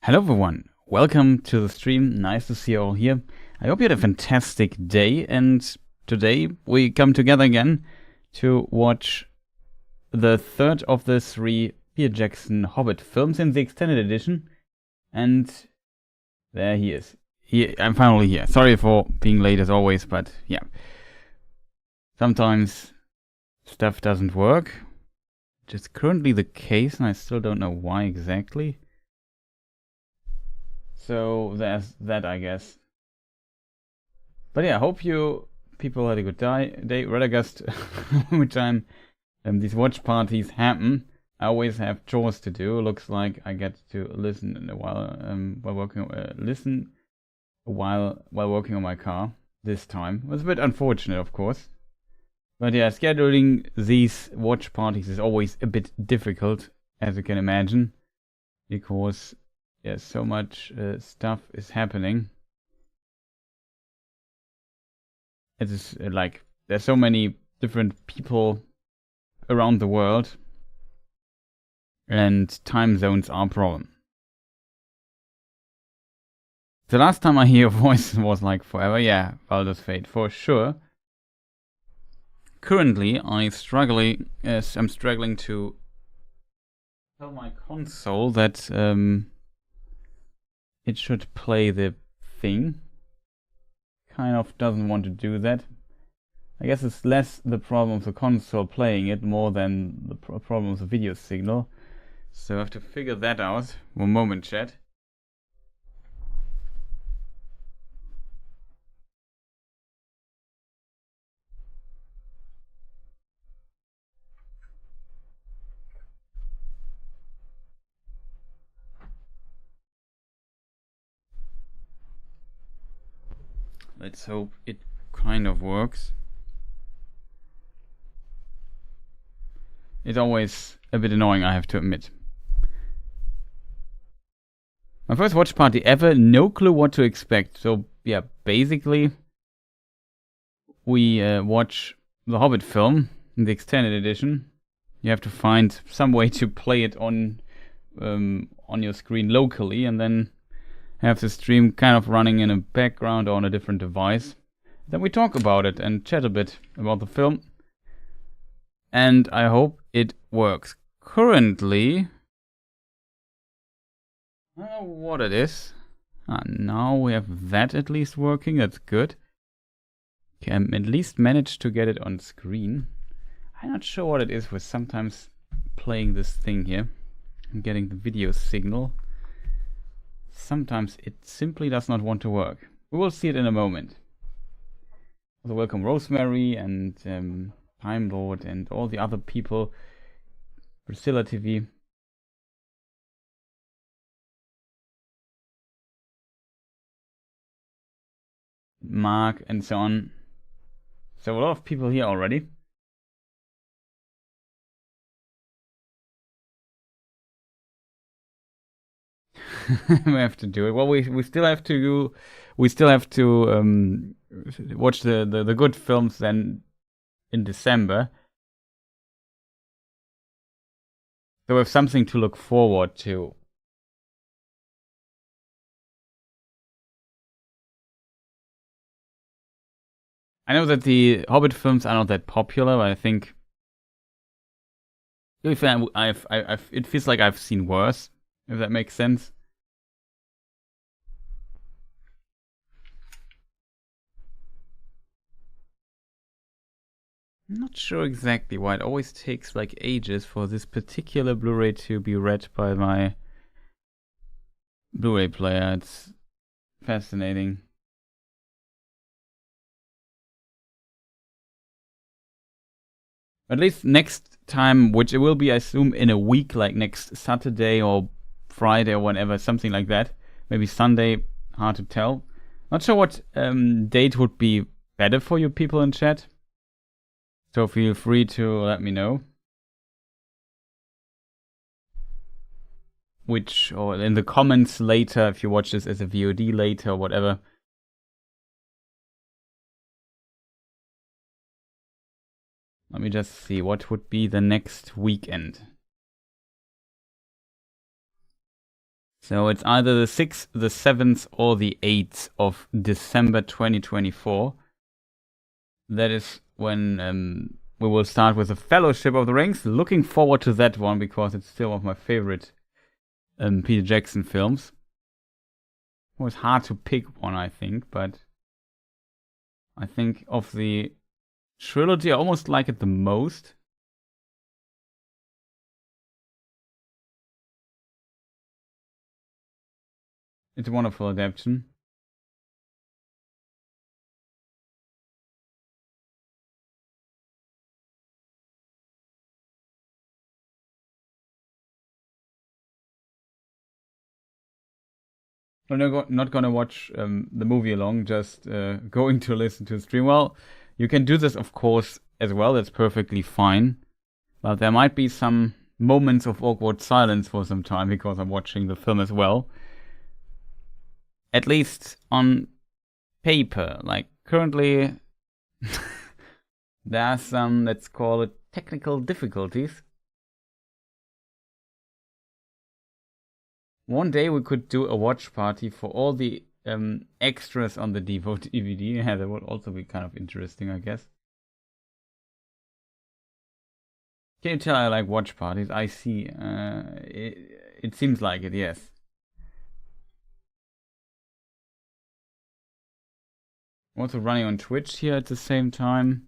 Hello everyone, welcome to the stream. Nice to see you all here. I hope you had a fantastic day, and today we come together again to watch the third of the three Peter Jackson Hobbit films in the extended edition. And there he is. I'm finally here. Sorry for being late as always, but yeah. Sometimes stuff doesn't work, which is currently the case, and I still don't know why exactly. So there's that, I guess. But yeah, I hope you people had a good day. Radagast, every time these watch parties happen, I always have chores to do. Looks like I get to listen in a while while working. Listen while working on my car. This time it was a bit unfortunate, of course. But yeah, scheduling these watch parties is always a bit difficult, as you can imagine, because yeah, so much stuff is happening. It is like there's so many different people around the world, and time zones are a problem. The last time I hear your voice was like forever. Yeah, Baldur's Fate for sure. Currently, I'm struggling to tell my console that it should play the thing. Kind of doesn't want to do that. I guess it's less the problem of the console playing it more than the problem of the video signal. So I have to figure that out. One moment, chat. Let's hope it kind of works. It's always a bit annoying, I have to admit. My first watch party ever, no clue what to expect. So yeah, basically we watch the Hobbit film in the extended edition. You have to find some way to play it on your screen locally, and then have the stream kind of running in a background or on a different device. Then we talk about it and chat a bit about the film. And I hope it works. Currently, I don't know what it is. Now we have that at least working. That's good. Can at least manage to get it on screen. I'm not sure what it is with sometimes playing this thing here and getting the video signal. Sometimes it simply does not want to work. We will see it in a moment. Also, welcome Rosemary and Time Lord and all the other people. Priscilla TV. Mark and so on. So a lot of people here already. We have to do it. Well, we still have to watch the good films then in December. So we have something to look forward to. I know that the Hobbit films are not that popular, but I think it feels like I've seen worse, if that makes sense. I'm not sure exactly why it always takes like ages for this particular Blu-ray to be read by my Blu-ray player. It's fascinating. At least next time, which it will be, I assume, in a week, like next Saturday or Friday or whatever, something like that. Maybe Sunday, hard to tell. Not sure what date would be better for you people in chat. So feel free to let me know. Or in the comments later, if you watch this as a VOD later or whatever. Let me just see, what would be the next weekend? So it's either the 6th, the 7th, or the 8th of December 2024. That is when we will start with the Fellowship of the Rings. Looking forward to that one because it's still one of my favorite Peter Jackson films. It was hard to pick one, I think, but I think of the trilogy, I almost like it the most. It's a wonderful adaptation. I'm not gonna watch the movie along, just going to listen to the stream. Well, you can do this, of course, as well. That's perfectly fine. But there might be some moments of awkward silence for some time because I'm watching the film as well. At least on paper. Like, currently, there are some, let's call it, technical difficulties. One day we could do a watch party for all the extras on the DVD. Yeah, that would also be kind of interesting, I guess. Can you tell I like watch parties? I see. It seems like it, yes. I'm also running on Twitch here at the same time.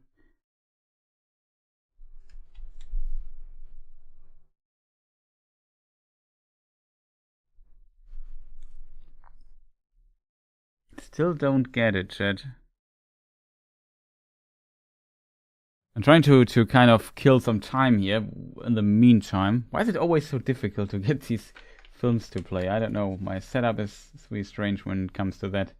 Still don't get it, chat. I'm trying to kind of kill some time here in the meantime. Why is it always so difficult to get these films to play? I don't know. My setup is really strange when it comes to that.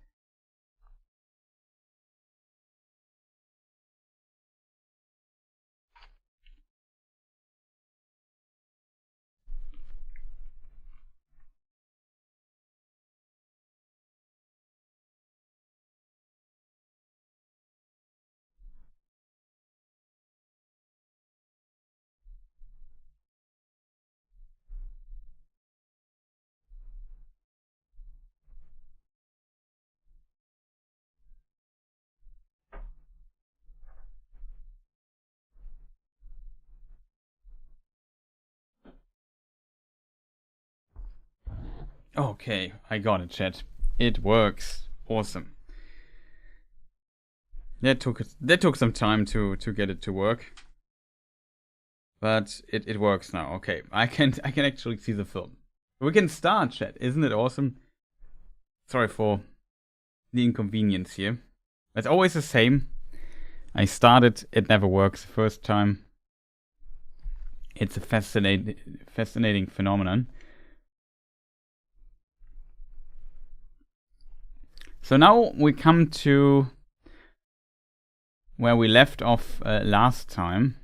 Okay, I got it, chat. It works. Awesome. That took some time to get it to work, but it works now. Okay, I can actually see the film. We can start, chat. Isn't it awesome? Sorry for the inconvenience here. It's always the same. I started, it never works the first time. It's a fascinating phenomenon. So now we come to where we left off last time.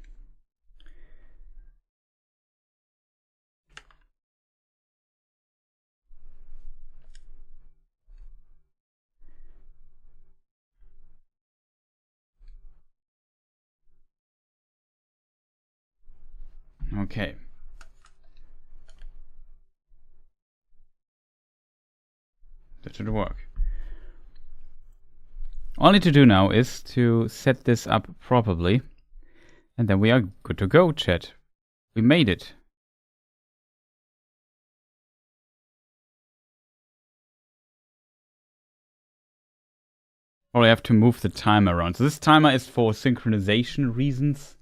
Okay. That should work. All I need to do now is to set this up properly. And then we are good to go, chat. We made it. Or I have to move the timer around. So this timer is for synchronization reasons.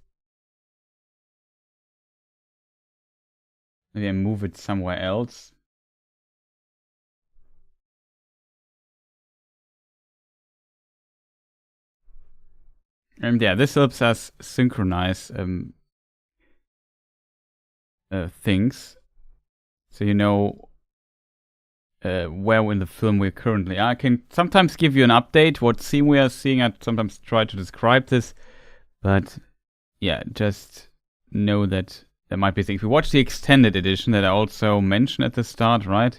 Maybe I move it somewhere else. And yeah, this helps us synchronize things. So you know where in the film we currently are. I can sometimes give you an update, what scene we are seeing. I sometimes try to describe this. But yeah, just know that there might be things. If you watch the extended edition that I also mentioned at the start, right?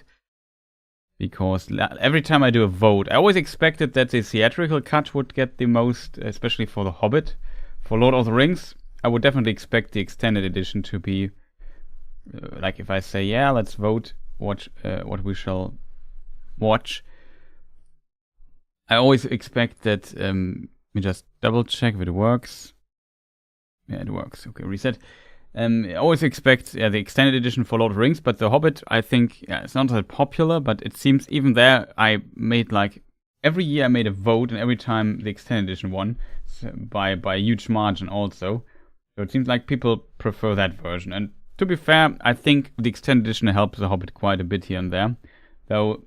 Because every time I do a vote, I always expected that the theatrical cut would get the most, especially for The Hobbit. For Lord of the Rings, I would definitely expect the extended edition to be, like if I say, yeah, let's vote what we shall watch. I always expect that. Let me just double check if it works. Yeah, it works. Okay, reset. I always expect the extended edition for Lord of the Rings, but The Hobbit, I think, it's not that popular, but it seems even there I made like every year I made a vote, and every time the extended edition won by a huge margin also. So it seems like people prefer that version. And to be fair, I think the extended edition helps The Hobbit quite a bit here and there, though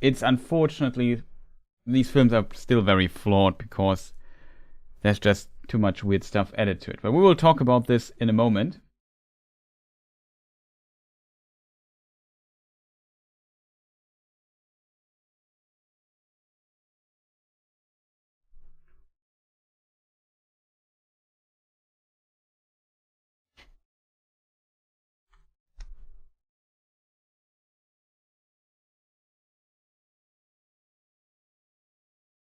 it's unfortunately these films are still very flawed because there's just too much weird stuff added to it. But we will talk about this in a moment.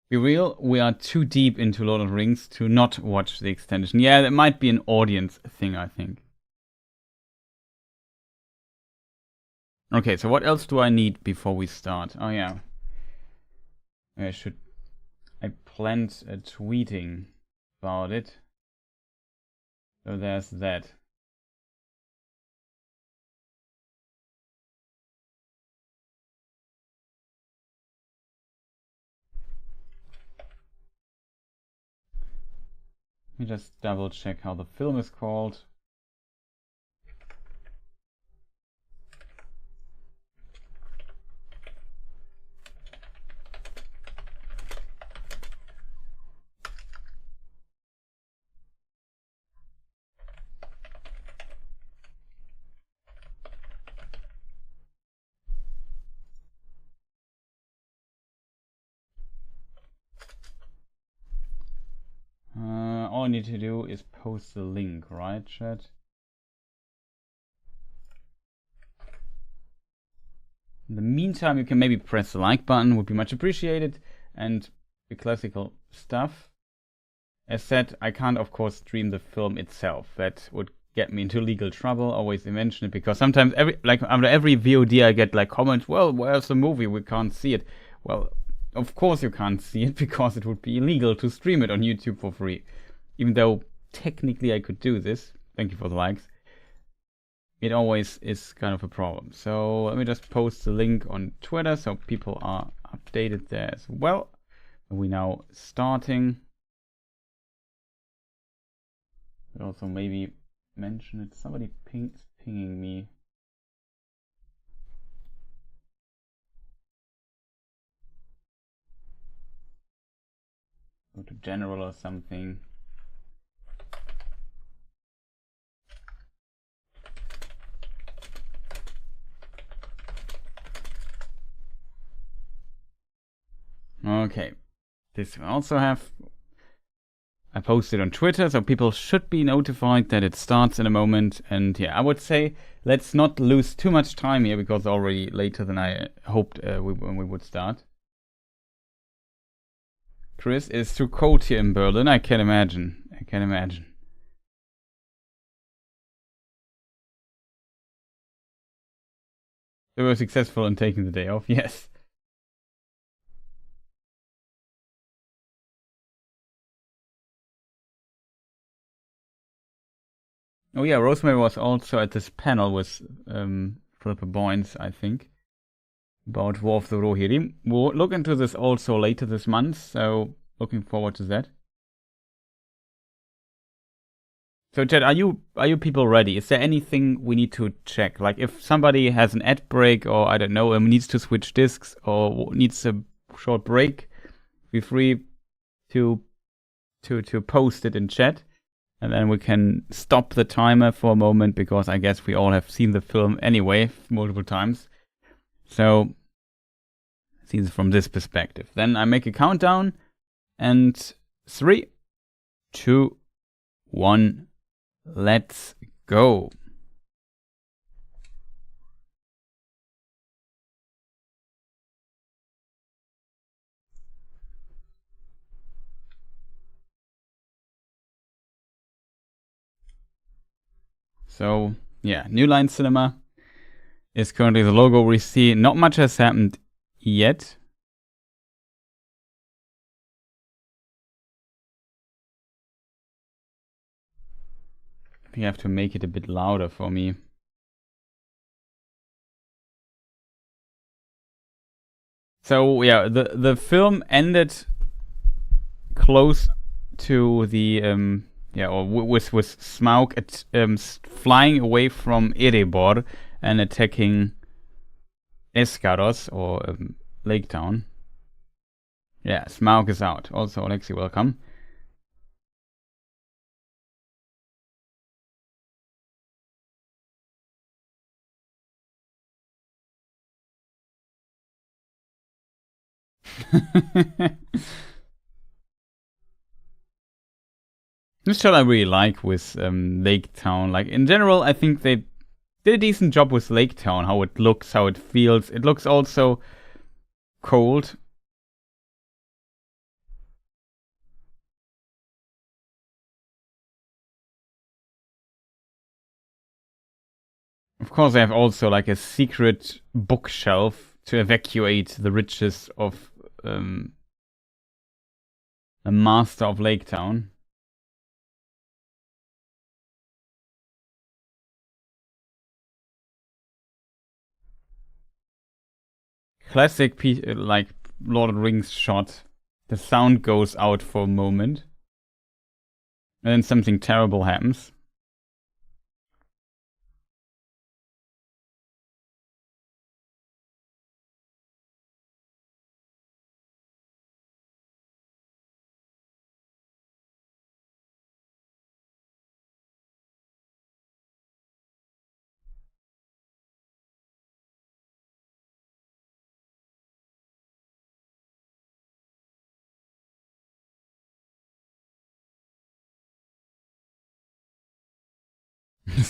Be real, we are too deep into Lord of the Rings to not watch the extension. Yeah, that might be an audience thing, I think. Okay, so what else do I need before we start? Oh yeah. I planned tweeting about it. So there's that. Let me just double check how the film is called. All I need to do is post the link, right, chat? In the meantime, you can maybe press the like button, would be much appreciated, and the classical stuff. As said, I can't, of course, stream the film itself. That would get me into legal trouble. Always mention it because sometimes after every VOD, I get like comments. Well, where's the movie? We can't see it. Well, of course you can't see it because it would be illegal to stream it on YouTube for free. Even though technically I could do this. Thank you for the likes. It always is kind of a problem. So let me just post the link on Twitter so people are updated there as well. We're now starting. But also maybe mention it. Somebody pinging me. Go to general or something. Okay, this I also have. I posted on Twitter, so people should be notified that it starts in a moment. And yeah, I would say let's not lose too much time here because already later than I hoped when we would start. Chris, is too cold here in Berlin. I can imagine. I can imagine. They were successful in taking the day off. Yes. Oh yeah, Rosemary was also at this panel with Philippa Boynes, I think, about War of the Rohirrim. We'll look into this also later this month, so looking forward to that. So Chad, are you people ready? Is there anything we need to check? Like if somebody has an ad break or I don't know, needs to switch discs or needs a short break, feel free to post it in chat. And then we can stop the timer for a moment because I guess we all have seen the film anyway multiple times. So, see this from this perspective. Then I make a countdown and 3, 2, 1, let's go. So, yeah, New Line Cinema. is currently the logo we see. Not much has happened yet. You have to make it a bit louder for me. So yeah, the film ended close to the or with Smaug flying away from Erebor and attacking Escaros or Lake Town. Yeah, Smaug is out. Also, Alexi, welcome. This shot I really like with Lake Town. Like in general, I think they did a decent job with Lake Town. How it looks, how it feels. It looks also cold. Of course, they have also like a secret bookshelf to evacuate the riches of the master of Lake Town. Classic, like Lord of the Rings shot. The sound goes out for a moment, and then something terrible happens.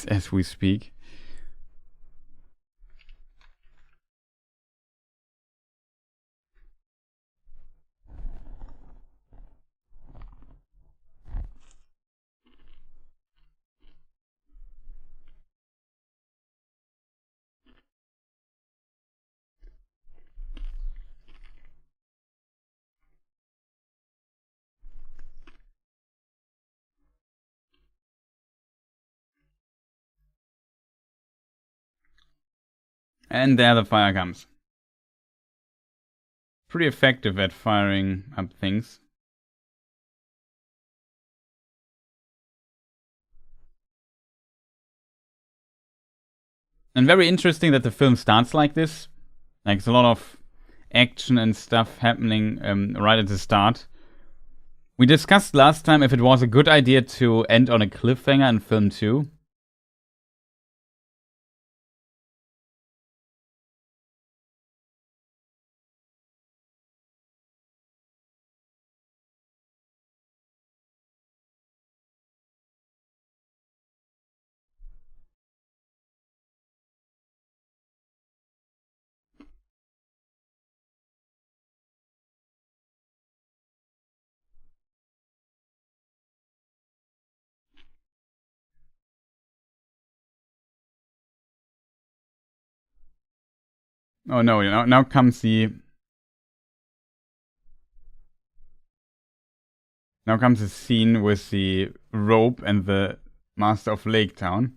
As we speak. And there the fire comes. Pretty effective at firing up things. And very interesting that the film starts like this. Like, there's a lot of action and stuff happening right at the start. We discussed last time if it was a good idea to end on a cliffhanger in film 2. Oh no, now comes the... Now comes the scene with the rope and the Master of Lake Town.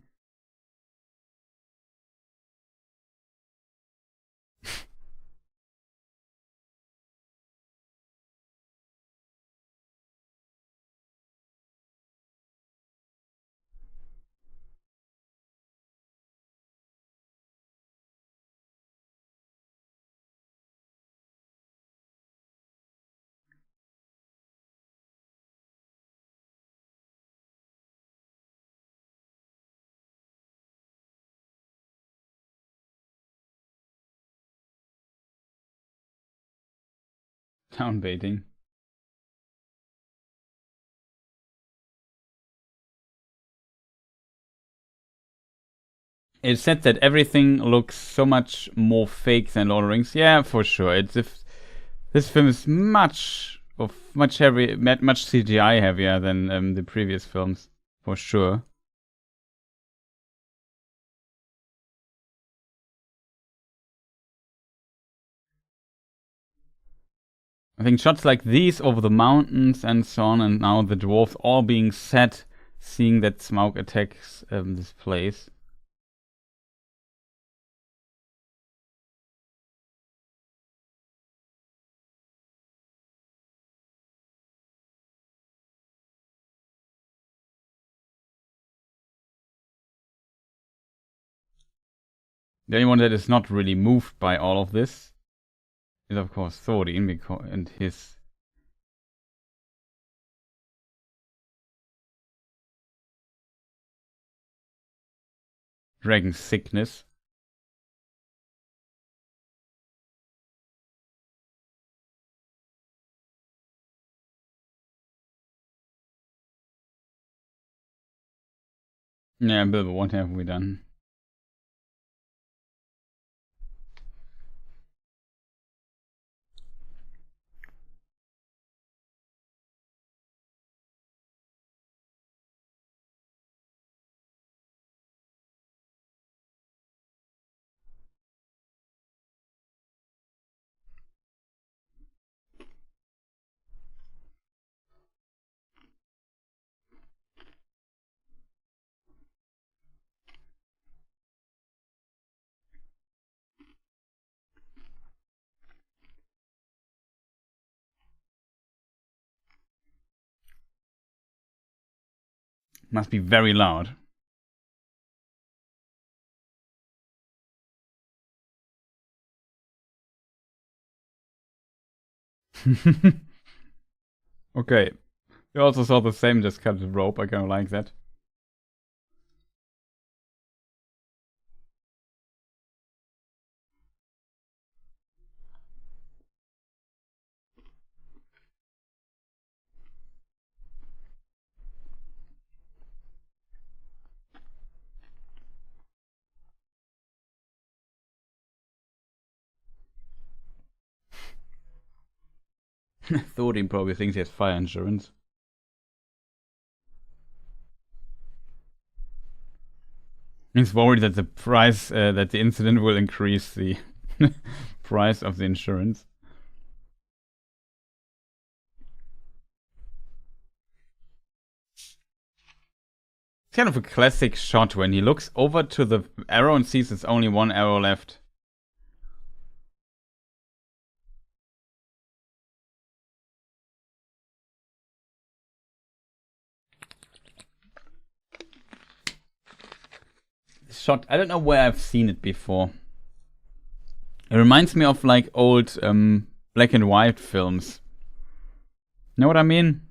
Town baiting. It's said that everything looks so much more fake than Lord of the Rings. Yeah, for sure. This film is much CGI heavier than the previous films, for sure. I think shots like these over the mountains and so on, and now the dwarves all being set, seeing that Smaug attacks this place. The only one that is not really moved by all of this is, of course, Thorin and his dragon sickness. Yeah, Bilbo, what have we done? Must be very loud. Okay. You also saw the same, just cut the rope. I kind of like that. Thorin probably thinks he has fire insurance. He's worried that the price, that the incident will increase the price of the insurance. It's kind of a classic shot when he looks over to the arrow and sees there's only one arrow left. This shot, I don't know where I've seen it before. It reminds me of like old black and white films. Know what I mean?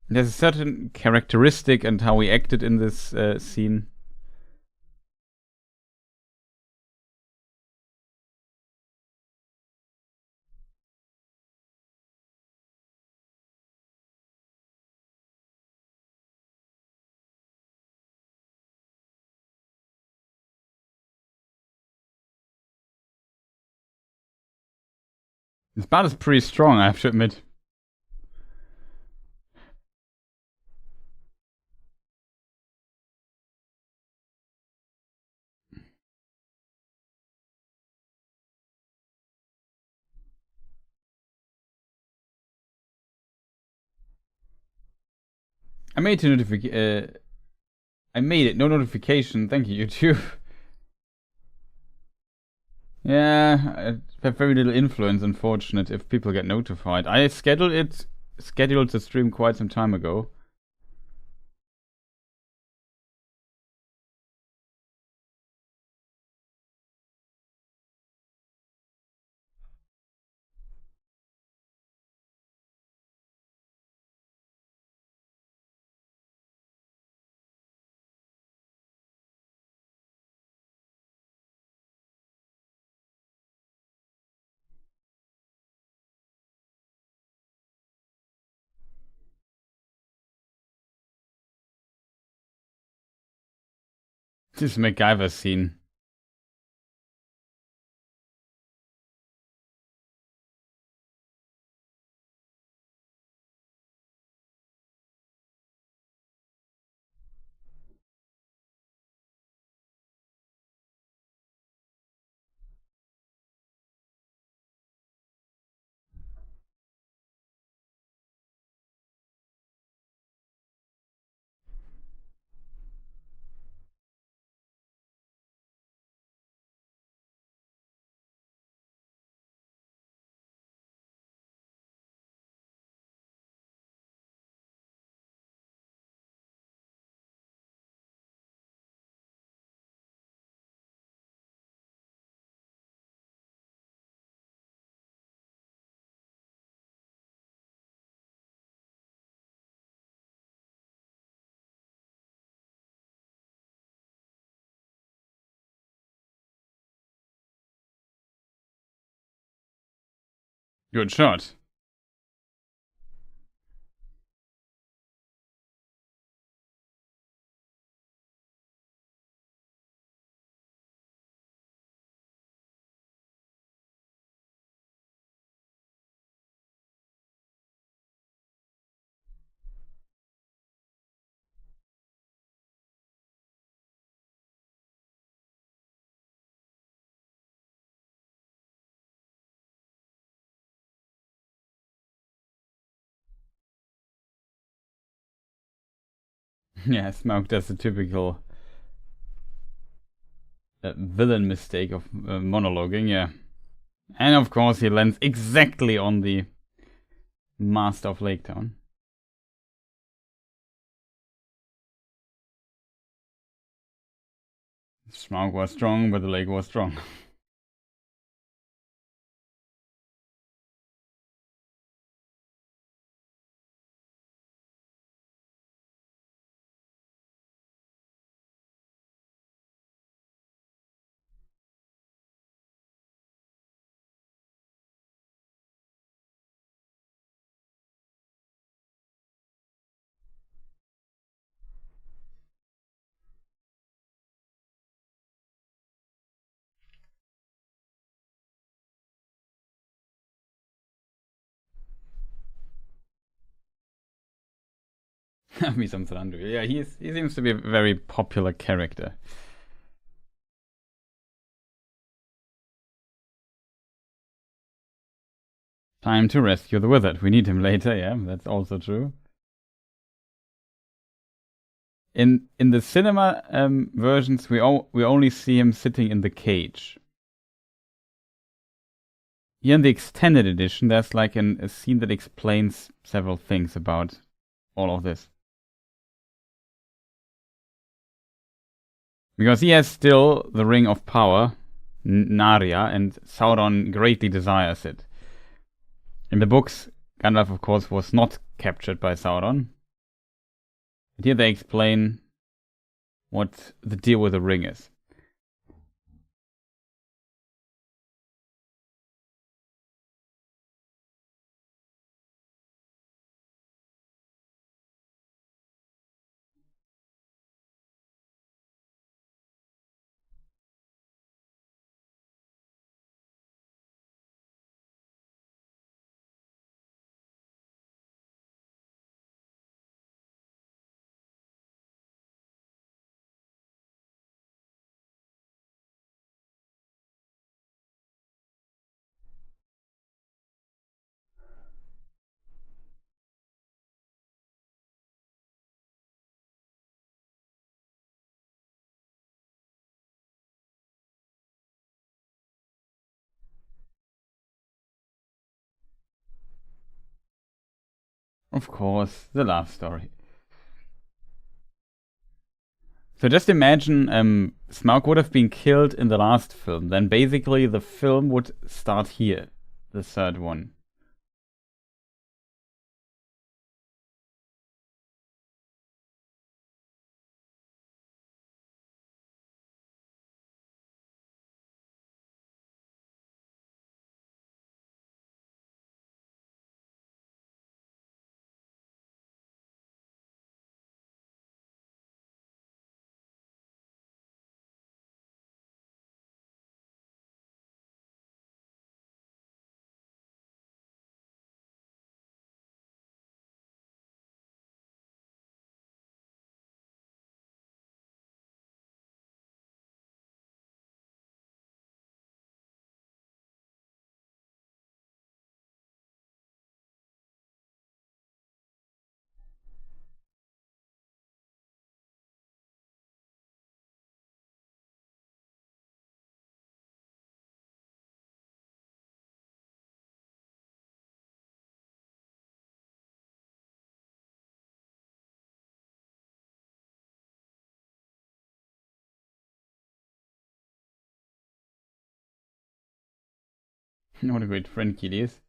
There's a certain characteristic and how he acted in this scene. This bard is pretty strong, I have to admit. I made I made it. No notification. Thank you, YouTube. Yeah, I have very little influence, unfortunate, if people get notified. I scheduled the stream quite some time ago. This MacGyver scene. Good shot. Yeah, Smaug does the typical villain mistake of monologuing, yeah. And of course he lands exactly on the Master of Lake Town. Smaug was strong, but the lake was strong. Me some Thranduil. Yeah, he seems to be a very popular character. Time to rescue the wizard. We need him later, yeah, that's also true. In the cinema versions, we only see him sitting in the cage. Here in the extended edition, there's like a scene that explains several things about all of this. Because he has still the Ring of Power, Narya, and Sauron greatly desires it. In the books, Gandalf, of course, was not captured by Sauron. But here they explain what the deal with the ring is. Of course, the love story. So just imagine Smaug would have been killed in the last film. Then basically the film would start here, the third one. What a great friend Kili is.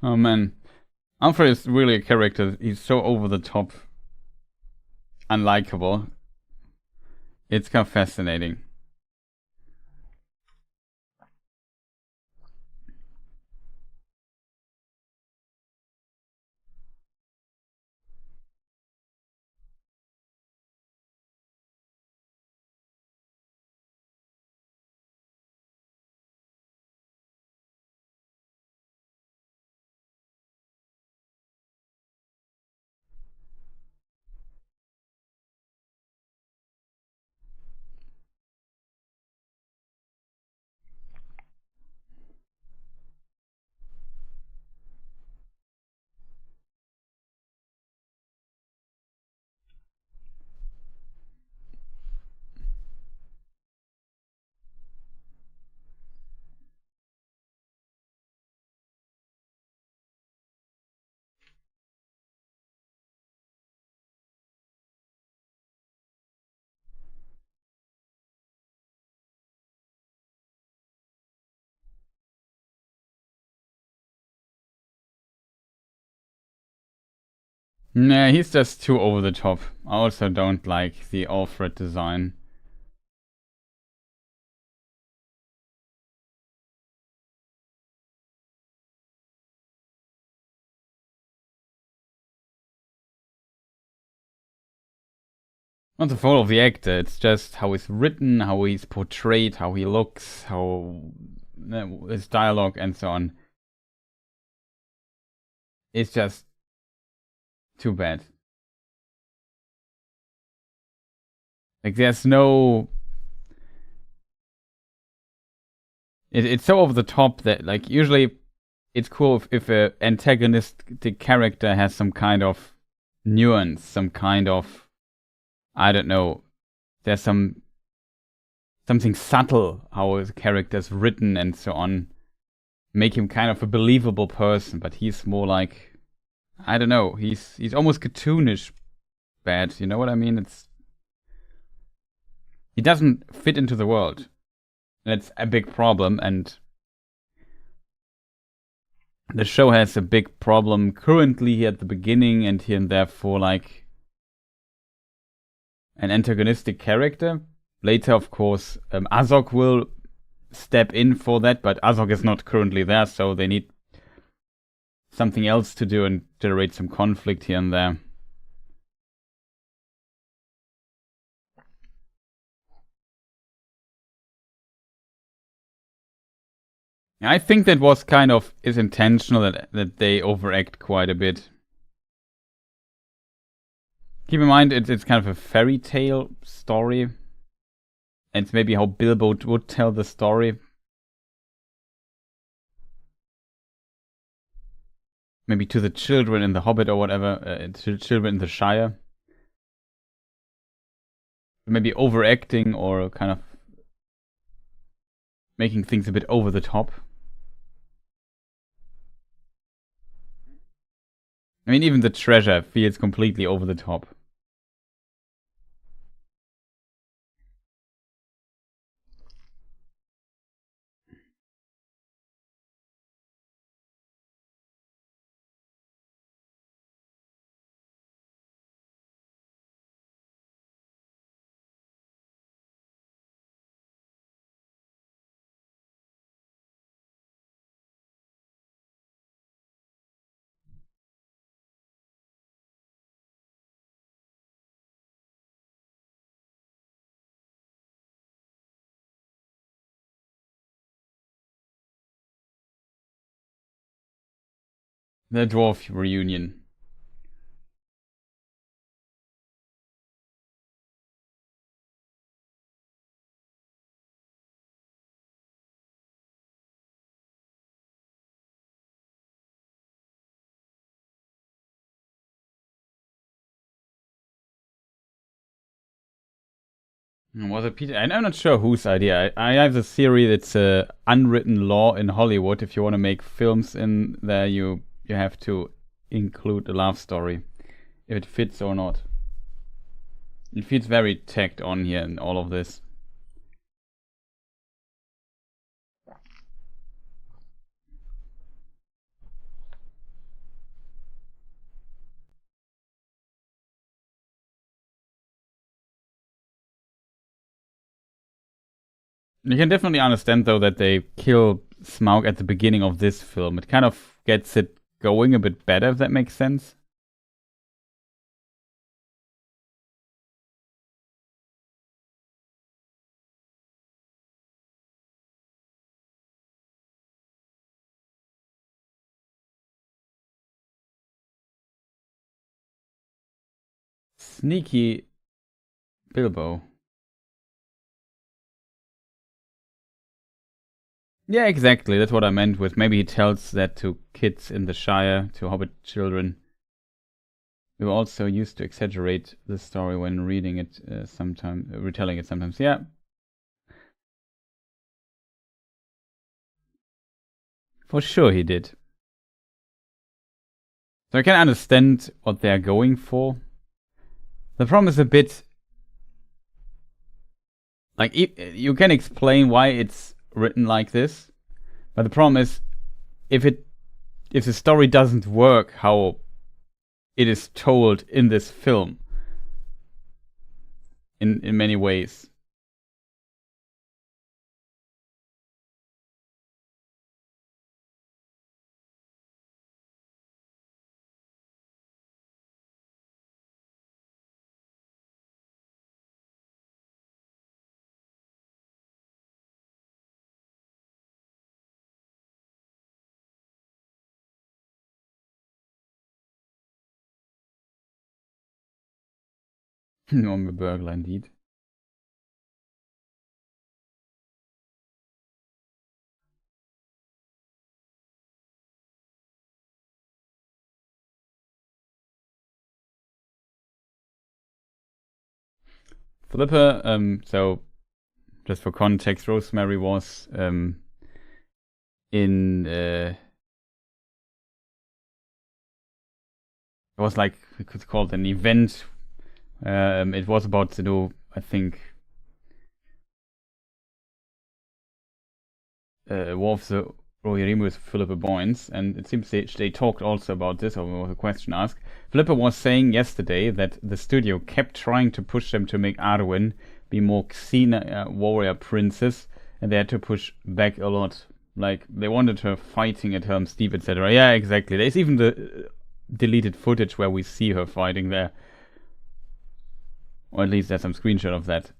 Oh man. Humphrey is really a character. He's so over the top, unlikable. It's kind of fascinating. Nah, he's just too over the top. I also don't like the Alfred design. Not the fault of the actor, it's just how he's written, how he's portrayed, how he looks, how his dialogue and so on. It's just too bad. Like there's no... It's so over the top that like usually it's cool if a antagonistic character has some kind of nuance, some kind of, I don't know, there's something subtle how his character's written and so on, make him kind of a believable person. But he's more like, I don't know, he's almost cartoonish bad. You know what I mean? He doesn't fit into the world. That's a big problem, and the show has a big problem currently here at the beginning and here and there for like an antagonistic character. Later, of course, Azog will step in for that, but Azog is not currently there, so they need something else to do and generate some conflict here and there. I think that was kind of is intentional that they overact quite a bit. Keep in mind it's kind of a fairy tale story. It's maybe how Bilbo would tell the story. Maybe to the children in the Hobbit or whatever, to the children in the Shire. Maybe overacting or kind of making things a bit over the top. I mean, even the treasure feels completely over the top. The dwarf reunion. Was it Peter? I'm not sure whose idea. I have the theory that's a unwritten law in Hollywood. If you want to make films in there, you have to include a love story, if it fits or not. It feels very tacked on here in all of this. You can definitely understand, though, that they kill Smaug at the beginning of this film. It kind of gets it going a bit better, if that makes sense. Sneaky Bilbo. Yeah, exactly. That's what I meant with maybe he tells that to kids in the Shire, to Hobbit children. We were also used to exaggerate the story when reading it sometimes, retelling it sometimes. Yeah. For sure he did. So I can understand what they're going for. The problem is a bit... Like, you can explain why it's written like this, but the problem is, if the story doesn't work how it is told in this film, in many ways. On the burglar, indeed. Philippa, so just for context, Rosemary was in it was like, we could call it an event. It was about to do, I think, War of the Rohirrim with Philippa Boynes, and it seems they talked also about this, or there was a question asked. Philippa was saying yesterday that the studio kept trying to push them to make Arwen be more Xena warrior princess, and they had to push back a lot. Like, they wanted her fighting at Helm's Deep, etc. Yeah, exactly. There's even the deleted footage where we see her fighting there. Or at least there's some screenshot of that.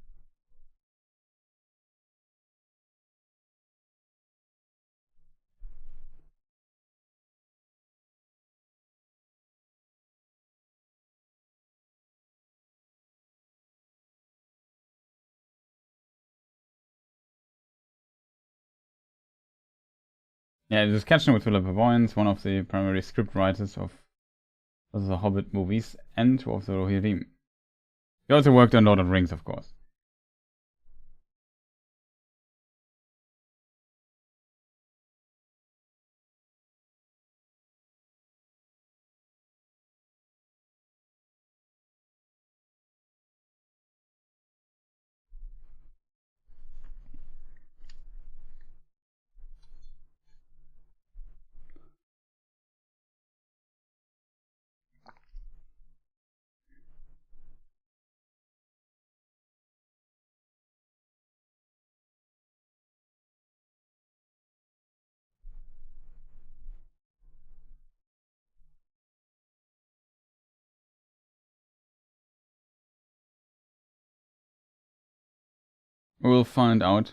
Yeah, discussion with Philippa Boyens, one of the primary script writers of the Hobbit movies and of the Rohirrim. He also worked on Lord of the Rings, of course. We'll find out.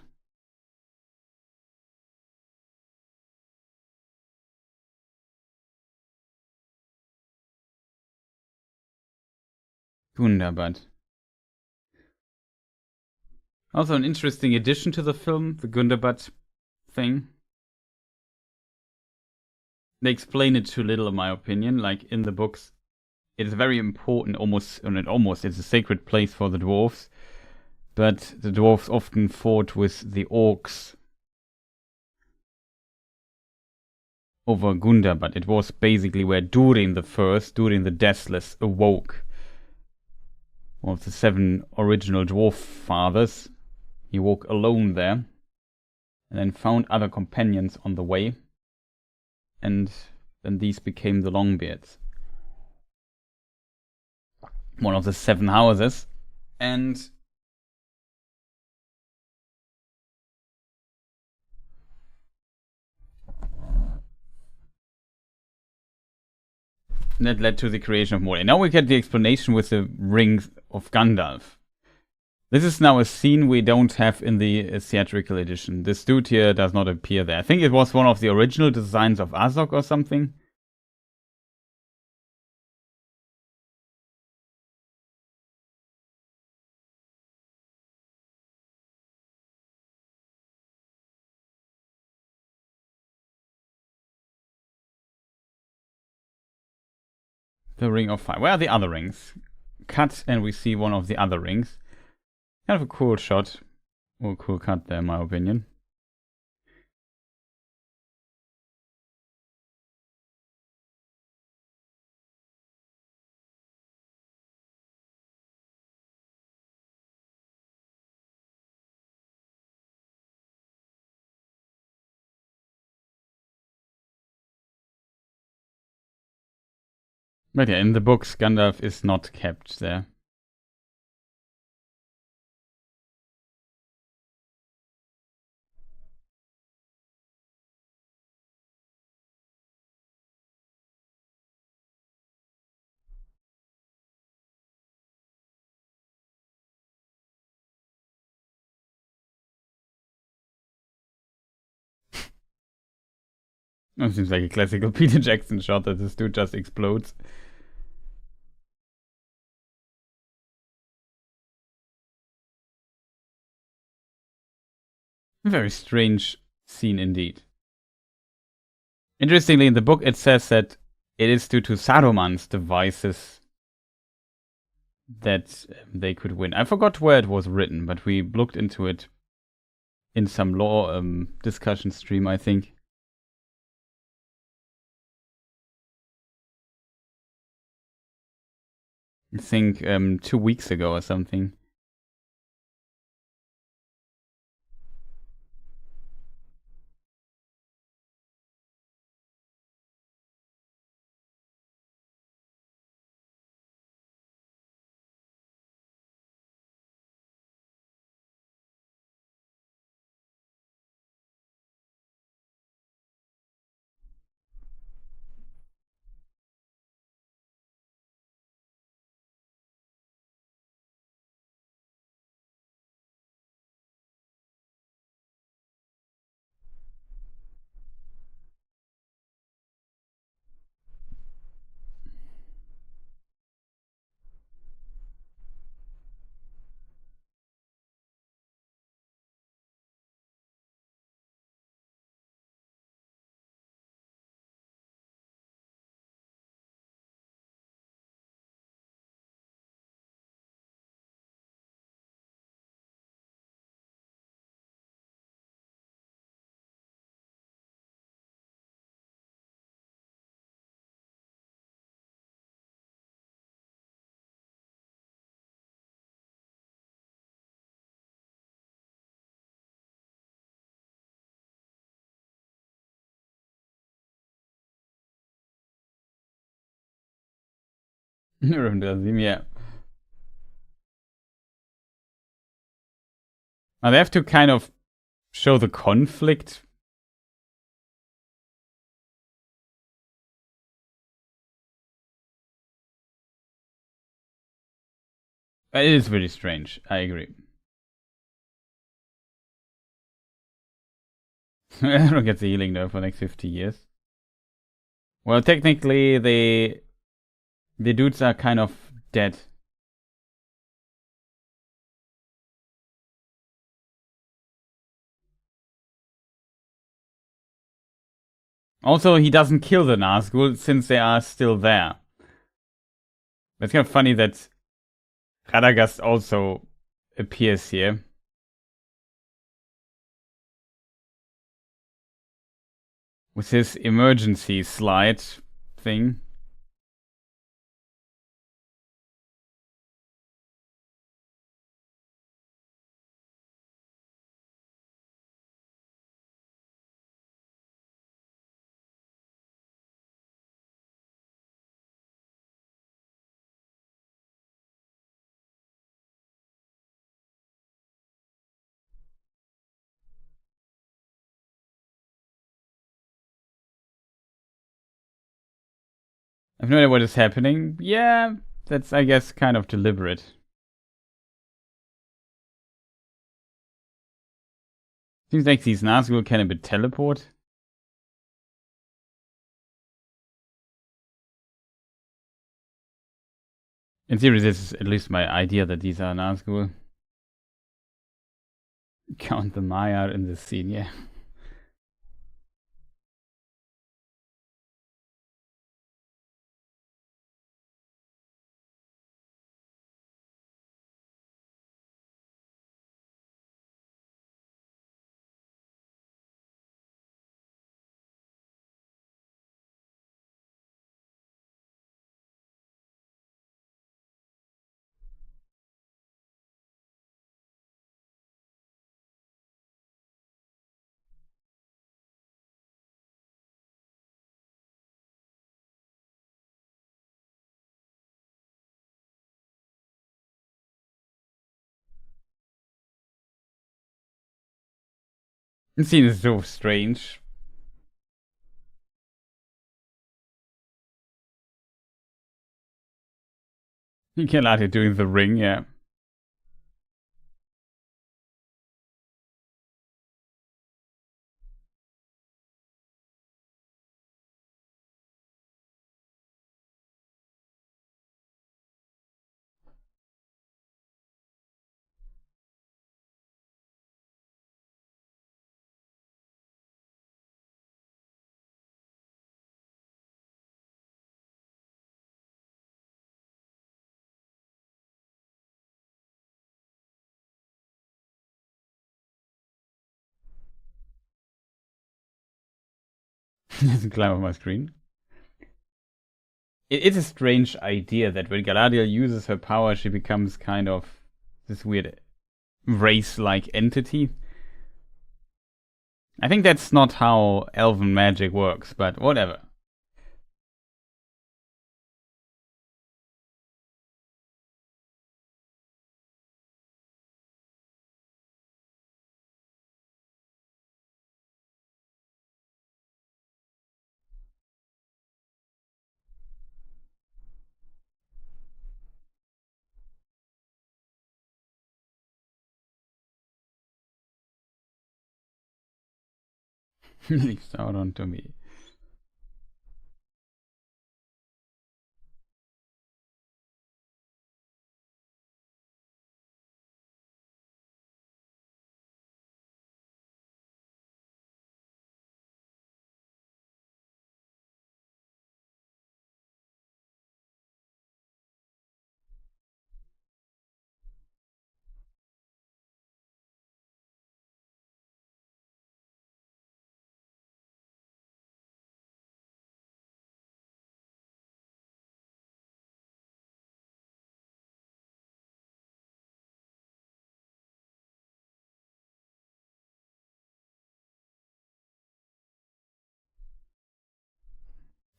Gundabad. Also an interesting addition to the film, the Gundabad thing. They explain it too little, in my opinion. Like, in the books, it is very important, it's a sacred place for the dwarves. But the dwarves often fought with the orcs over Gundabad. It was basically where Durin the Deathless, awoke. One of the 7 original dwarf fathers. He woke alone there, and then found other companions on the way, and then these became the Longbeards. One of the 7 houses, and that led to the creation of Mordor. Now we get the explanation with the rings of Gandalf. This is now a scene we don't have in the theatrical edition. This dude here does not appear there. I think it was one of the original designs of Azog or something. The Ring of Fire. Where are the other rings? Cut, and we see one of the other rings. Kind of a cool shot. Or cool cut there, in my opinion. But yeah, in the books, Gandalf is not kept there. It seems like a classical Peter Jackson shot that this dude just explodes. Very strange scene indeed. Interestingly, in the book it says that it is due to Saruman's devices that they could win. I forgot where it was written, but we looked into it in some lore discussion stream, I think. I think 2 weeks ago or something. Yeah. Now they have to kind of show the conflict. It is really strange. I agree. I don't get the healing though for the next 50 years. Well, technically, the dudes are kind of dead. Also, he doesn't kill the Nazgul since they are still there. It's kind of funny that Radagast also appears here. With his emergency slide thing. I've no idea what is happening. Yeah, that's, I guess, kind of deliberate. Seems like these Nazgul can a bit teleport. In theory, this is at least my idea that these are Nazgul. Count the Maya in this scene, yeah. The scene is so strange. You can out here doing the ring, yeah. Doesn't climb on my screen. It's a strange idea that when Galadriel uses her power, she becomes kind of this weird race-like entity. I think that's not how elven magic works, but whatever. Leaks out onto me.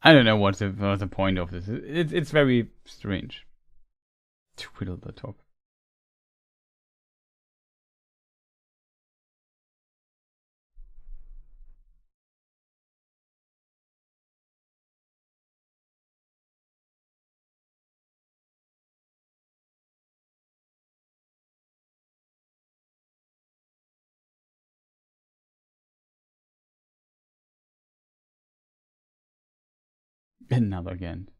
I don't know what's the point of this. It's very strange. Twiddle the top. Another again.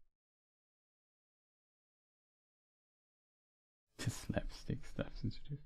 The slapstick stuff since you do.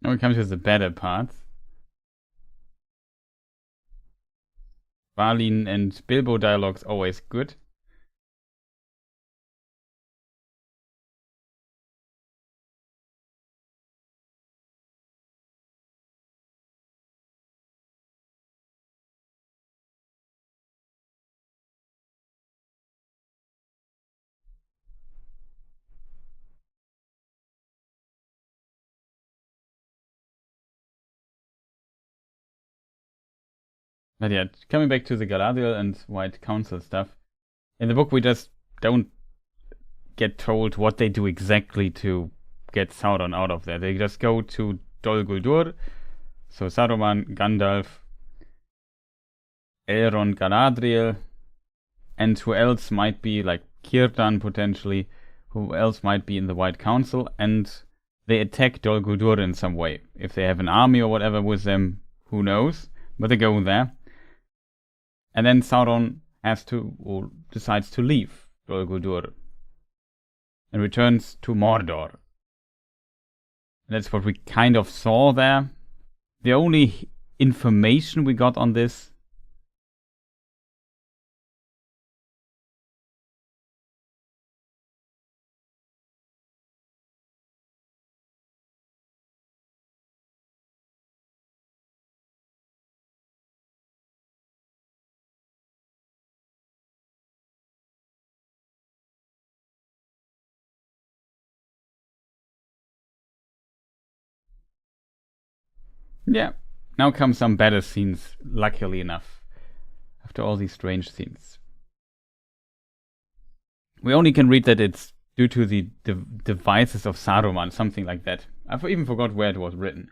Now it comes to the better parts. Balin and Bilbo dialogue's always good. But yeah, coming back to the Galadriel and White Council stuff. In the book we just don't get told what they do exactly to get Sauron out of there. They just go to Dol Guldur. So Saruman, Gandalf, Elrond, Galadriel, and who else might be, like Círdan potentially, who else might be in the White Council, and they attack Dol Guldur in some way. If they have an army or whatever with them, who knows? But they go there. And then Sauron has to, or decides to leave Dol Guldur and returns to Mordor. And that's what we kind of saw there. The only information we got on this yeah, now come some better scenes, luckily enough, after all these strange scenes. We only can read that it's due to the devices of Saruman, something like that. I even forgot where it was written.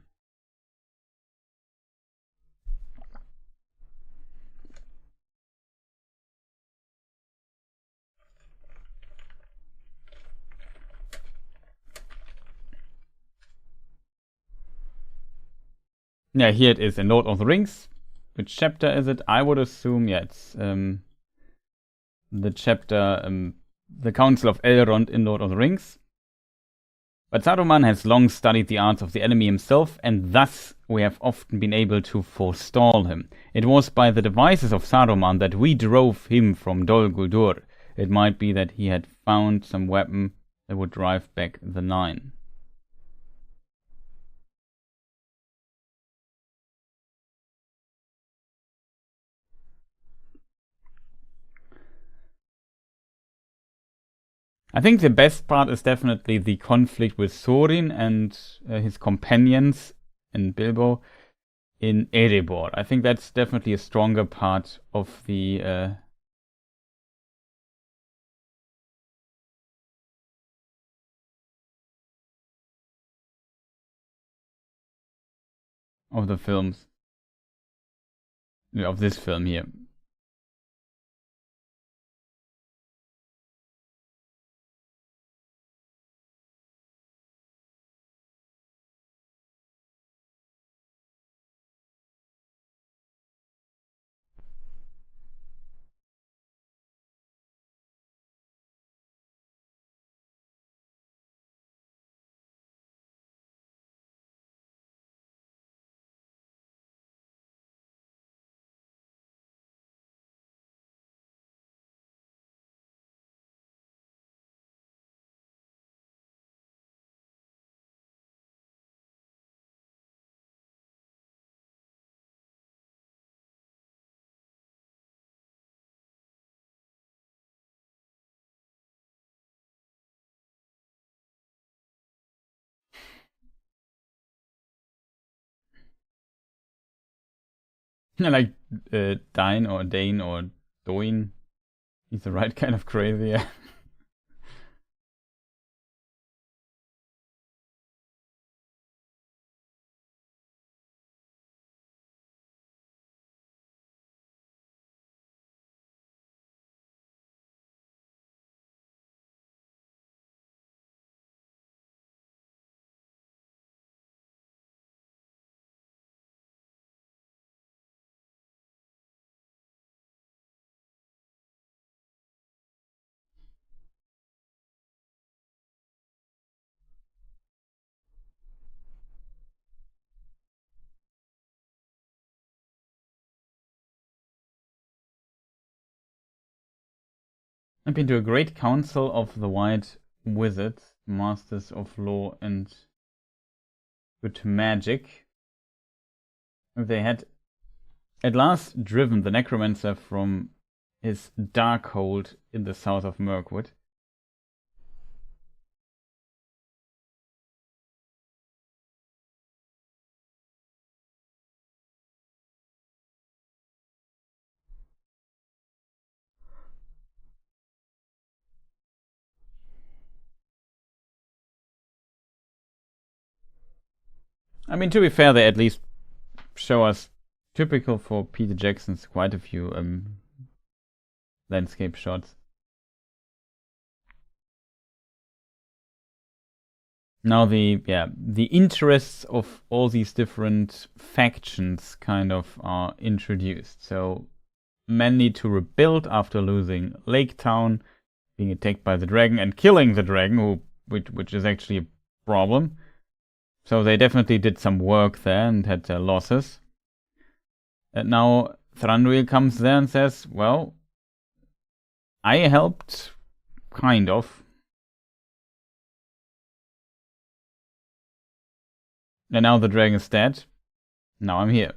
Yeah, here it is in Lord of the Rings. Which chapter is it? I would assume, yeah, it's the chapter, the Council of Elrond in Lord of the Rings. But Saruman has long studied the arts of the enemy himself, and thus we have often been able to forestall him. It was by the devices of Saruman that we drove him from Dol Guldur. It might be that he had found some weapon that would drive back the Nine. I think the best part is definitely the conflict with Thorin and his companions and Bilbo in Erebor. I think that's definitely a stronger part of the films. Yeah, of this film here. Like Dine or Dane or Doin. He's the right kind of crazy. Yeah. I've been to a great council of the White Wizards, masters of law and good magic. They had at last driven the necromancer from his dark hold in the south of Mirkwood. I mean, to be fair, they at least show us, typical for Peter Jackson's, quite a few landscape shots. Now the interests of all these different factions kind of are introduced. So men need to rebuild after losing Lake Town, being attacked by the dragon and killing the dragon, which is actually a problem. So they definitely did some work there and had their losses. And now Thranduil comes there and says, well, I helped, kind of. And now the dragon is dead. Now I'm here.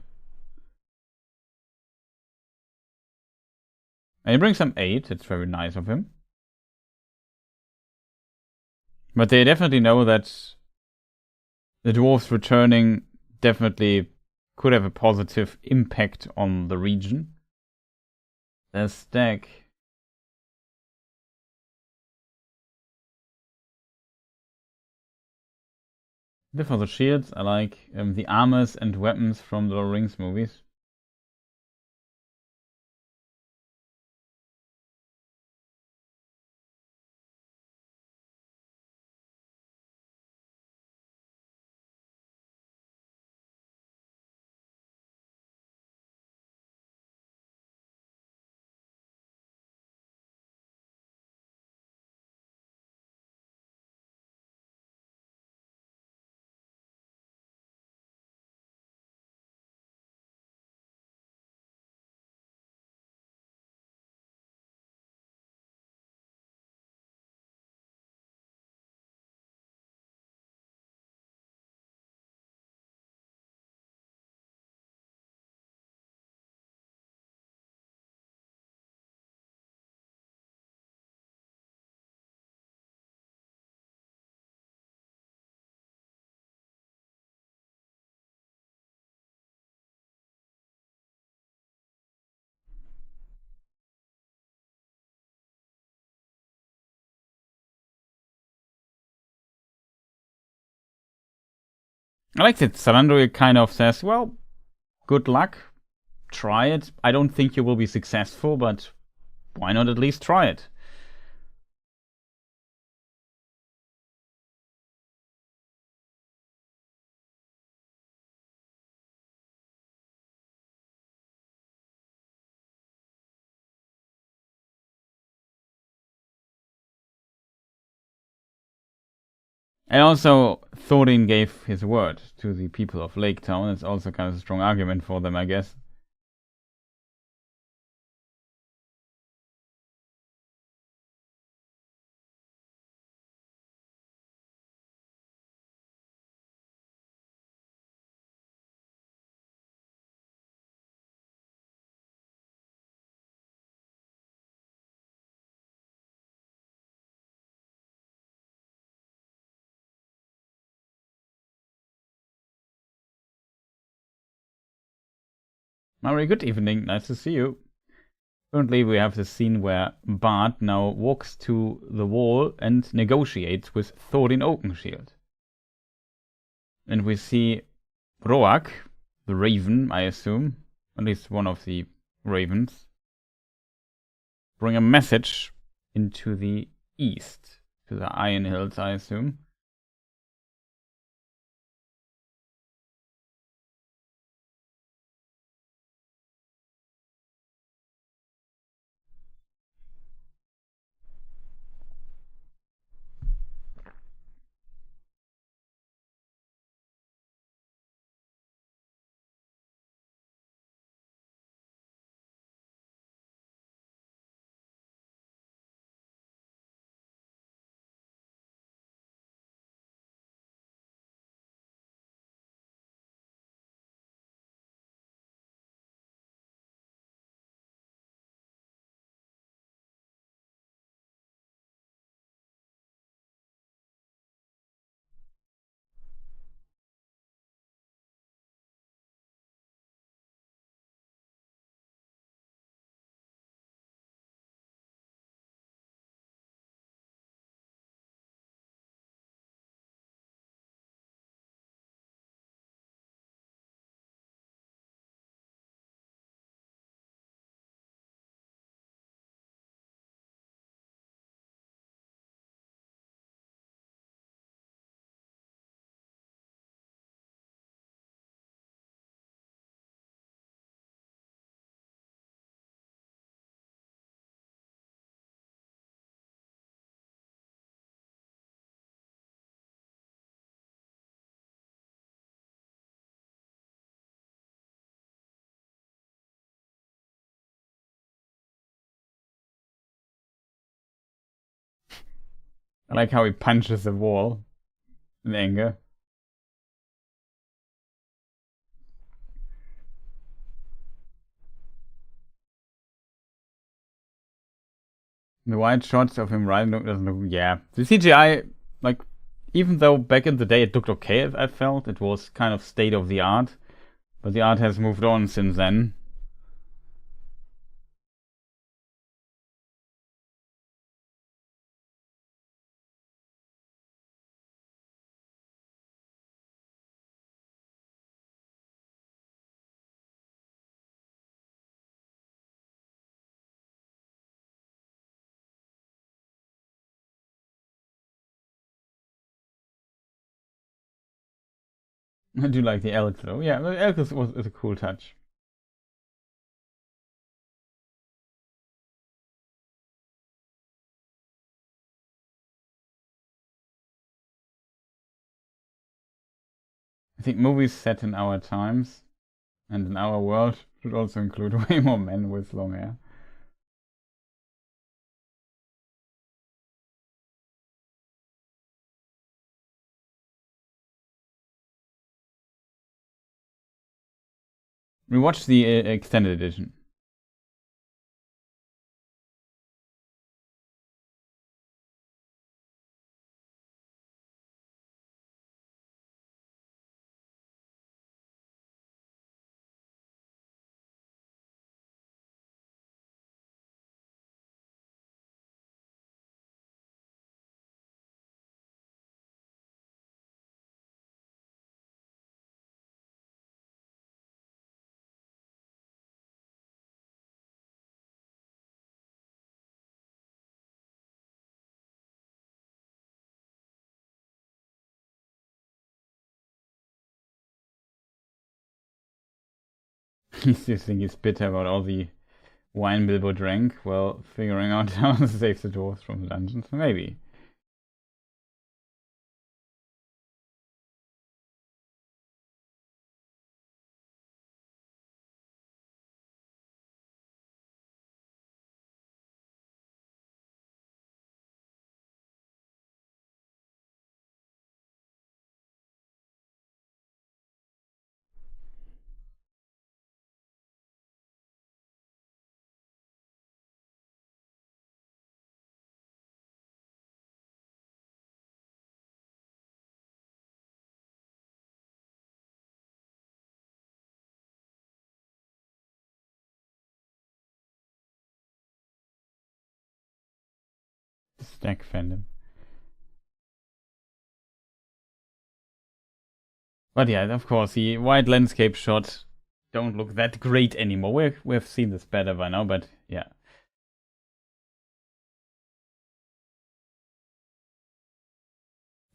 And he brings some aid. It's very nice of him. But they definitely know that the dwarves returning definitely could have a positive impact on the region. There's Stag. For the shields, I like the armors and weapons from the Lord of the Rings movies. I like that Thranduil kind of says, well, good luck. Try it. I don't think you will be successful, but why not at least try it? And also, Thorin gave his word to the people of Lake Town. It's also kind of a strong argument for them, I guess. Very good evening, nice to see you. Currently we have the scene where Bart now walks to the wall and negotiates with Thorin Oakenshield. And we see Roak, the raven, I assume, at least one of the ravens, bring a message into the east, to the Iron Hills, I assume. I like how he punches the wall in anger. The wide shots of him riding doesn't look. Yeah, the CGI, like, even though back in the day it looked okay, I felt it was kind of state of the art, but the art has moved on since then. I do like the elk though. Yeah, the elk is a cool touch. I think movies set in our times and in our world should also include way more men with long hair. We watched the extended edition. You still think he's bitter about all the wine Bilbo drank while figuring out how to save the dwarves from the dungeons? Maybe. Stack fandom. But yeah, of course, the wide landscape shots don't look that great anymore. We've seen this better by now, but yeah.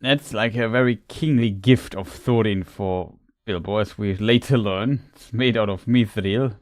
That's like a very kingly gift of Thorin for Bilbo, as we later learn. It's made out of mithril.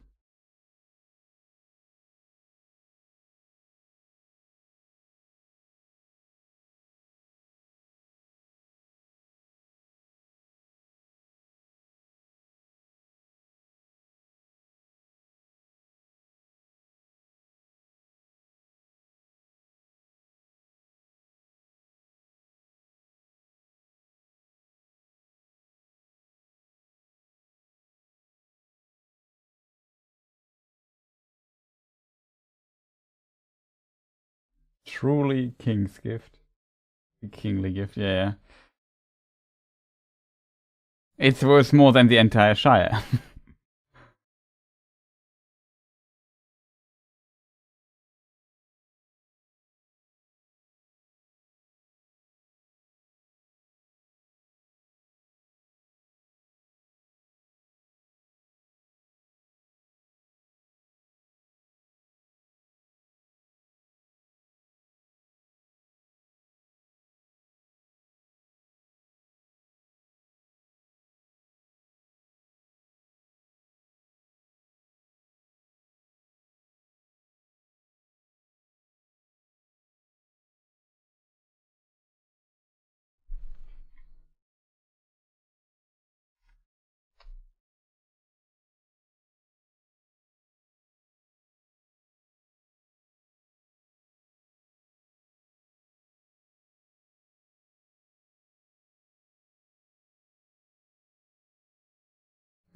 Truly king's gift. A kingly gift, yeah. It's worth more than the entire Shire.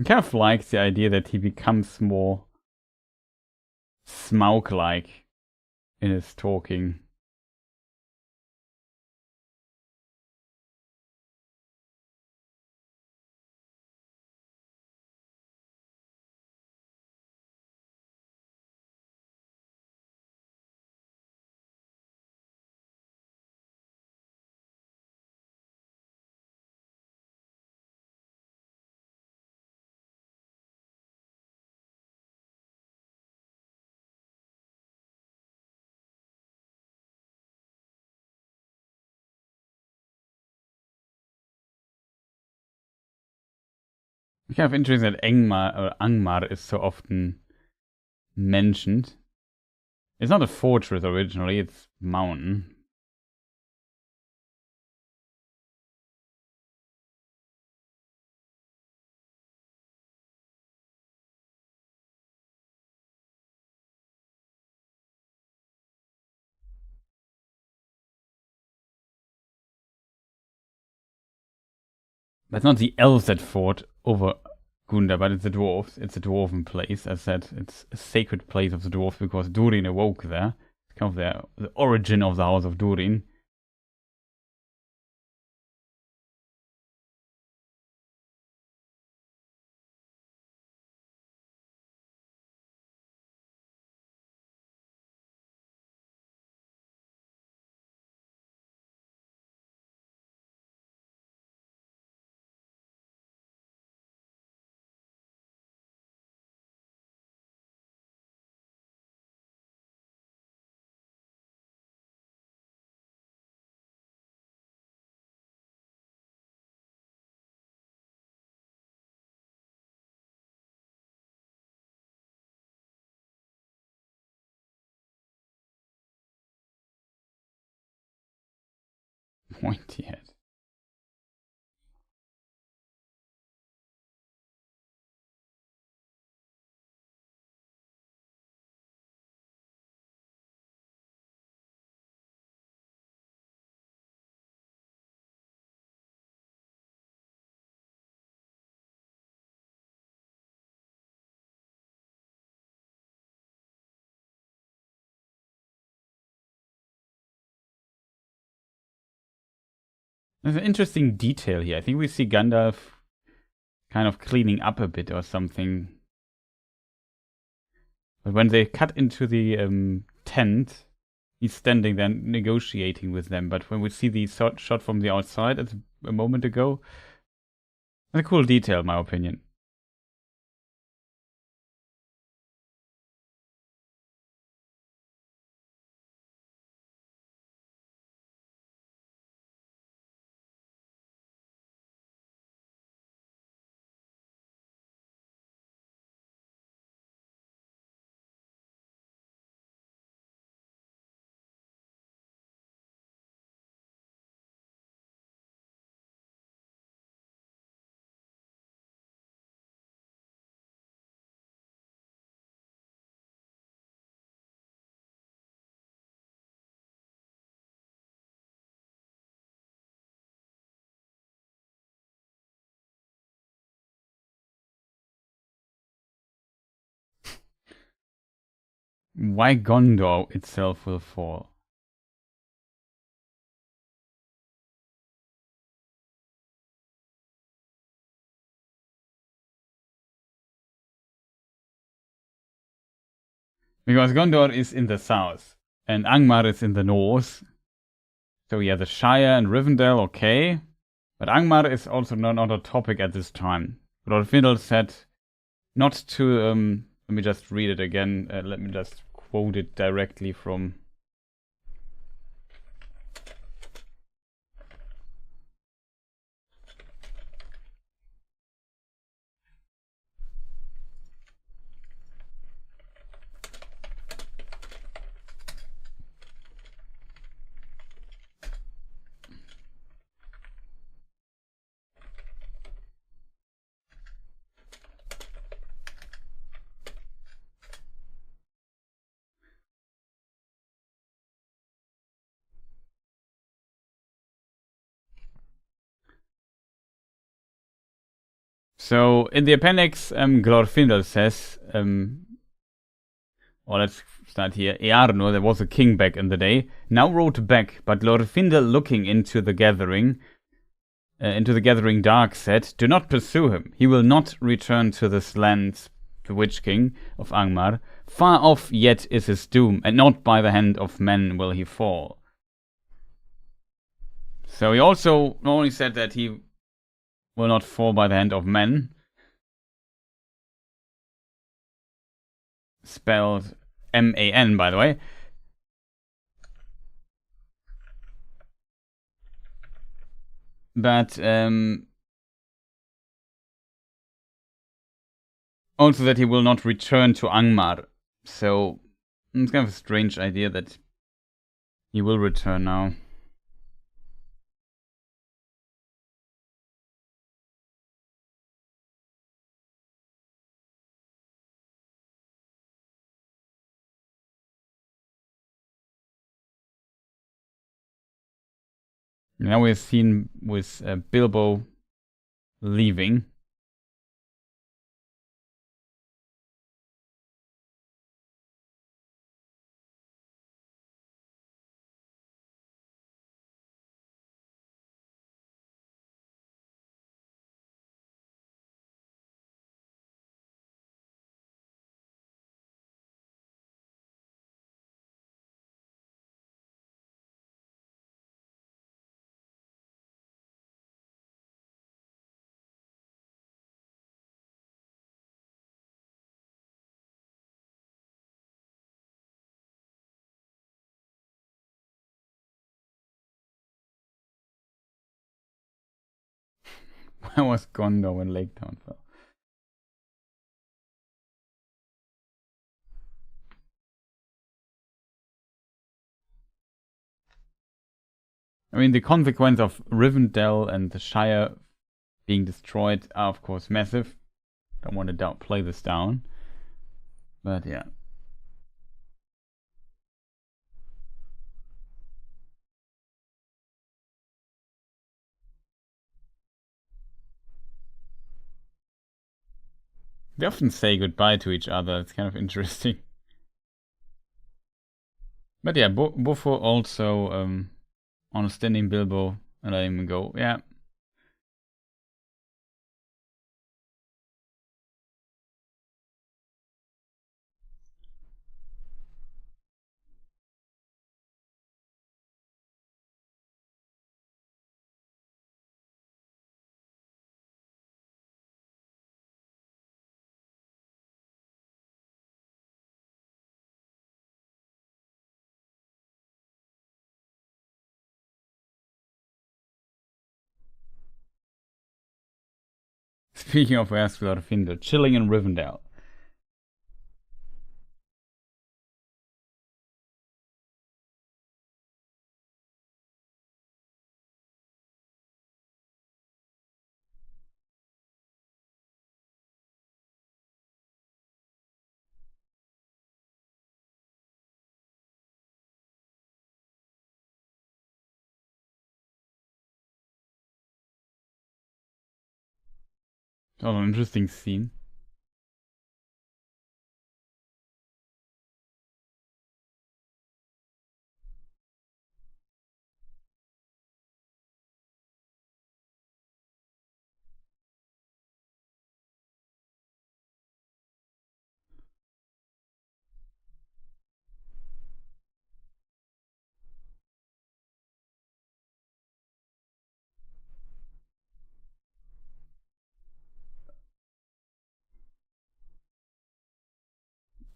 I kind of like the idea that he becomes more Smaug-like in his talking. It's kind of interesting that Angmar is so often mentioned. It's not a fortress originally, it's mountain. But it's not the elves that fought over Gunda, but it's the dwarves. It's a dwarven place. As I said, it's a sacred place of the dwarves because Durin awoke there. It's kind of the origin of the House of Durin. Pointy head. There's an interesting detail here. I think we see Gandalf kind of cleaning up a bit or something. But when they cut into the tent, he's standing there negotiating with them. But when we see the shot from the outside a moment ago, that's a cool detail, in my opinion. Why Gondor itself will fall. Because Gondor is in the south, and Angmar is in the north. So yeah, the Shire and Rivendell, okay. But Angmar is also not a topic at this time. Lord Findle said not to, let me just read it again. Let me just quote it directly from So in the appendix, Glorfindel says, or let's start here. Earnur, there was a king back in the day, now wrote back, but Glorfindel, looking into the gathering dark, said, "Do not pursue him. He will not return to this land, the Witch King of Angmar. Far off yet is his doom, and not by the hand of men will he fall." So he also not only said that he will not fall by the hand of men, spelled M-A-N, by the way, but also that he will not return to Angmar. So it's kind of a strange idea that he will return now. Now we're seen with Bilbo leaving. Where was Gondor when Lake Town fell? I mean, the consequence of Rivendell and the Shire being destroyed are, of course, massive. Don't want to play this down. But yeah. They often say goodbye to each other. It's kind of interesting. But yeah, Buffo also understanding Bilbo and letting him go. Yeah. Speaking of where's Glorfindel, chilling in Rivendell. Oh, an interesting scene.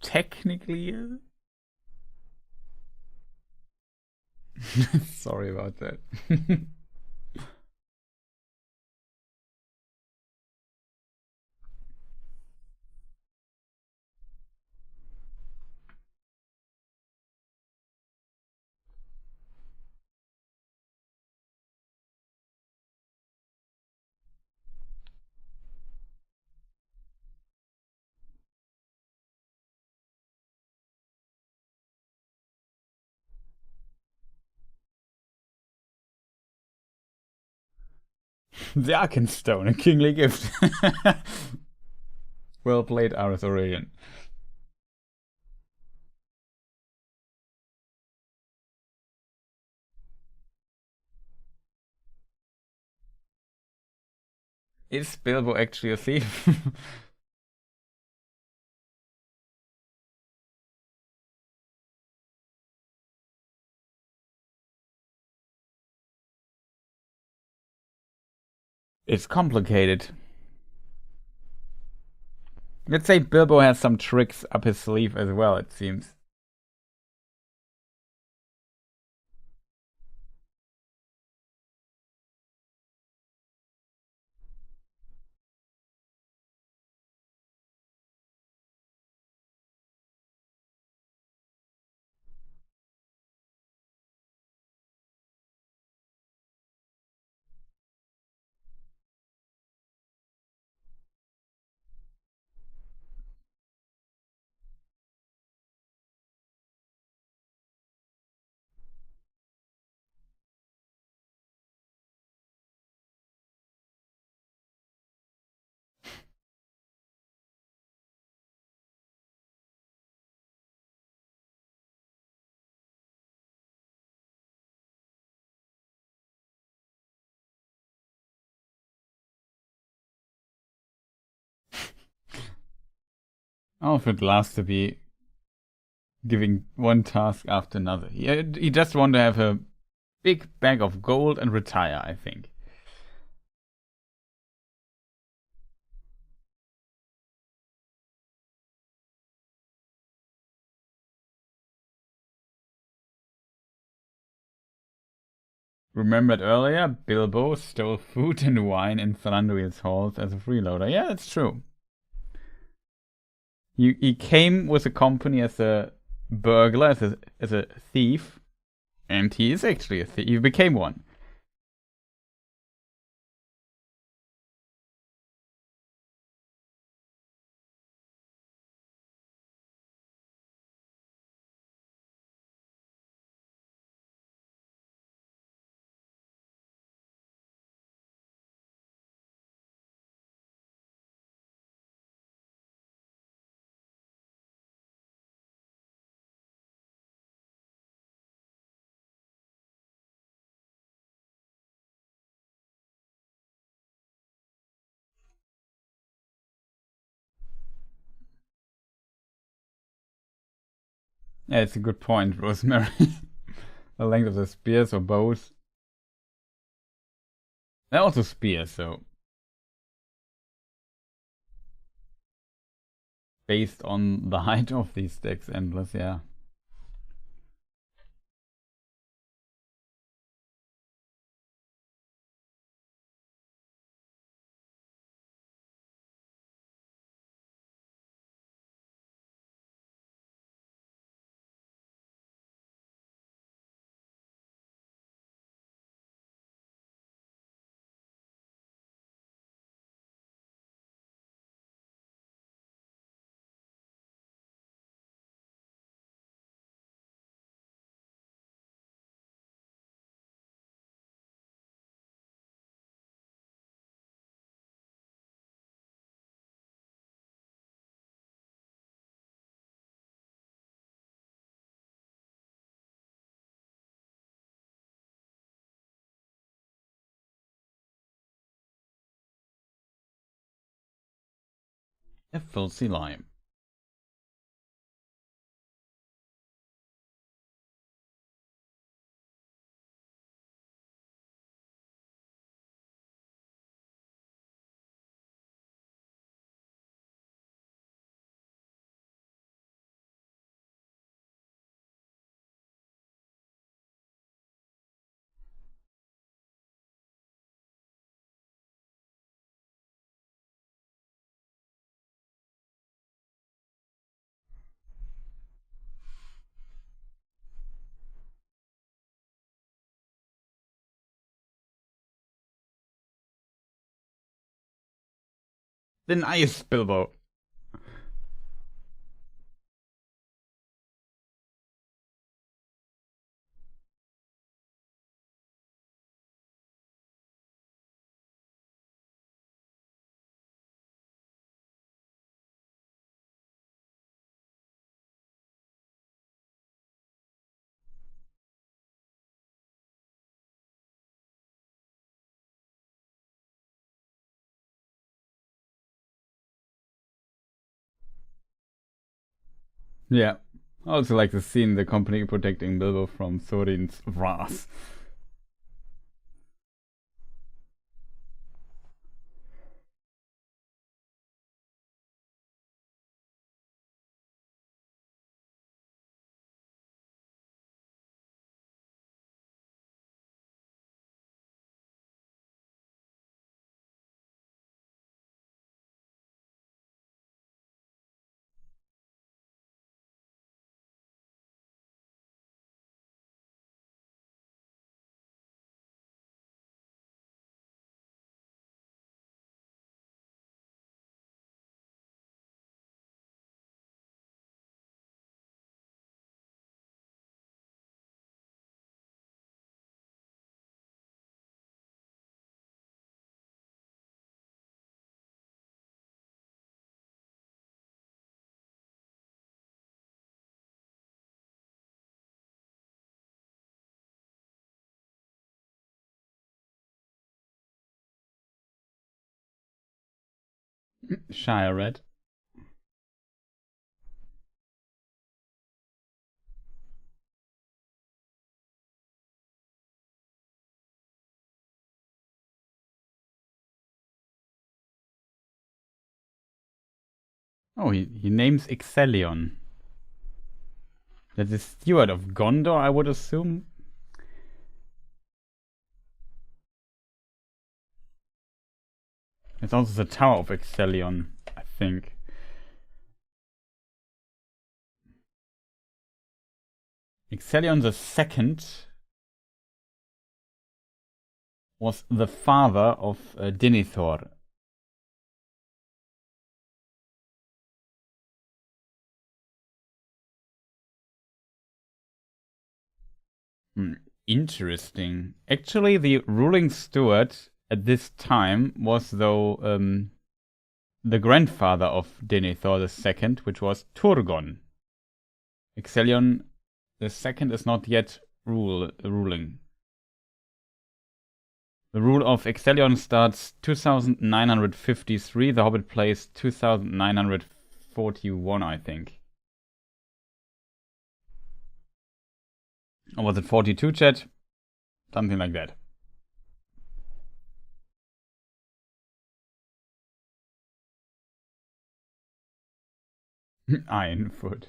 Technically, sorry about that. The Arkenstone, a kingly gift. Well played, Aris Aurelian. Is Bilbo actually a thief? It's complicated. Let's say Bilbo has some tricks up his sleeve as well, it seems. Alfred loves to be giving one task after another. He just want to have a big bag of gold and retire, I think. Remembered earlier, Bilbo stole food and wine in Thranduil's halls as a freeloader. Yeah, that's true. He came with the company as a burglar, as a thief, and he is actually a thief. He became one. Yeah, it's a good point, Rosemary. The length of the spears or bows. They're also spears, so based on the height of these decks, endless, yeah. A filthy lime. The nice Bilbo. Yeah. I also like the scene, the company protecting Bilbo from Thorin's wrath. Shire Red. Oh, he names Ixelion. That's the steward of Gondor, I would assume. It's also the Tower of Ixelion, I think. Ixelion the Second was the father of Denethor. Interesting. Actually, the ruling steward at this time was, though, the grandfather of Denethor II, which was Turgon. Ixelion II is not yet ruling. The rule of Ixelion starts 2953. The Hobbit plays 2941, I think. Or was it 42, chat? Something like that. Ironfoot.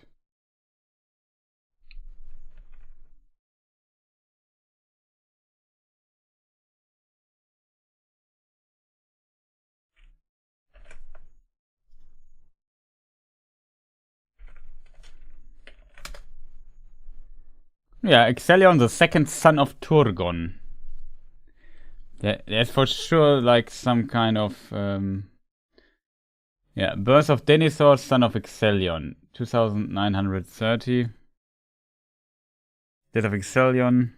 Yeah, Ixelion, the second son of Turgon. There's for sure like some kind of yeah, birth of Denethor, son of Ixelion, 2930. Death of Ixelion.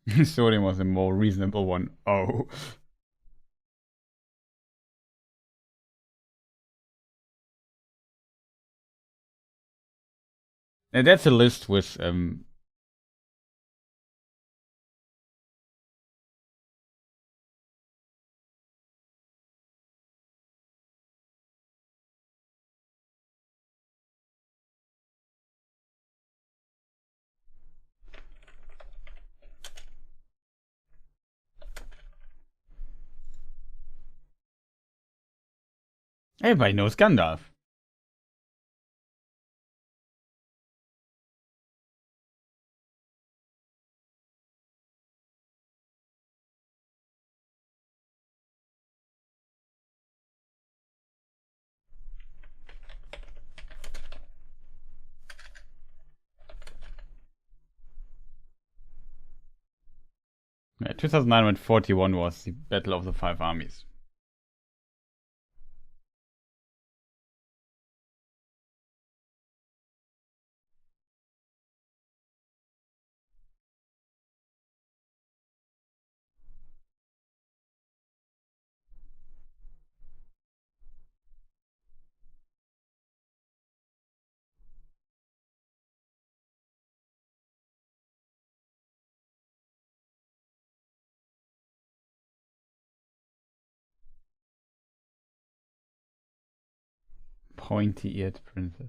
Thorin was a more reasonable one. Oh. And that's a list with everybody knows Gandalf. Yeah, 2941 was the Battle of the Five Armies. Pointy-eared princess.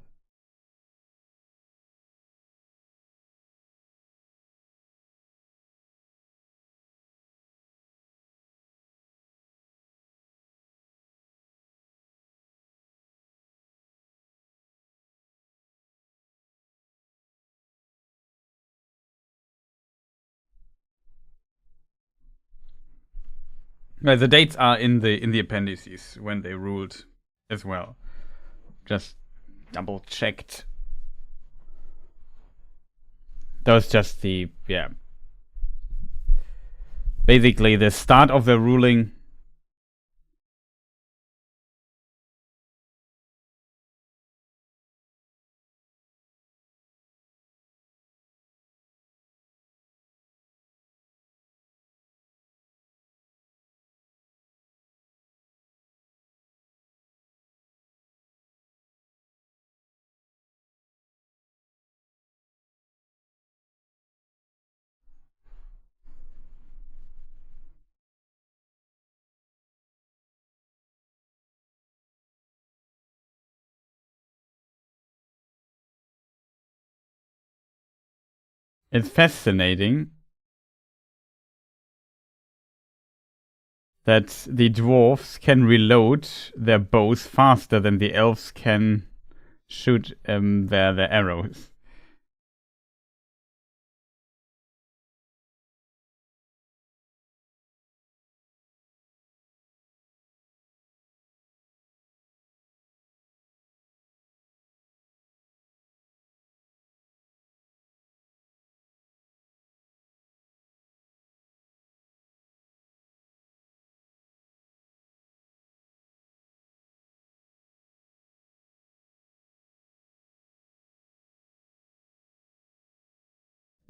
Well, the dates are in the appendices when they ruled as well. Just double checked. That was just the basically the start of the ruling. It's fascinating that the dwarves can reload their bows faster than the elves can shoot their arrows.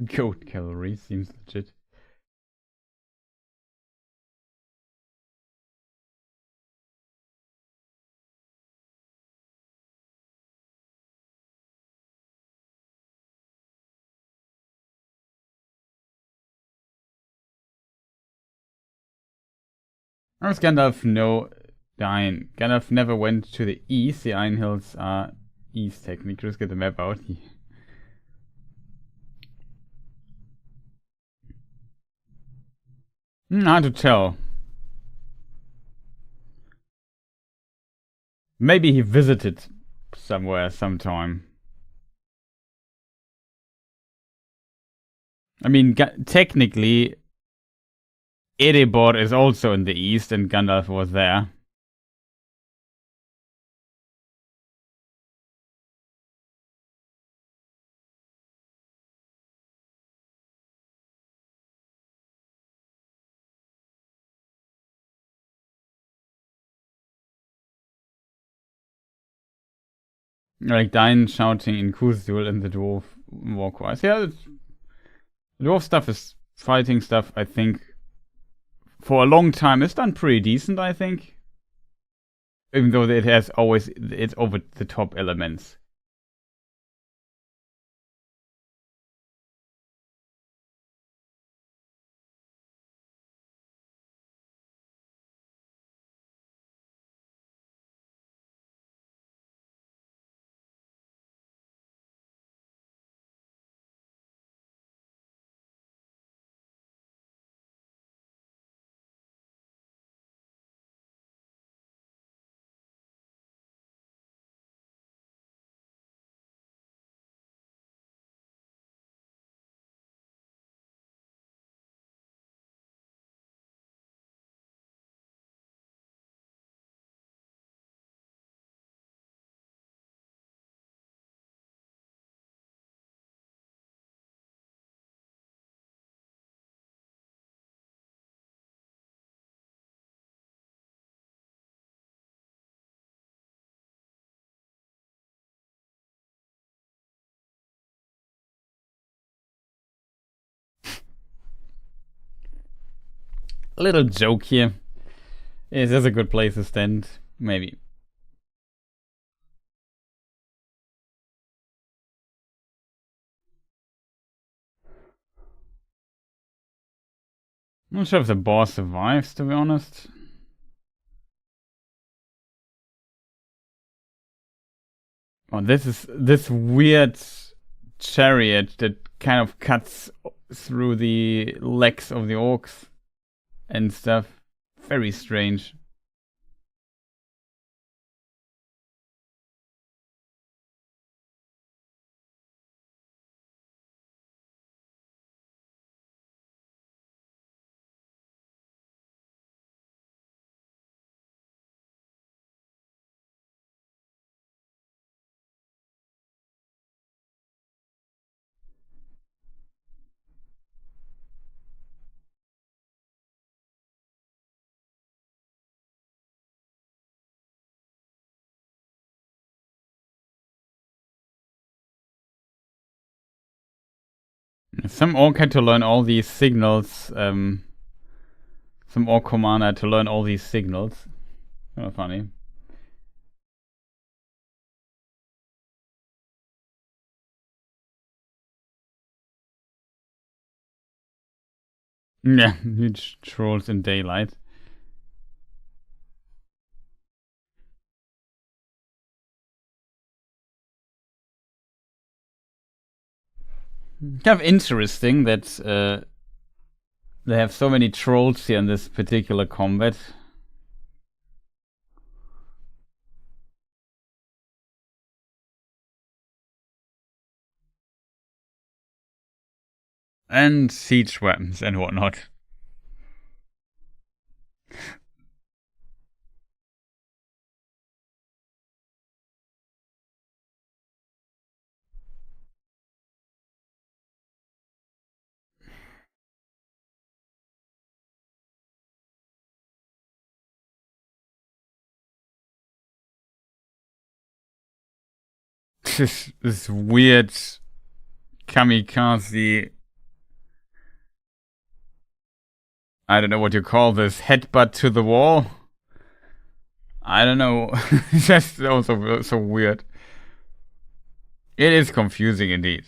Goat cavalry seems legit. How does Gandalf know the Iron? Gandalf never went to the east. The Iron Hills are east technically. Just get the map out. Hard to tell. Maybe he visited somewhere sometime. I mean, technically, Erebor is also in the east, and Gandalf was there. Like Dine shouting in Kuzul and the dwarf war choirs. Yeah, the dwarf stuff is fighting stuff, I think, for a long time it's done pretty decent, I think. Even though it has always its over the top elements. A little joke here. Is this a good place to stand? Maybe. I'm not sure if the boss survives, to be honest. Oh, this is this weird chariot that kind of cuts through the legs of the orcs and stuff. Very strange. Some orc had to learn all these signals. Some orc commander had to learn all these signals. Kind of funny. Yeah, huge trolls in daylight. Kind of interesting that they have so many trolls here in this particular combat. And siege weapons and whatnot. This weird kamikaze. I don't know what you call this. Headbutt to the wall? I don't know. That's also so weird. It is confusing indeed.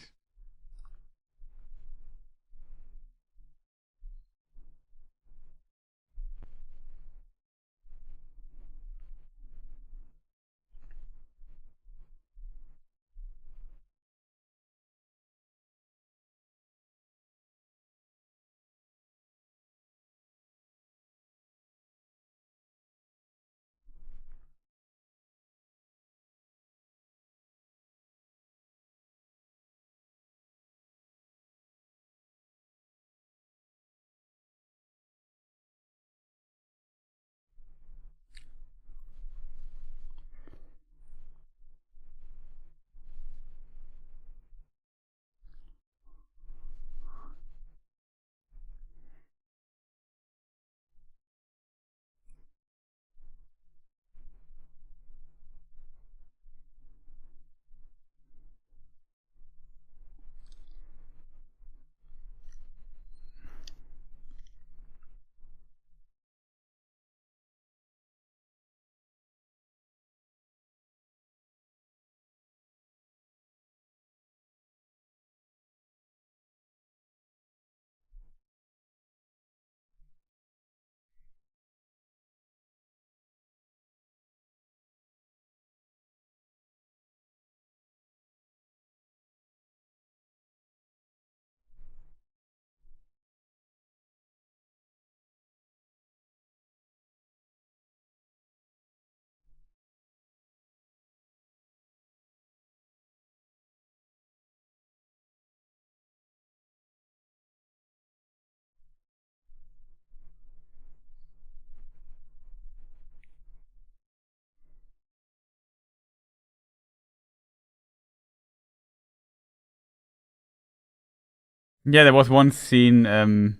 Yeah, there was one scene in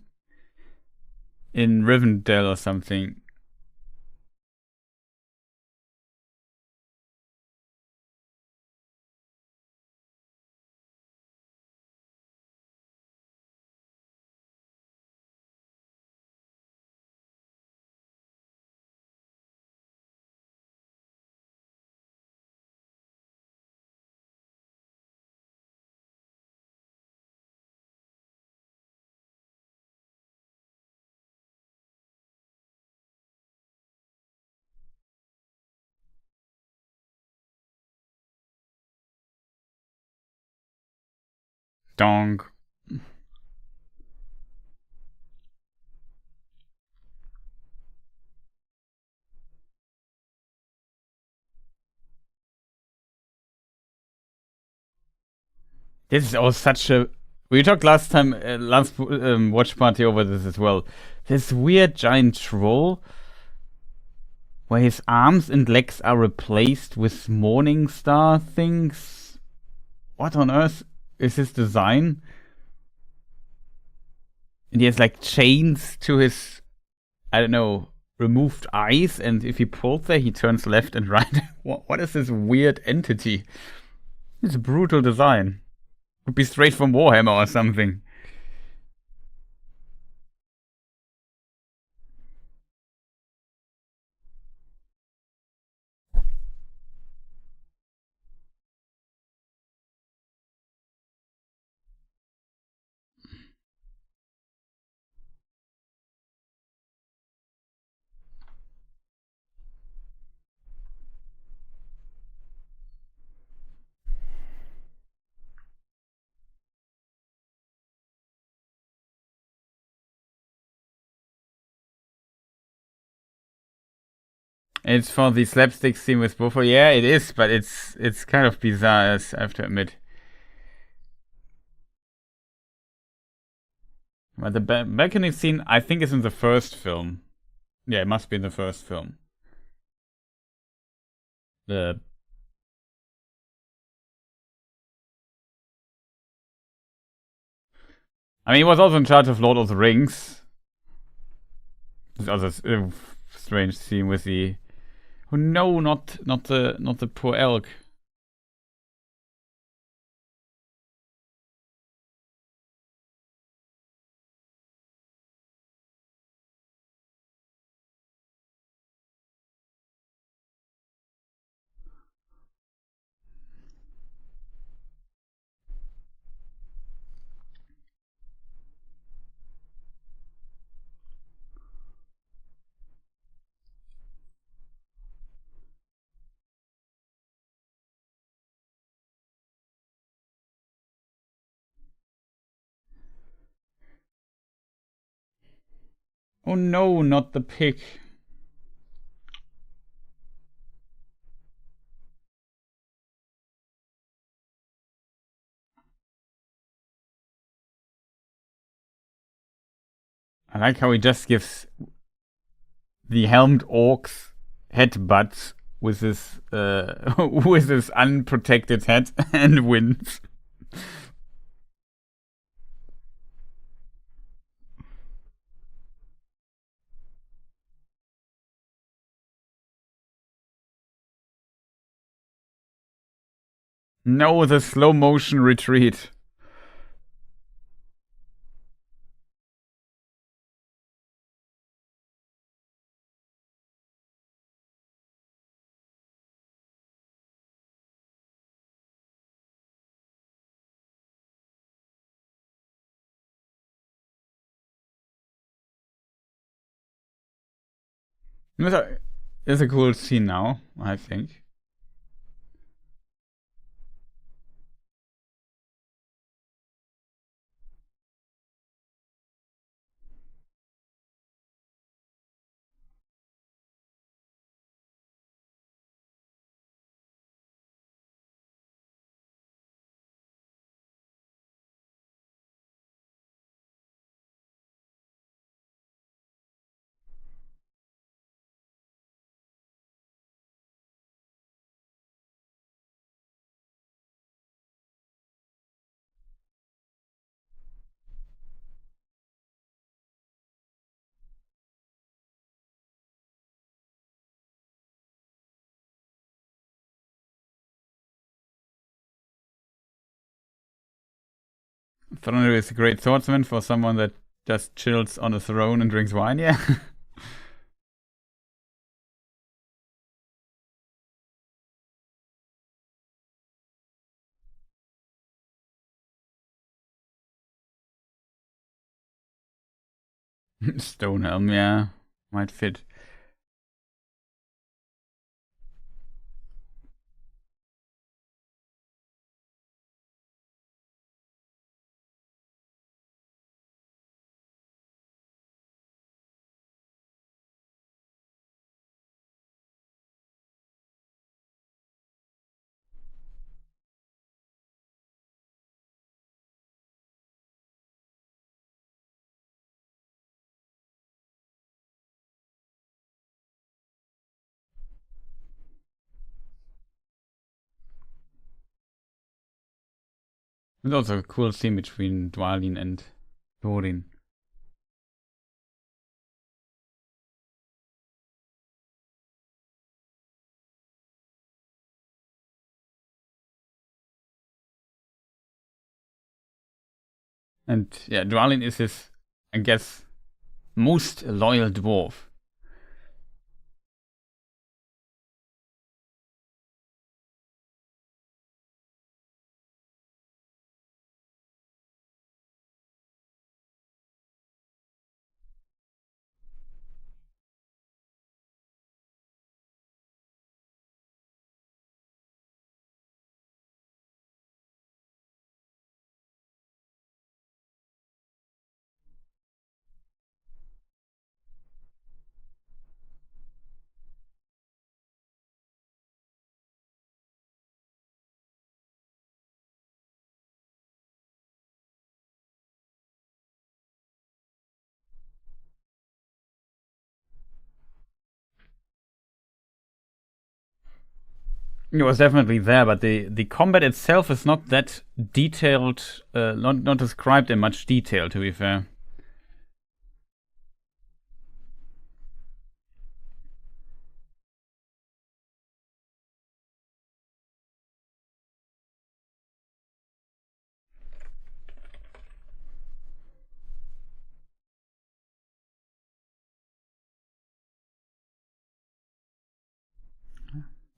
Rivendell or something. Donk. This is all such a. We talked last time, last watch party over this as well. This weird giant troll, where his arms and legs are replaced with morning star things. What on earth is his design? And he has like chains to his, I don't know, removed eyes, and if he pulls there, he turns left and right. What is this weird entity? It's a brutal design. Could be straight from Warhammer or something. It's for the slapstick scene with Buffalo. Yeah, it is, but it's kind of bizarre, I have to admit. But the balcony scene, I think, is in the first film. Yeah, it must be in the first film. The I mean, he was also in charge of Lord of the Rings. This other strange scene with the. Oh no, not the poor elk. Oh no, not the pig. I like how he just gives the helmed orcs headbutts with his with his unprotected head and wins. No, the slow motion retreat. It's a cool scene now, I think. Thronir is a great swordsman for someone that just chills on a throne and drinks wine, yeah. Stonehelm, yeah. Might fit. There's also a cool scene between Dwalin and Thorin. And yeah, Dwalin is his, I guess, most loyal dwarf. It was definitely there, but the combat itself is not that detailed, not described in much detail, to be fair.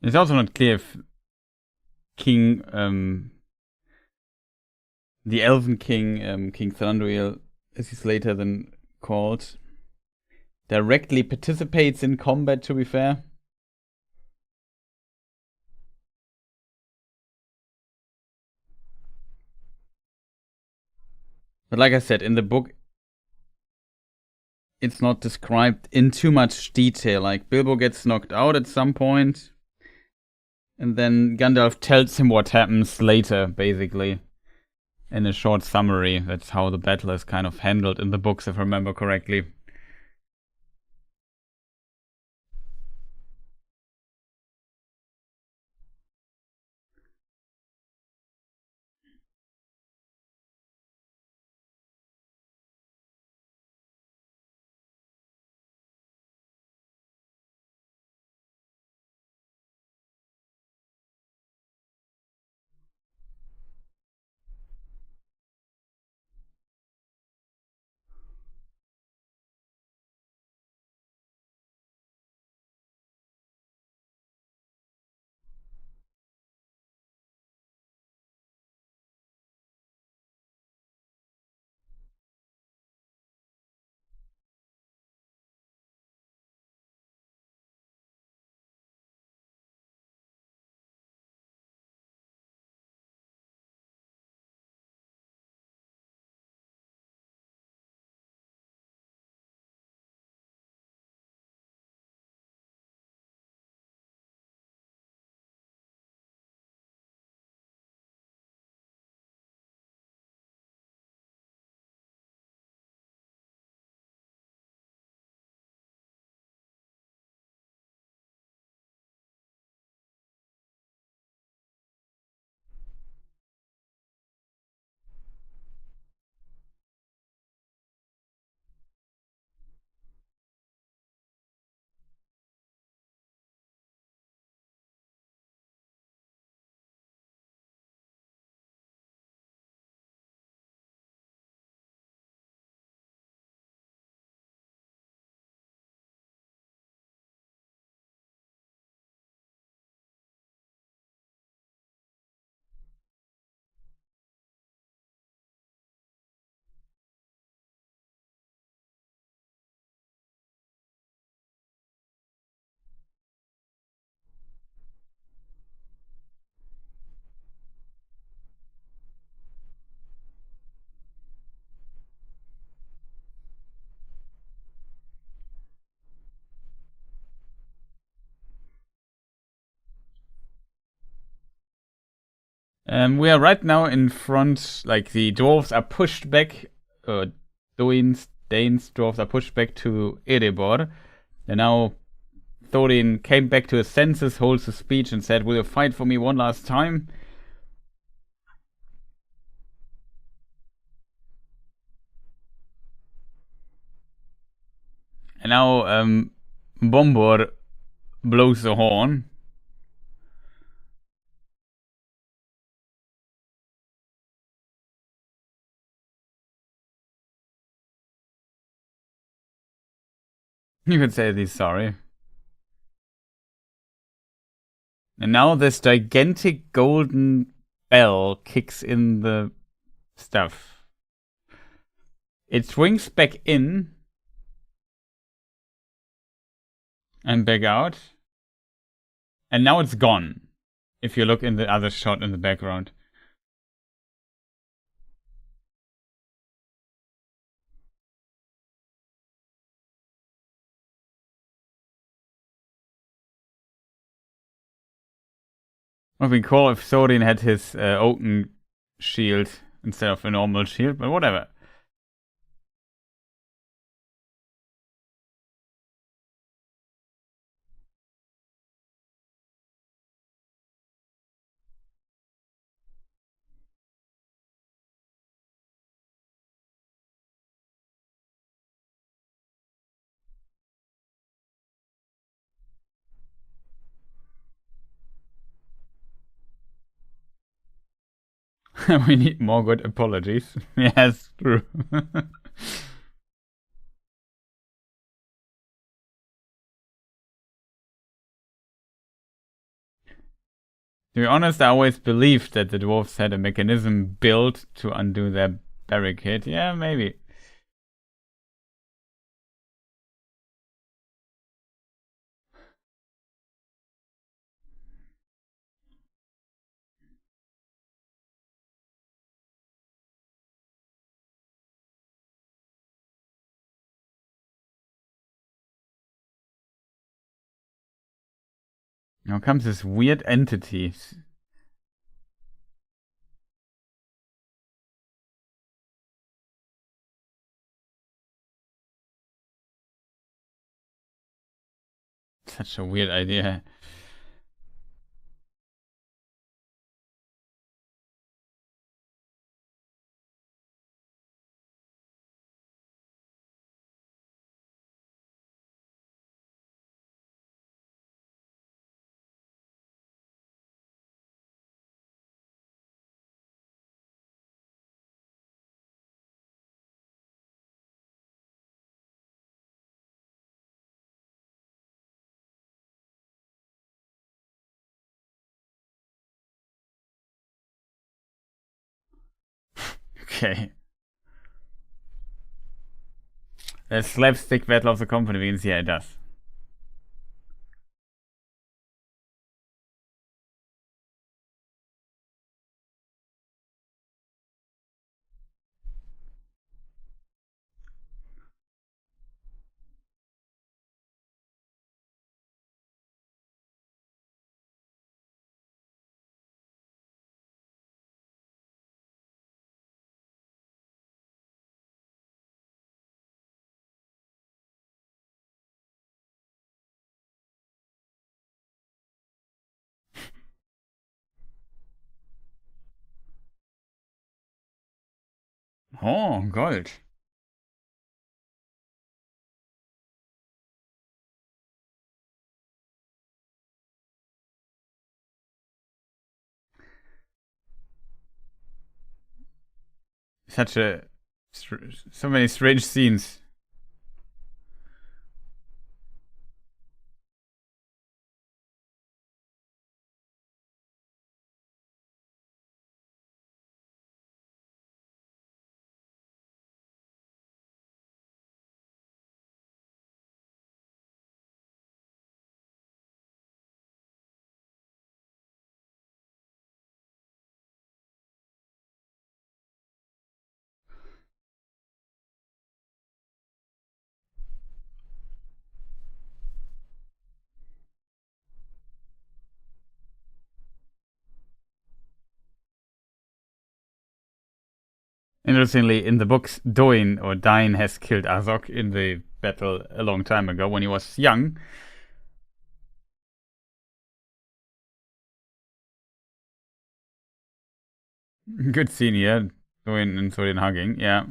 It's also not clear if King, the Elven King, King Thranduil, as he's later then called, directly participates in combat, to be fair. But like I said, in the book, it's not described in too much detail. Like, Bilbo gets knocked out at some point, and then Gandalf tells him what happens later, basically. In a short summary, that's how the battle is kind of handled in the books, if I remember correctly. We are right now in front, like the dwarves are pushed back, Dane's dwarves are pushed back to Erebor. And now Thorin came back to his senses, holds his speech, and said, "Will you fight for me one last time?" And now Bombor blows the horn. You could say he's sorry. And now this gigantic golden bell kicks in the stuff. It swings back in and back out. And now it's gone. If you look in the other shot in the background. Would be cool if Thorin had his oaken shield instead of a normal shield, but whatever. We need more good apologies. Yes, true. To be honest, I always believed that the dwarves had a mechanism built to undo their barricade. Yeah, maybe. Now comes this weird entity. Such a weird idea. Okay. The slapstick battle of the company begins. Yeah, it does. Oh, Gold. Such a... so many strange scenes. Interestingly, in the books, Dain has killed Azog in the battle a long time ago when he was young. Good scene here, Dain and Thorin hugging, yeah.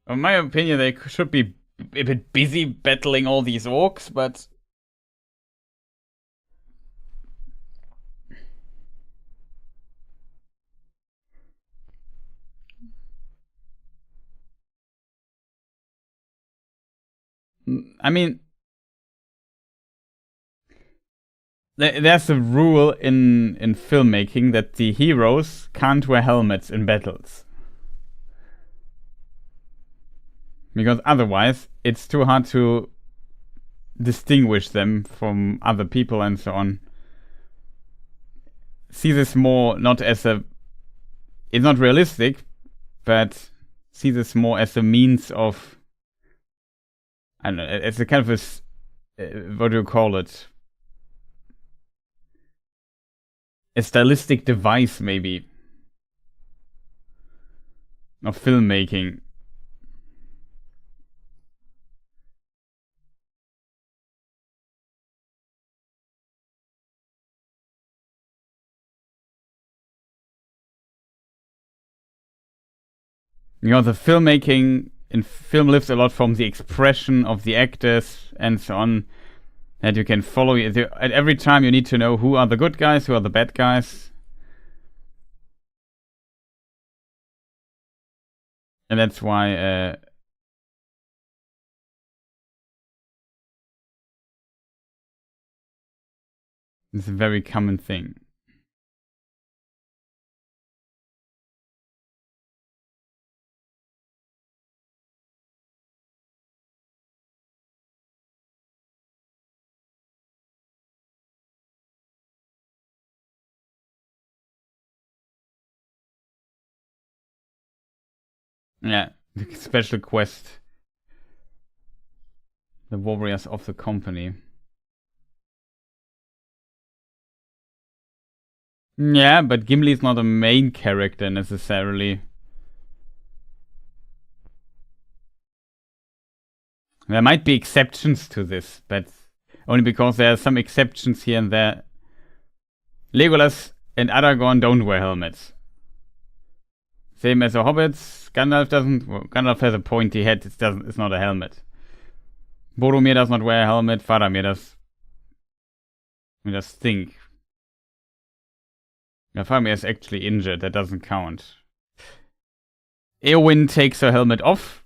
In my opinion, they should be a bit busy battling all these orcs, but I mean, there's a rule in filmmaking that the heroes can't wear helmets in battles. Because otherwise, it's too hard to distinguish them from other people and so on. See this more not as a... It's not realistic, but see this more as a means of... I don't know, it's a kind of a... what do you call it? A stylistic device, maybe, of filmmaking. You know, the filmmaking in film lives a lot from the expression of the actors and so on, that you can follow. At every time you need to know who are the good guys, who are the bad guys. And that's why it's a very common thing. Yeah, the special quest. The warriors of the company. Yeah, but Gimli is not a main character necessarily. There might be exceptions to this, but only because there are some exceptions here and there. Legolas and Aragorn don't wear helmets. Same as the hobbits. Gandalf doesn't. Well, Gandalf has a pointy head. It's not a helmet. Boromir does not wear a helmet. Faramir does. Let me just think. Yeah, Faramir is actually injured. That doesn't count. Eowyn takes her helmet off.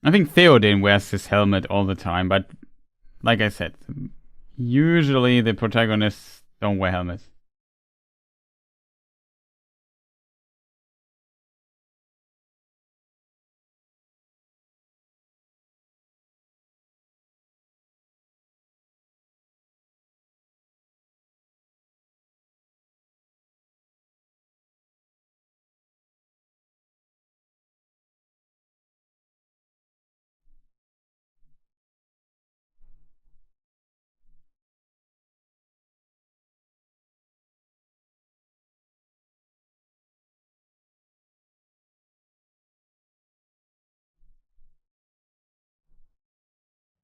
I think Theoden wears his helmet all the time, but like I said, usually the protagonists don't wear helmets.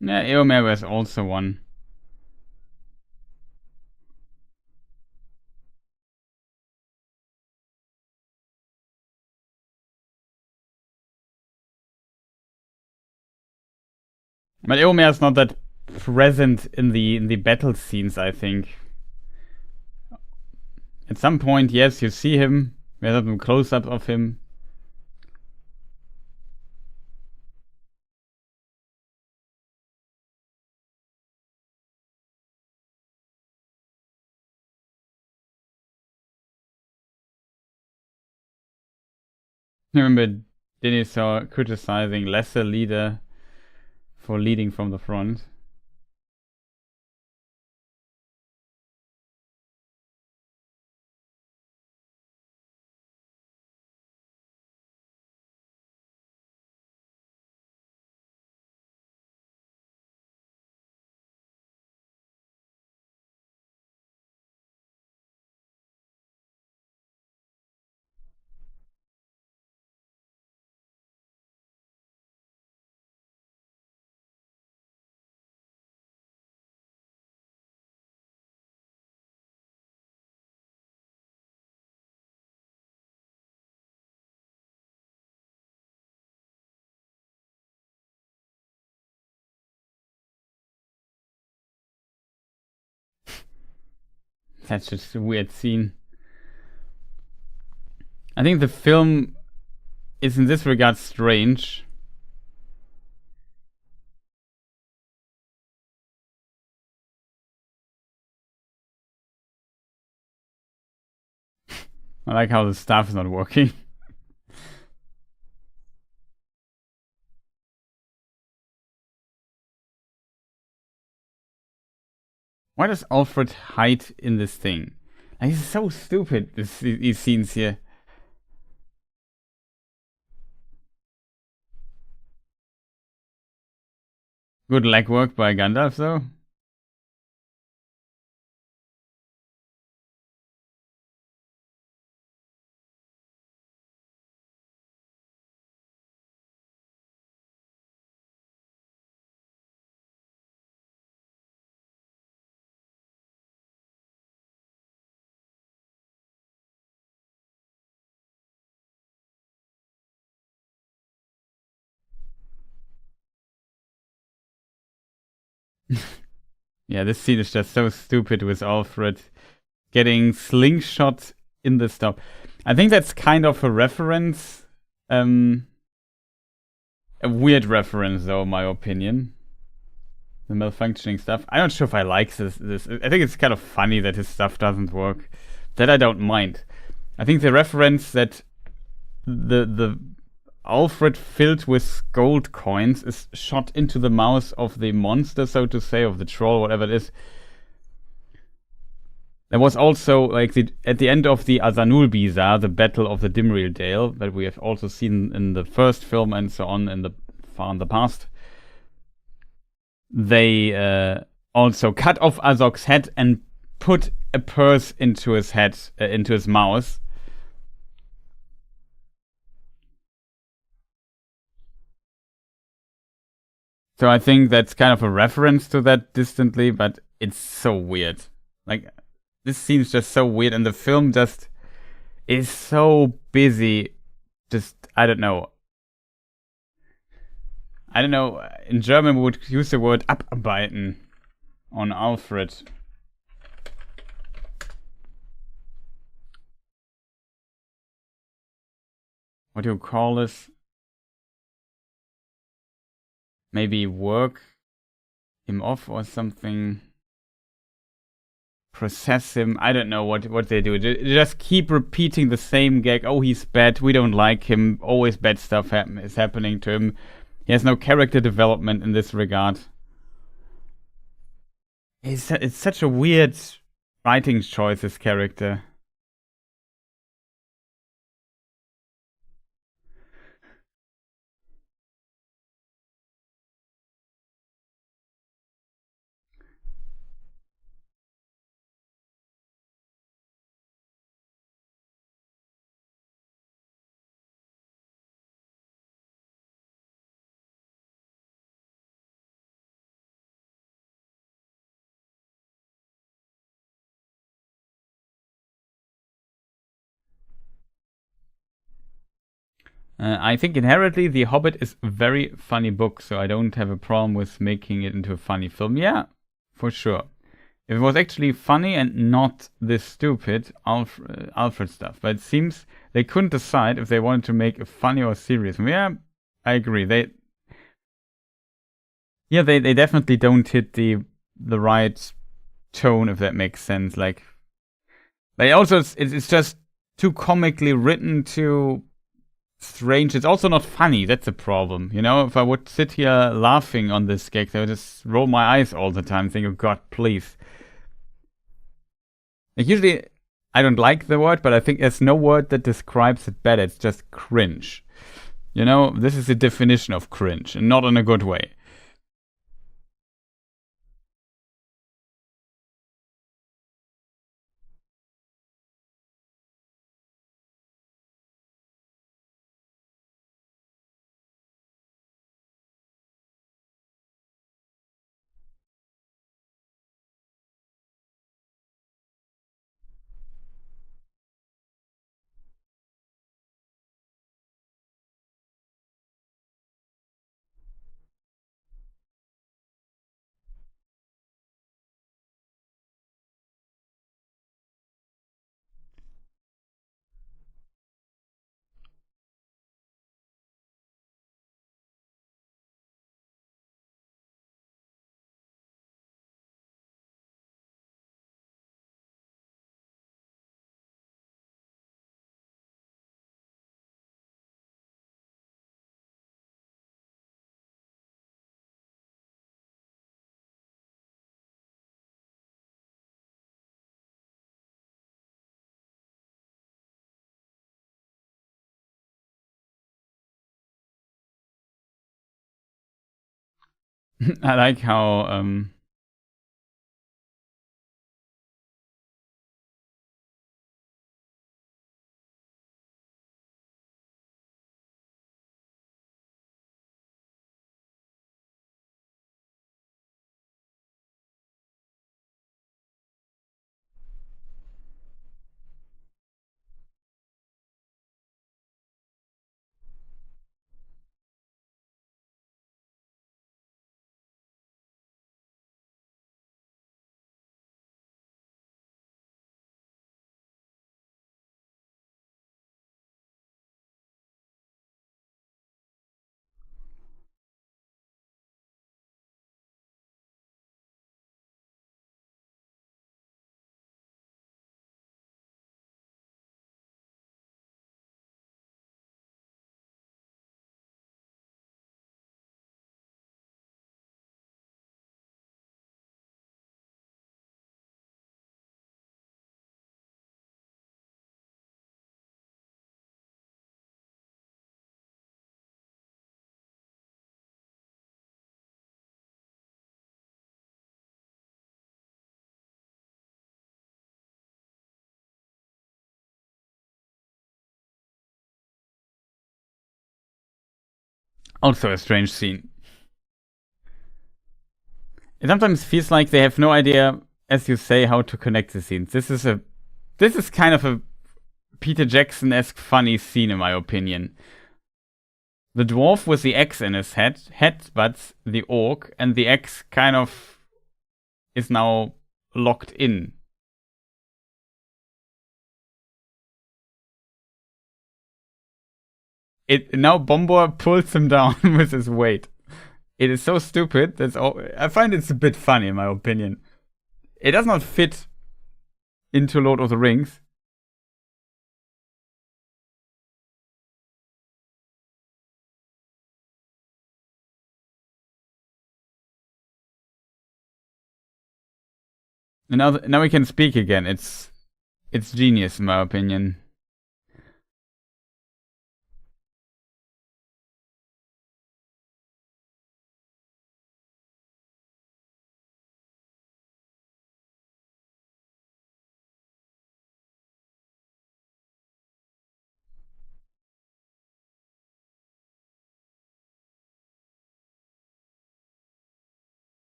Yeah, Eomer wears also one. But Eomer is not that present in the battle scenes, I think. At some point, yes, you see him. There's some close-ups of him. I remember Denethor criticizing lesser leader for leading from the front. That's just a weird scene. I think the film is in this regard strange. I like how the staff is not working. Why does Alfred hide in this thing? Like, he's so stupid, these scenes here. Good legwork by Gandalf, though. Yeah, this scene is just so stupid with Alfred getting slingshot in the stuff. I think that's kind of a reference. A weird reference, though, in my opinion. The malfunctioning stuff. I'm not sure if I like this. I think it's kind of funny that his stuff doesn't work. That I don't mind. I think the reference that the Alfred filled with gold coins is shot into the mouth of the monster, so to say, of the troll, whatever it is. There was also, like, at the end of the Azanul Bizarre, the Battle of the Dimril Dale, that we have also seen in the first film and so on far in the past. They also cut off Azog's head and put a purse into his head, into his mouth. So I think that's kind of a reference to that distantly, but it's so weird. Like, this seems just so weird, and the film just is so busy. Just, I don't know. In German we would use the word abarbeiten on Alfred. What do you call this? Maybe work him off or something. Process him. I don't know what they do. They just keep repeating the same gag. Oh, he's bad. We don't like him. Always bad stuff is happening to him. He has no character development in this regard. It's such a weird writing choice, this character. I think inherently The Hobbit is a very funny book, so I don't have a problem with making it into a funny film. Yeah, for sure. If it was actually funny and not this stupid Alfred stuff. But it seems they couldn't decide if they wanted to make a funny or serious movie. Yeah, I agree. They definitely don't hit the right tone, if that makes sense. Like, they also it's just too comically written, too strange. It's also not funny. That's the problem. You know, if I would sit here laughing on this gag, I would just roll my eyes all the time, think, oh God, please. Like, usually, I don't like the word, but I think there's no word that describes it better. It's just cringe. You know, this is the definition of cringe, and not in a good way. I like how also a strange scene. It sometimes feels like they have no idea, as you say, how to connect the scenes. This is kind of a Peter Jackson-esque funny scene, in my opinion. The dwarf with the axe in his head headbutts the orc, and the axe kind of is now locked in. Now Bombor pulls him down with his weight. It is so stupid. That's all. I find it's a bit funny, in my opinion. It does not fit into Lord of the Rings. And now we can speak again. It's genius, in my opinion.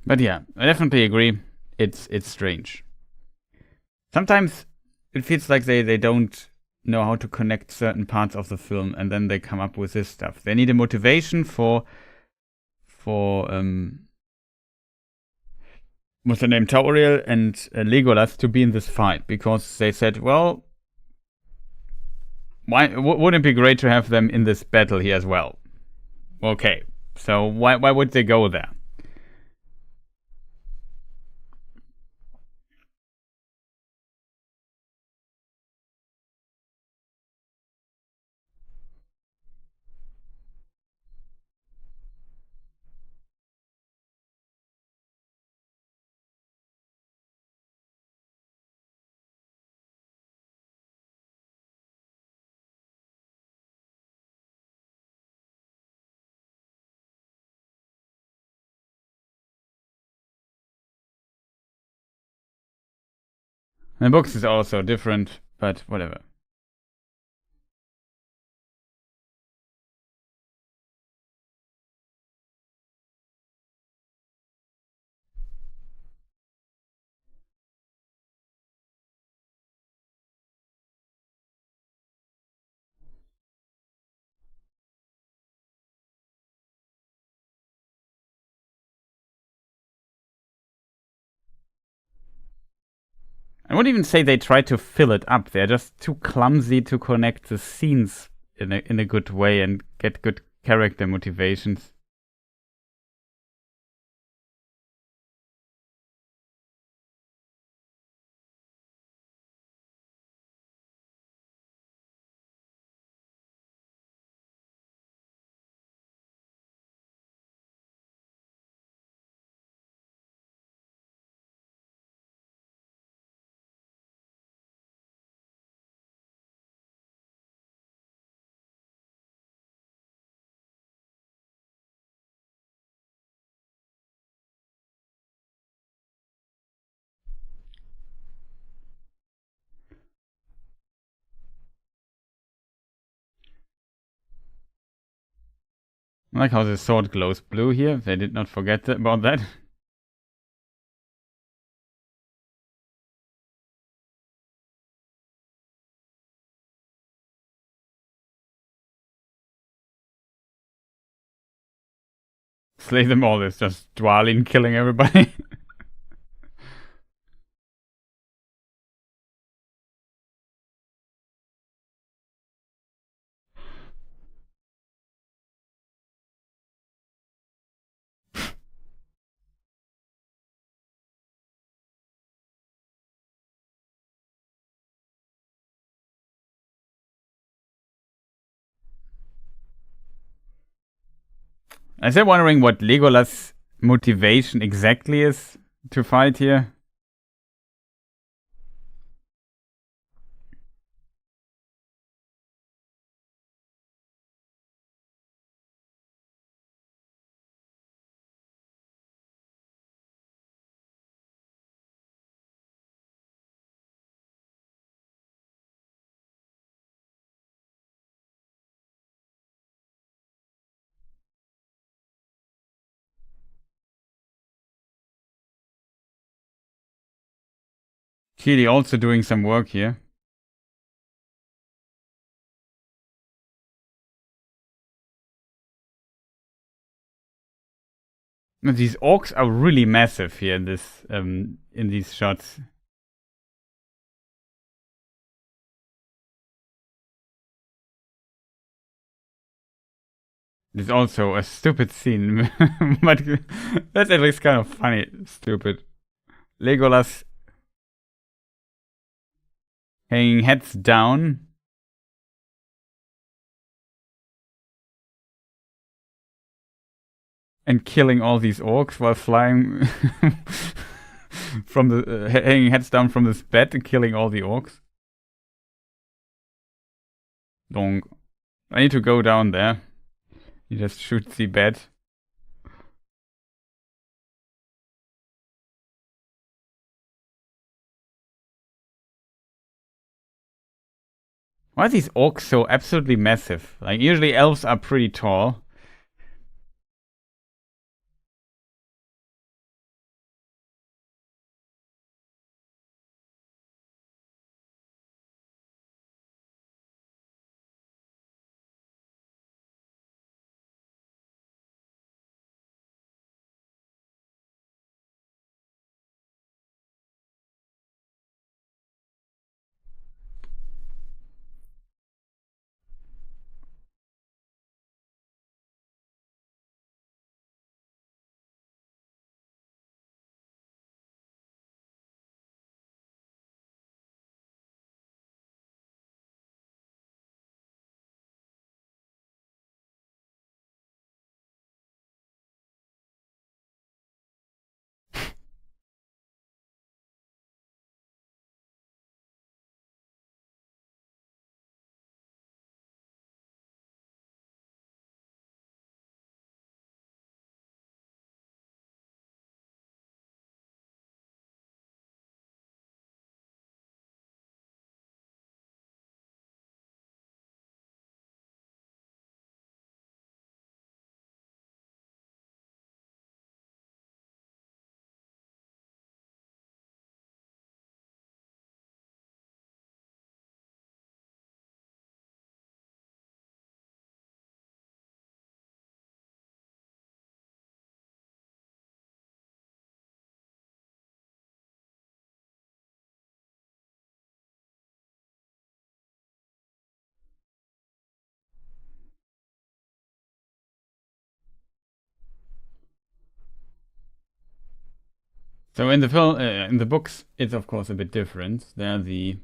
But yeah, I definitely agree. It's strange. Sometimes it feels like they don't know how to connect certain parts of the film, and then they come up with this stuff. They need a motivation for what's the name, Tauriel and Legolas to be in this fight, because they said, well, why wouldn't it be great to have them in this battle here as well? Okay, so why would they go there? The books is also different, but whatever. I wouldn't even say they try to fill it up. They're just too clumsy to connect the scenes in a good way and get good character motivations. I like how the sword glows blue here. They did not forget about that. Slay them all is just Dwalin killing everybody. I still wondering what Legolas' motivation exactly is to fight here. Clearly also doing some work here. These orcs are really massive here in this in these shots. It's also a stupid scene, but that's at least kind of funny. Stupid. Legolas hanging heads down. And killing all these orcs while flying from the hanging heads down from this bed and killing all the orcs. Donc, I need to go down there. He just shoots the bed. Why are these orcs so absolutely massive? Like, usually elves are pretty tall. So in the film, in the books, it's of course a bit different. There, the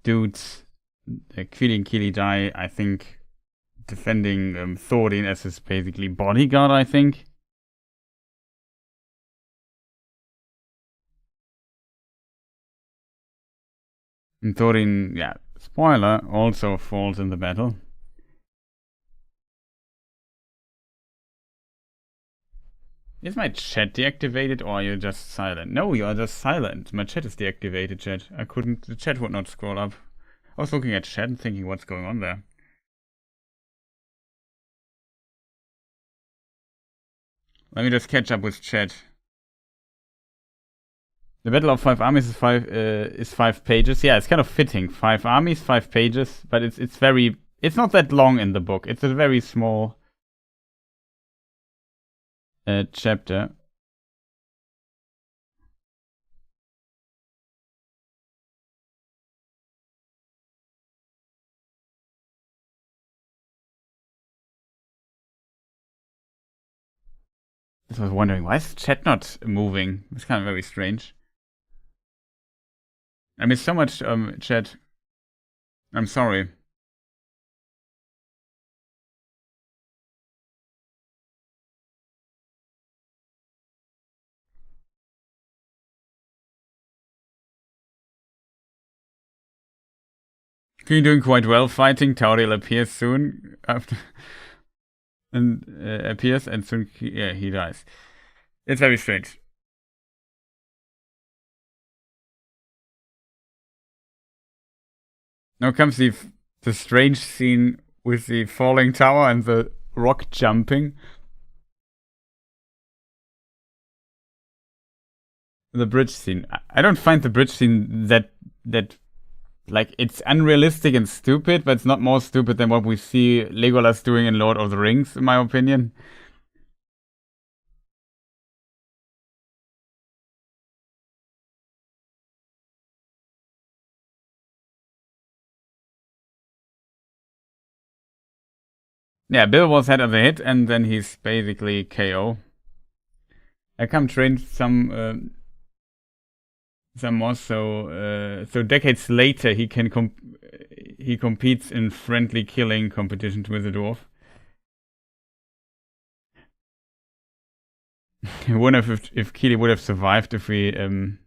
dudes, Kili and Kili die, I think, defending Thorin as his basically bodyguard, I think. And Thorin, yeah, spoiler, also falls in the battle. Is my chat deactivated or are you just silent? No, you are just silent. My chat is deactivated, chat. The chat would not scroll up. I was looking at chat and thinking what's going on there. Let me just catch up with chat. The Battle of Five Armies is 5 pages. Yeah, it's kind of fitting. 5 armies, 5 pages, but it's not that long in the book. It's a very small chapter. I was wondering, why is chat not moving? It's kind of very strange. I miss so much chat. I'm sorry. You're doing quite well fighting. Tauriel appears soon after and appears and soon he dies. It's very strange. Now comes the strange scene with the falling tower and the rock jumping. The bridge scene. I don't find the bridge scene that like, it's unrealistic and stupid, but it's not more stupid than what we see Legolas doing in Lord of the Rings, in my opinion. Yeah, Bilbo's head of the hit, and then he's basically KO. I come train some more. So decades later, he can he competes in friendly killing competitions with the dwarf. I wonder if Kili would have survived if we didn't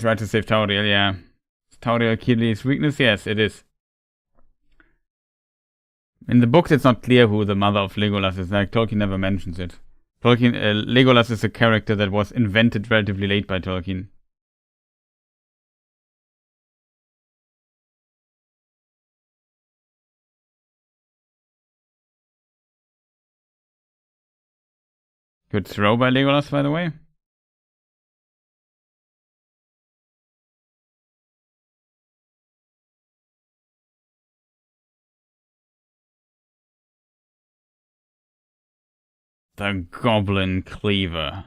try to save Tauriel. Yeah, Tauriel Kili's weakness. Yes, it is. In the books, it's not clear who the mother of Legolas is. Like, Tolkien never mentions it. Legolas is a character that was invented relatively late by Tolkien. Good throw by Legolas, by the way. The Goblin Cleaver.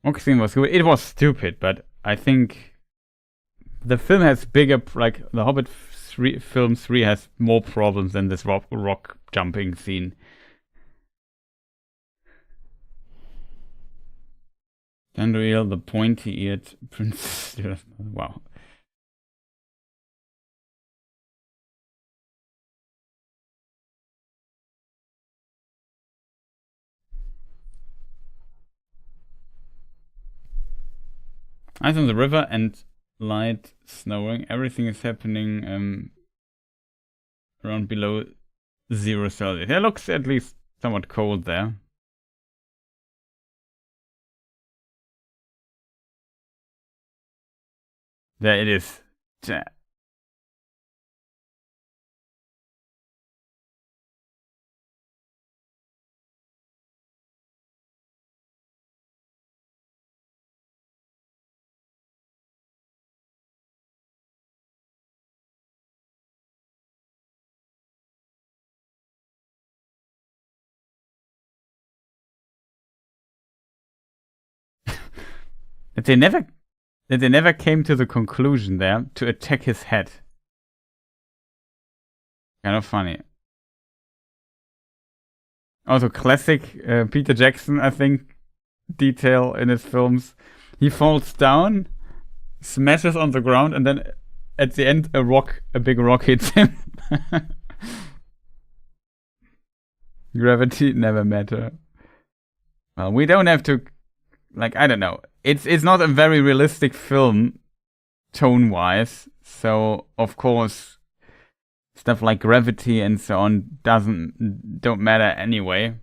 Oxen was good. It was stupid, but I think the film has bigger, like, the Hobbit film 3 has more problems than this rock jumping scene. Dandriel, the pointy-eared prince. Wow. Ice on the river and light snowing. Everything is happening around below 0 Celsius. It looks at least somewhat cold there. There it is. That they never came to the conclusion there to attack his head. Kind of funny. Also classic Peter Jackson, I think, detail in his films. He falls down, smashes on the ground, and then at the end a big rock hits him. Gravity never matter. Well, we don't have to, like, I don't know. It's not a very realistic film, tone-wise. So of course, stuff like gravity and so on don't matter anyway.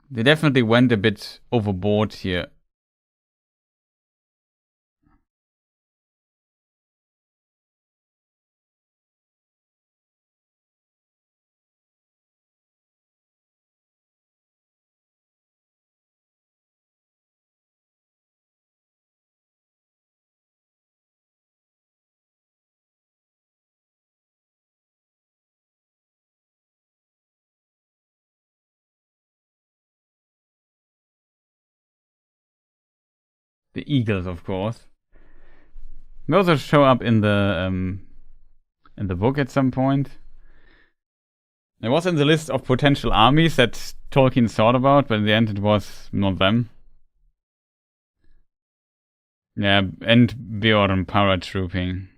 They definitely went a bit overboard here. The eagles, of course. They also show up in the book at some point. It was in the list of potential armies that Tolkien thought about, but in the end it was not them. Yeah, and Beorn paratrooping.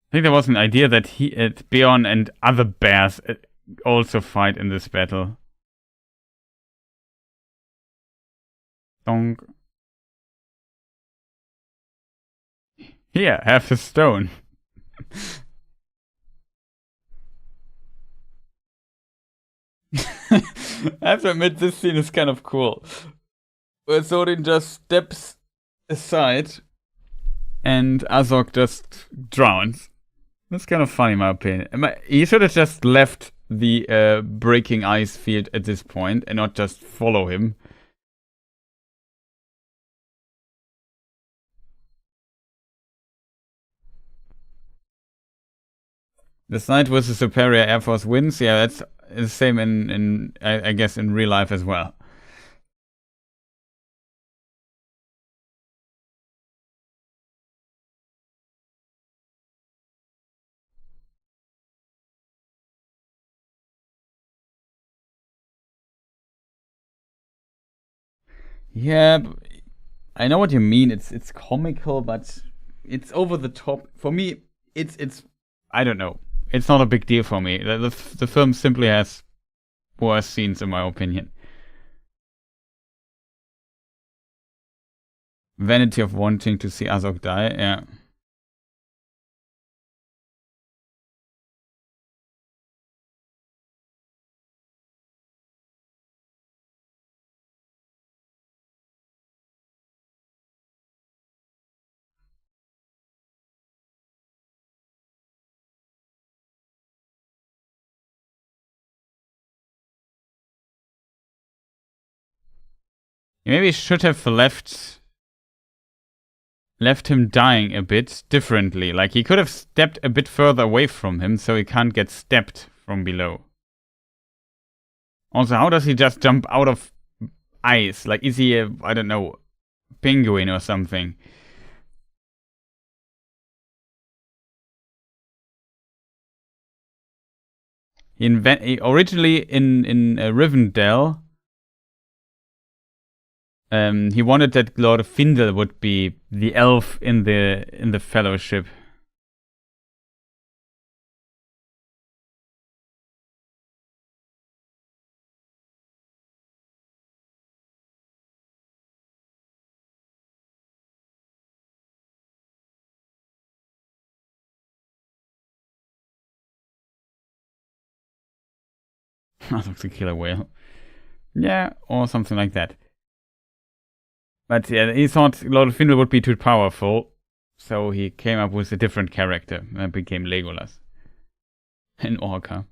I think there was an idea that Beorn and other bears also fight in this battle. Donk. Here, have the stone. I have to admit, this scene is kind of cool. Where Thorin just steps aside and Azog just drowns. That's kind of funny in my opinion. He should have just left the breaking ice field at this point and not just follow him. The side with the superior Air Force wins. Yeah, that's the same in I guess in real life as well. Yeah, I know what you mean. It's comical, but it's over the top. For me, it's I don't know. It's not a big deal for me. The film simply has worse scenes, in my opinion. Vanity of wanting to see Azog die. Yeah. You maybe should have left him dying a bit differently. Like, he could have stepped a bit further away from him so he can't get stabbed from below. Also, how does he just jump out of ice? Like, is he a, I don't know, penguin or something? Originally in Rivendell, he wanted that Glorfindel would be the elf in the Fellowship. Azog's a killer whale. Yeah, or something like that. But yeah, he thought Glorfindel would be too powerful, so he came up with a different character and became Legolas. An orca.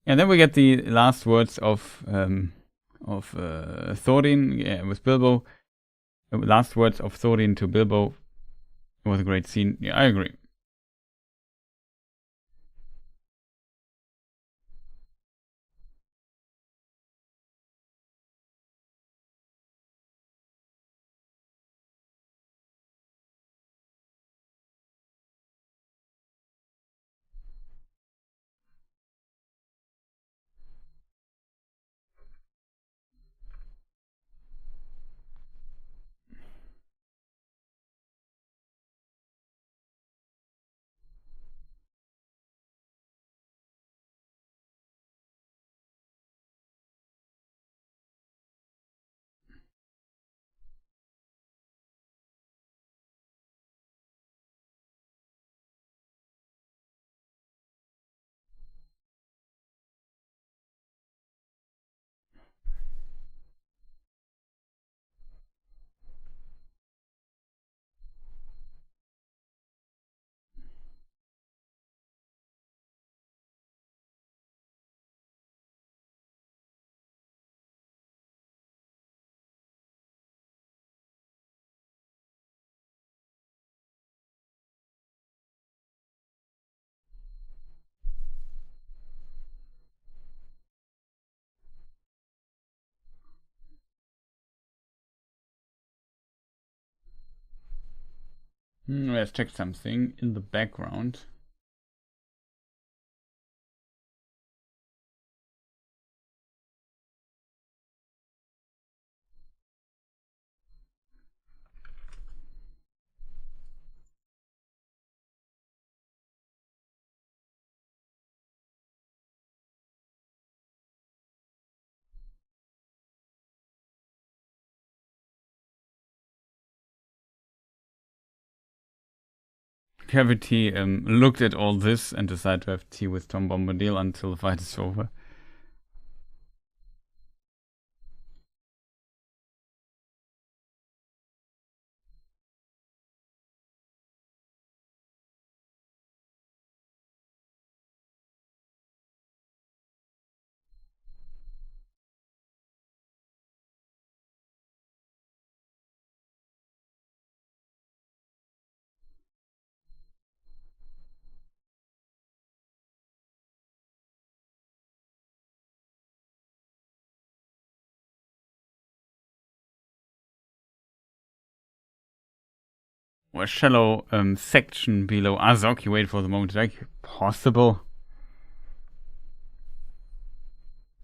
And then we get the last words of Thorin with Bilbo. Last words of Thorin to Bilbo. It was a great scene. Yeah, I agree. Let's check something in the background. Cavity looked at all this and decided to have tea with Tom Bombadil until the fight is over. Or a shallow section below Azog. You wait for the moment, like possible.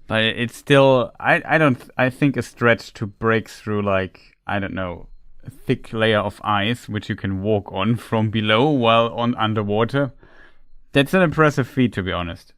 But it's still, I think a stretch to break through, like, I don't know, a thick layer of ice which you can walk on from below while on underwater. That's an impressive feat, to be honest.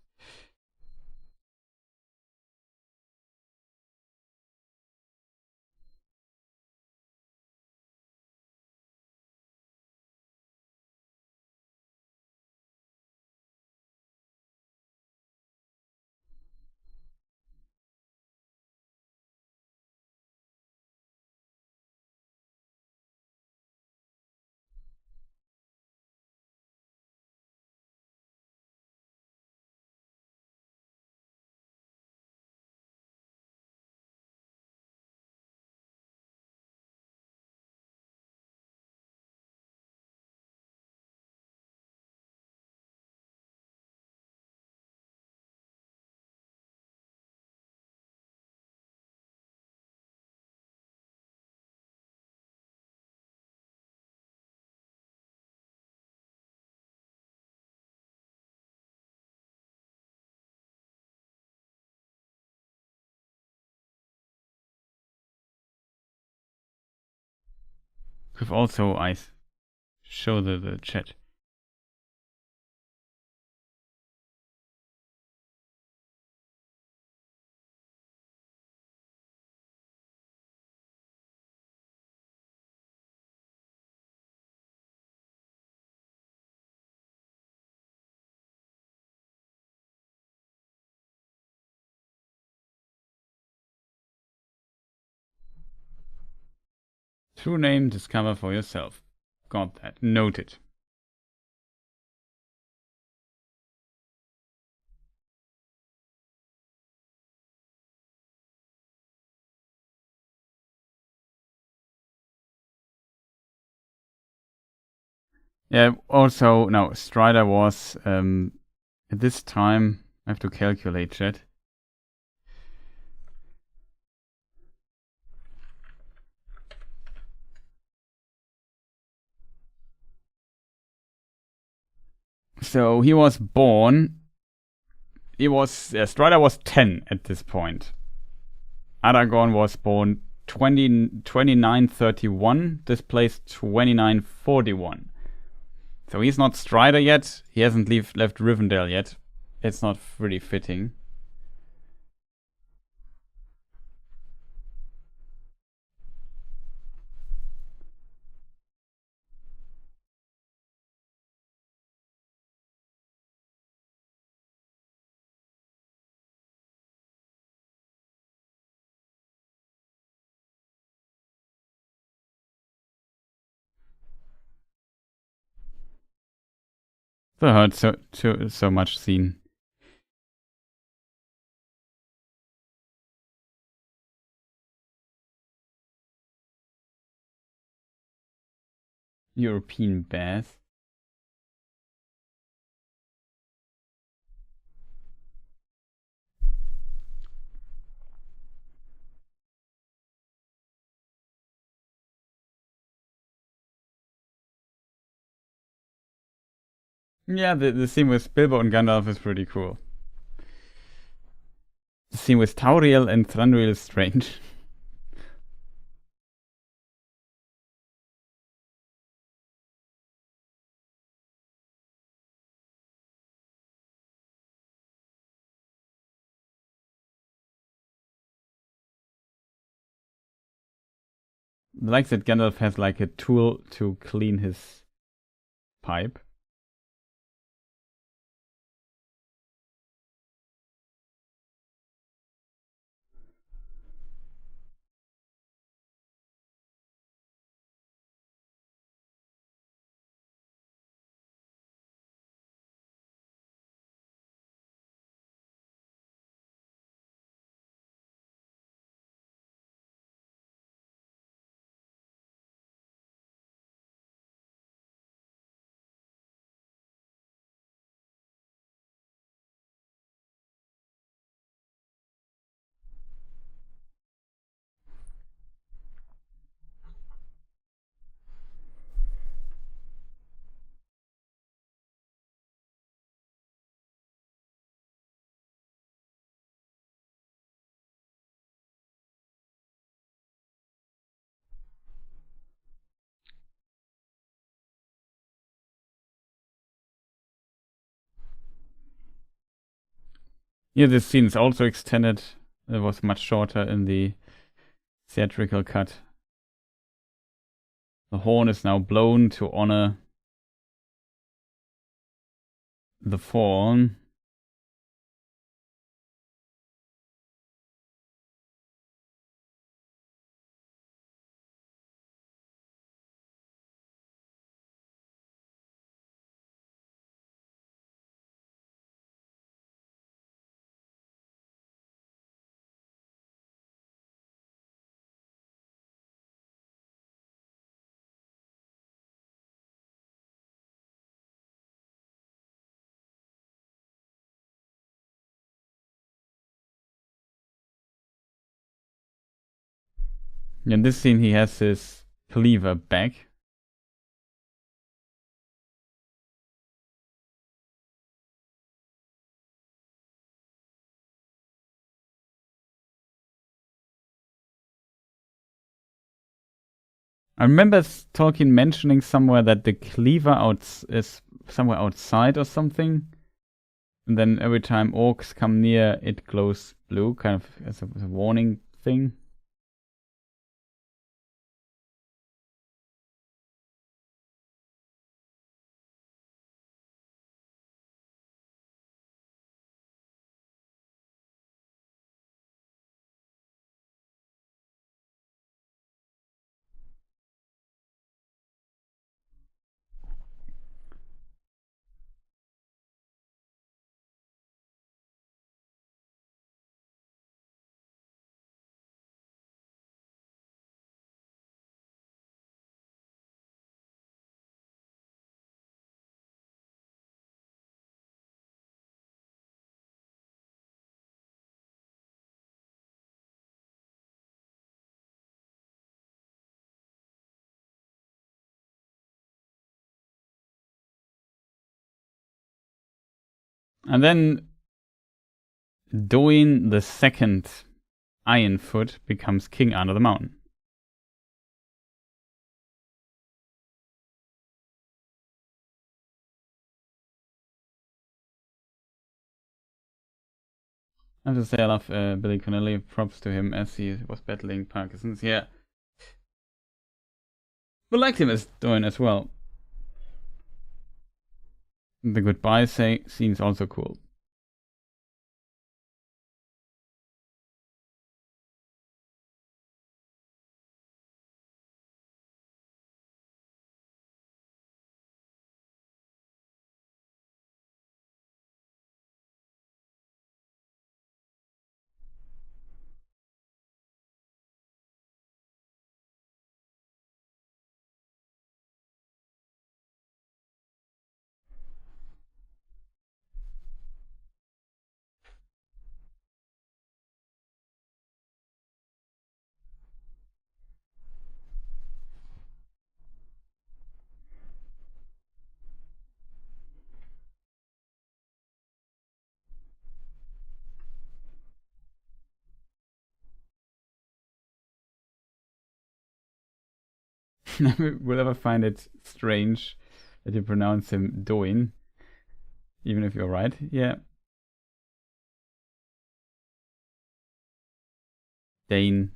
Could also show the chat. True name, discover for yourself. Got that. Noted. Yeah, also, no, Strider was, at this time, I have to calculate, chat. So he was born, Strider was 10 at this point. Aragorn was born 2931, this place 2941. So he's not Strider yet, he hasn't left Rivendell yet. It's not really fitting. So hurt so much seen. European bath. Yeah, the scene with Bilbo and Gandalf is pretty cool. The scene with Tauriel and Thranduil is strange. I like that Gandalf has like a tool to clean his pipe. Yeah, this scene is also extended. It was much shorter in the theatrical cut. The horn is now blown to honor the fallen. In this scene, he has his cleaver back. I remember Tolkien mentioning somewhere that the cleaver is somewhere outside or something. And then every time orcs come near, it glows blue, kind of as a warning thing. And then Doin the second Ironfoot becomes king under the mountain. I have to say I love Billy Connolly. Props to him as he was battling Parkinson's. Yeah. But liked him as Doin as well. The goodbye scene's also cool. Will ever find it strange that you pronounce him Doin, even if you're right? Yeah. Dane.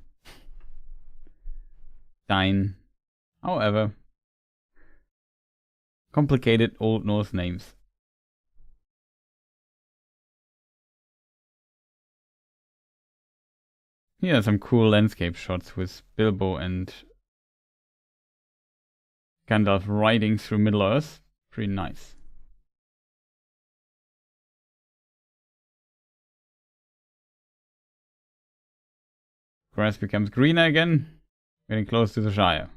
Dine. However. Complicated Old Norse names. Here are some cool landscape shots with Bilbo and Gandalf riding through Middle-earth. Pretty nice. Grass becomes greener again. Getting close to the Shire.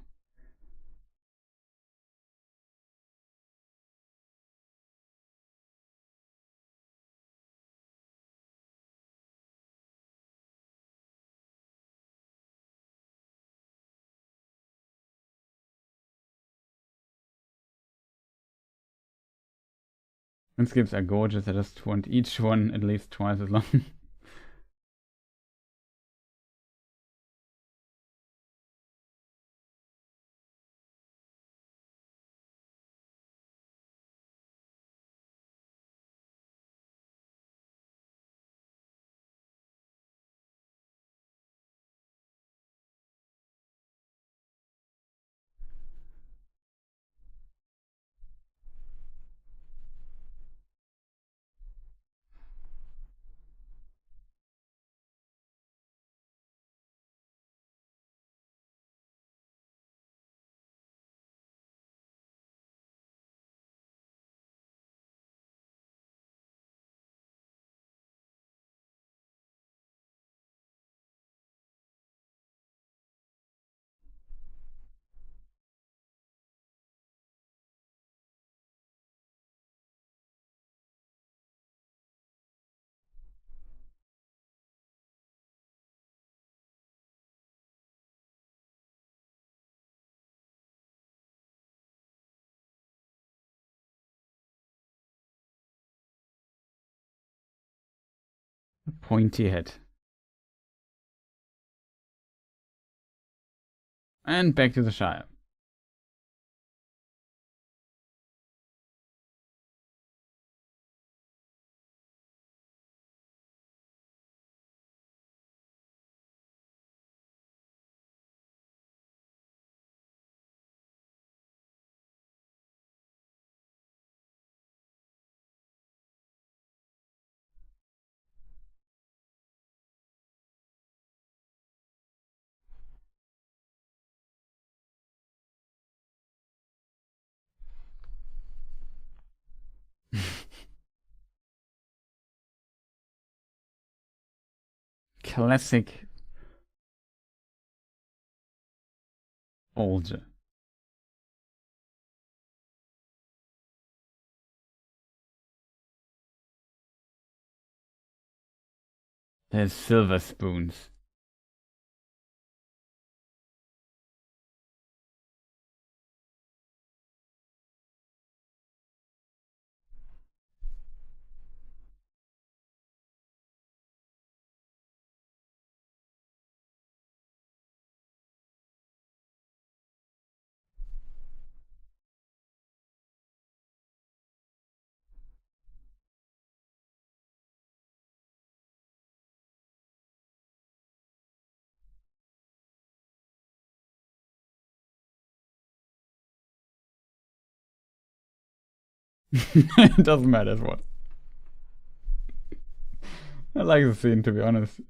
Landscapes are gorgeous. I just want each one at least twice as long. A pointy head. And back to the Shire. Classic Older. There's silver spoons. It doesn't matter what. I like the scene, to be honest.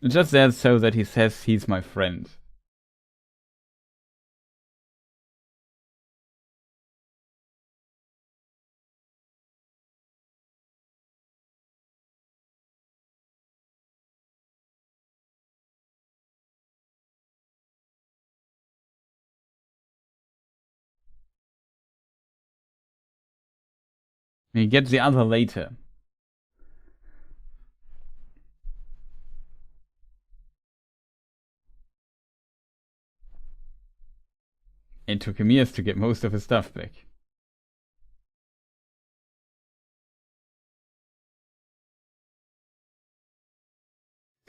It's just there so that he says he's my friend. He gets the other later. It took him years to get most of his stuff back.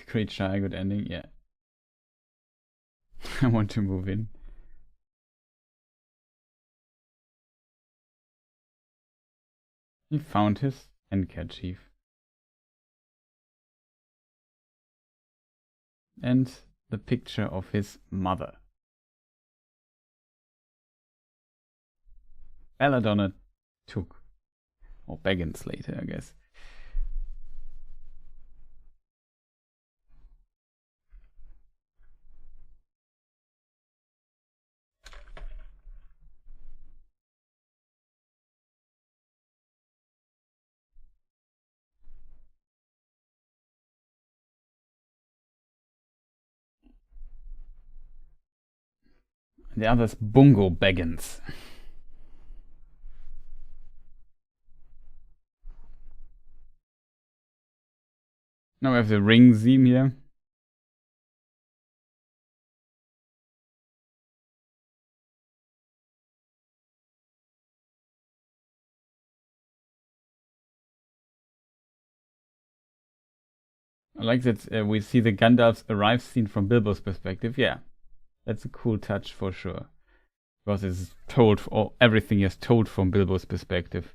Great shy, good ending, yeah. I want to move in. He found his handkerchief. And the picture of his mother. Belladonna took. Or Baggins later, I guess. The other's Bungo Baggins. Now we have the ring theme here. I like that we see the Gandalf's arrive scene from Bilbo's perspective. Yeah, that's a cool touch for sure. Because it's told, or everything is told from Bilbo's perspective.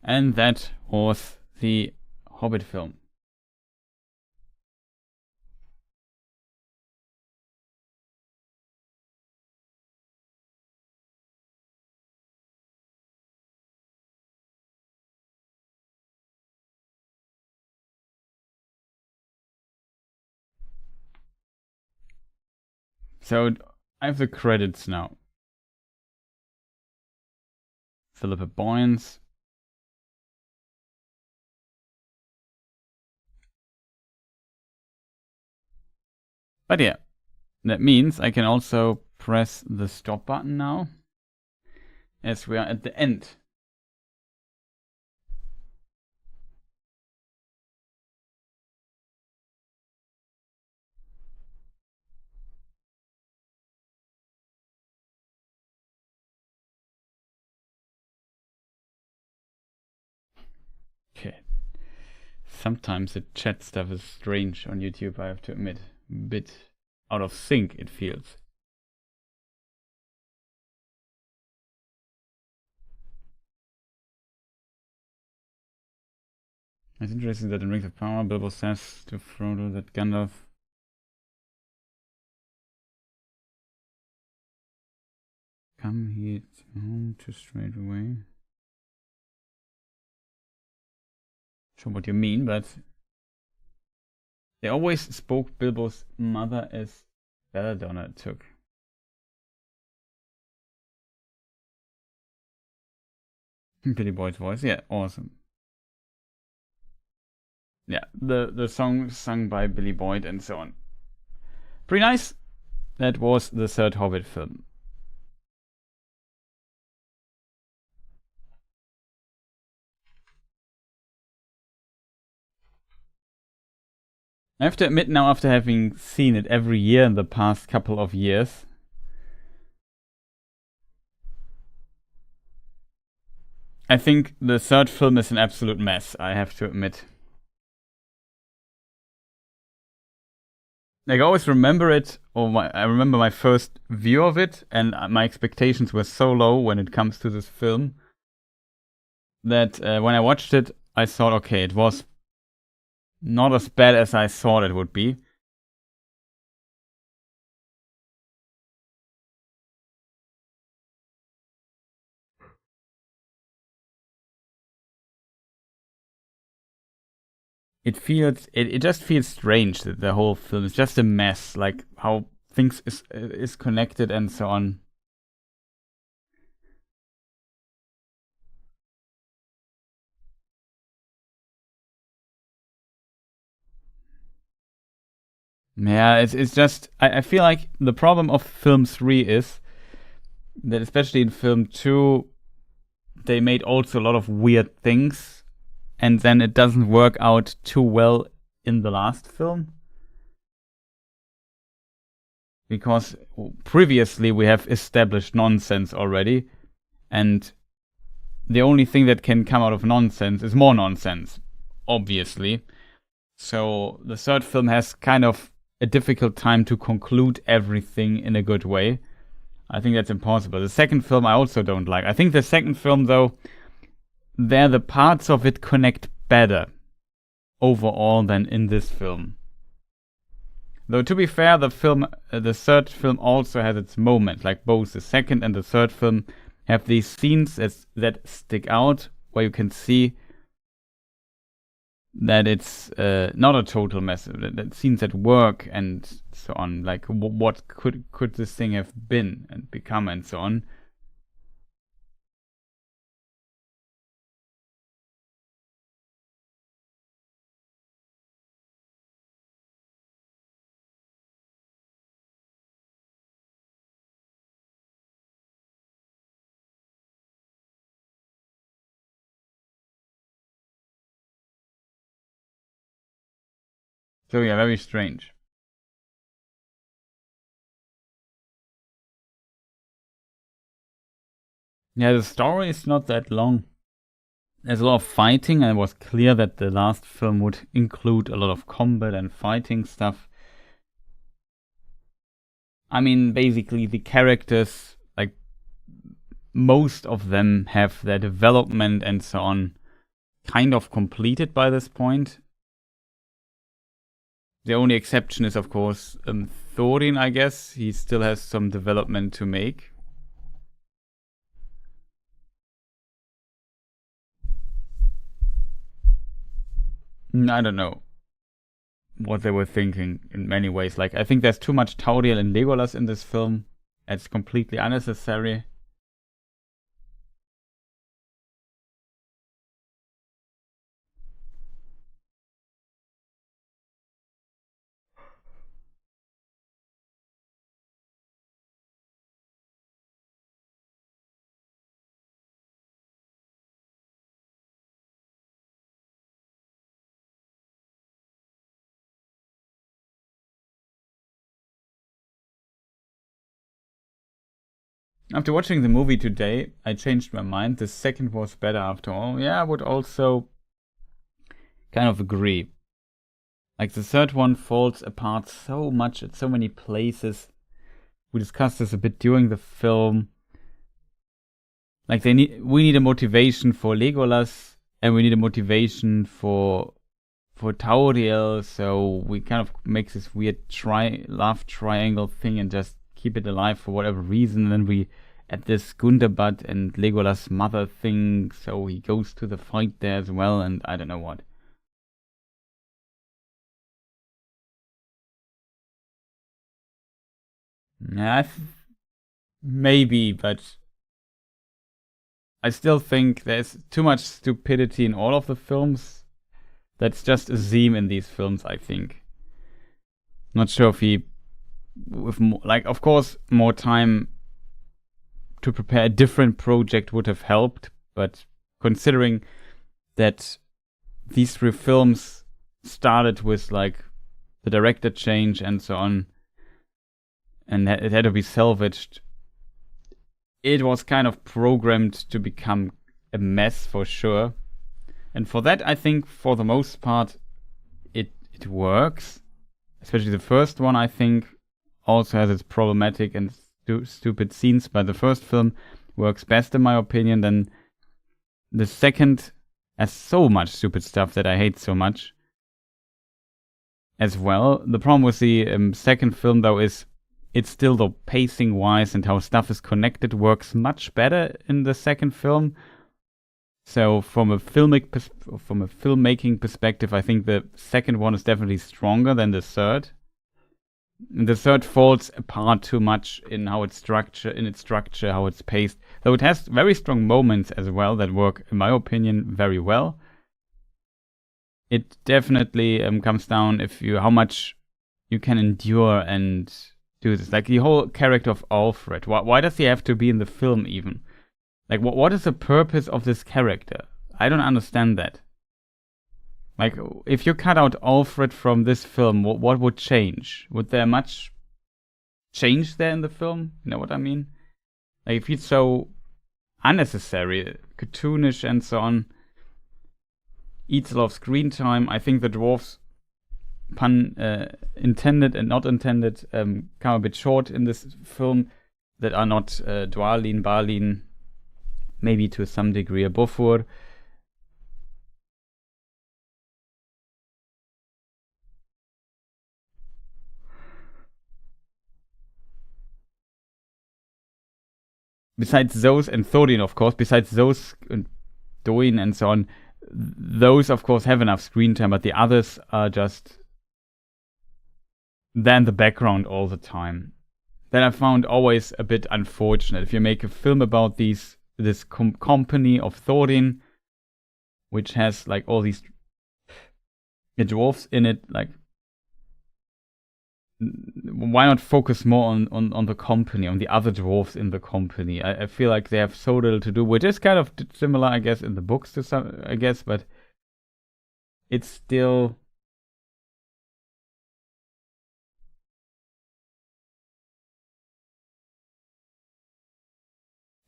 And that was the Hobbit film. So I have the credits now. Philippa Boyens. But yeah, that means I can also press the stop button now, as we are at the end. Okay. Sometimes the chat stuff is strange on YouTube, I have to admit. A bit out of sync, it feels. It's interesting that in Rings of Power, Bilbo says to Frodo that Gandalf come here home too straight away. Sure what you mean, but they always spoke Bilbo's mother as Belladonna took. Billy Boyd's voice, yeah, awesome. Yeah, the song sung by Billy Boyd and so on. Pretty nice. That was the third Hobbit film. I have to admit now, after having seen it every year in the past couple of years, I think the third film is an absolute mess, I have to admit. Like, I always remember it, I remember my first view of it, and my expectations were so low when it comes to this film that when I watched it, I thought, okay, it was not as bad as I thought it would be. It just feels strange that the whole film is just a mess, like how things is connected and so on. Yeah, it's just I feel like the problem of film 3 is that, especially in film 2, they made also a lot of weird things, and then it doesn't work out too well in the last film. Because previously we have established nonsense already, and the only thing that can come out of nonsense is more nonsense, obviously. So the third film has kind of a difficult time to conclude everything in a good way. I think that's impossible. The second film I also don't like. I think the second film, though, there the parts of it connect better overall than in this film. Though, to be fair, the third film also has its moment. Like, both the second and the third film have these scenes that stick out, where you can see that it's not a total mess. That scenes that work and so on. Like, what could this thing have been and become and so on. So yeah, very strange. Yeah, the story is not that long. There's a lot of fighting, and it was clear that the last film would include a lot of combat and fighting stuff. I mean, basically the characters, like, most of them have their development and so on kind of completed by this point. The only exception is, of course, Thorin, I guess. He still has some development to make. I don't know what they were thinking in many ways. Like, I think there's too much Tauriel and Legolas in this film. It's completely unnecessary. After watching the movie today, I changed my mind. The second was better after all. Yeah, I would also kind of agree. Like, the third one falls apart so much at so many places. We discussed this a bit during the film. Like, we need a motivation for Legolas, and we need a motivation for Tauriel, so we kind of make this weird love triangle thing and just keep it alive for whatever reason. And then we add this Gundabad and Legolas' mother thing, so he goes to the fight there as well, and I don't know what. Yeah, maybe, but I still think there's too much stupidity in all of the films. That's just a theme in these films, I think. Not sure if with more, like, of course, more time to prepare a different project would have helped, but considering that these three films started with, like, the director change and so on, and it had to be salvaged. It was kind of programmed to become a mess for sure. And for that, I think for the most part, it works. Especially the first one, I think, also has its problematic and stupid scenes, but the first film works best in my opinion. Then the second has so much stupid stuff that I hate so much as well. The problem with the second film, though, is it's still, the pacing wise and how stuff is connected, works much better in the second film. So from a filmmaking perspective, I think the second one is definitely stronger than the third. And the third falls apart too much in how it's structure, how it's paced. Though it has very strong moments as well that work, in my opinion, very well. It definitely comes down how much you can endure and do this. Like the whole character of Alfred. Why does he have to be in the film even? Like, what is the purpose of this character? I don't understand that. Like, if you cut out Alfred from this film, what would change? Would there much change there in the film? You know what I mean? Like, if he's so unnecessary, cartoonish and so on, eats a lot of screen time, I think the dwarves, pun intended and not intended, come a bit short in this film, that are not Dwalin, Balin, maybe to some degree a Bofur. Besides those, and Thorin, of course, besides those, and Doin and so on, those, of course, have enough screen time, but the others are just there in the background all the time. That I found always a bit unfortunate. If you make a film about this company of Thorin, which has like all these dwarves in it, like, why not focus more on the company, on the other dwarves in the company? I feel like they have so little to do, which is kind of similar, I guess, in the books to some, I guess, but it's still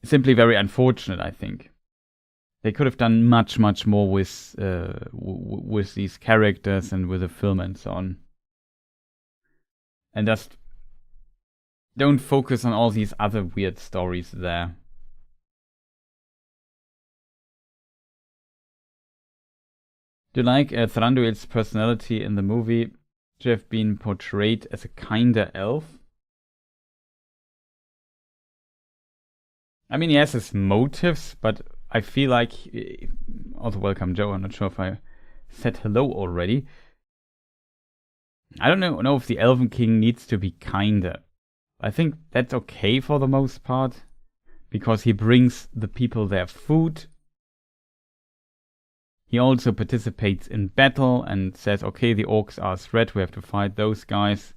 simply very unfortunate, I think. They could have done much more with these characters and with the film and so on. And just don't focus on all these other weird stories there. Do you like Thranduil's personality in the movie to have been portrayed as a kinder elf? I mean, he has his motives, but I feel like... Also, welcome, Joe. I'm not sure if I said hello already. I don't know if the Elven King needs to be kinder. I think that's okay for the most part, because he brings the people their food. He also participates in battle and says, okay, the orcs are a threat, we have to fight those guys.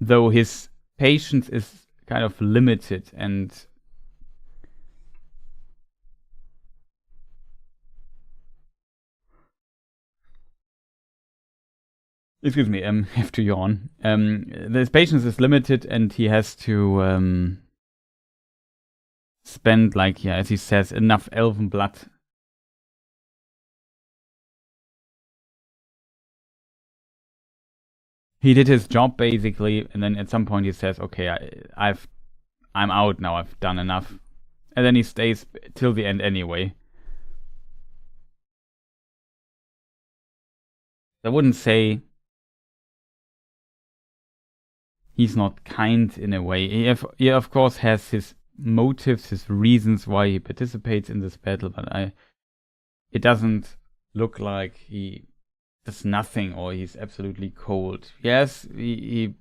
Though his patience is kind of limited and... Excuse me, I have to yawn. His patience is limited and he has to spend, like, yeah, as he says, enough elven blood. He did his job basically, and then at some point he says, okay, I'm out now, I've done enough. And then he stays till the end anyway. I wouldn't say he's not kind in a way. He of course has his motives, his reasons why he participates in this battle, but it doesn't look like he does nothing or he's absolutely cold. Yes, with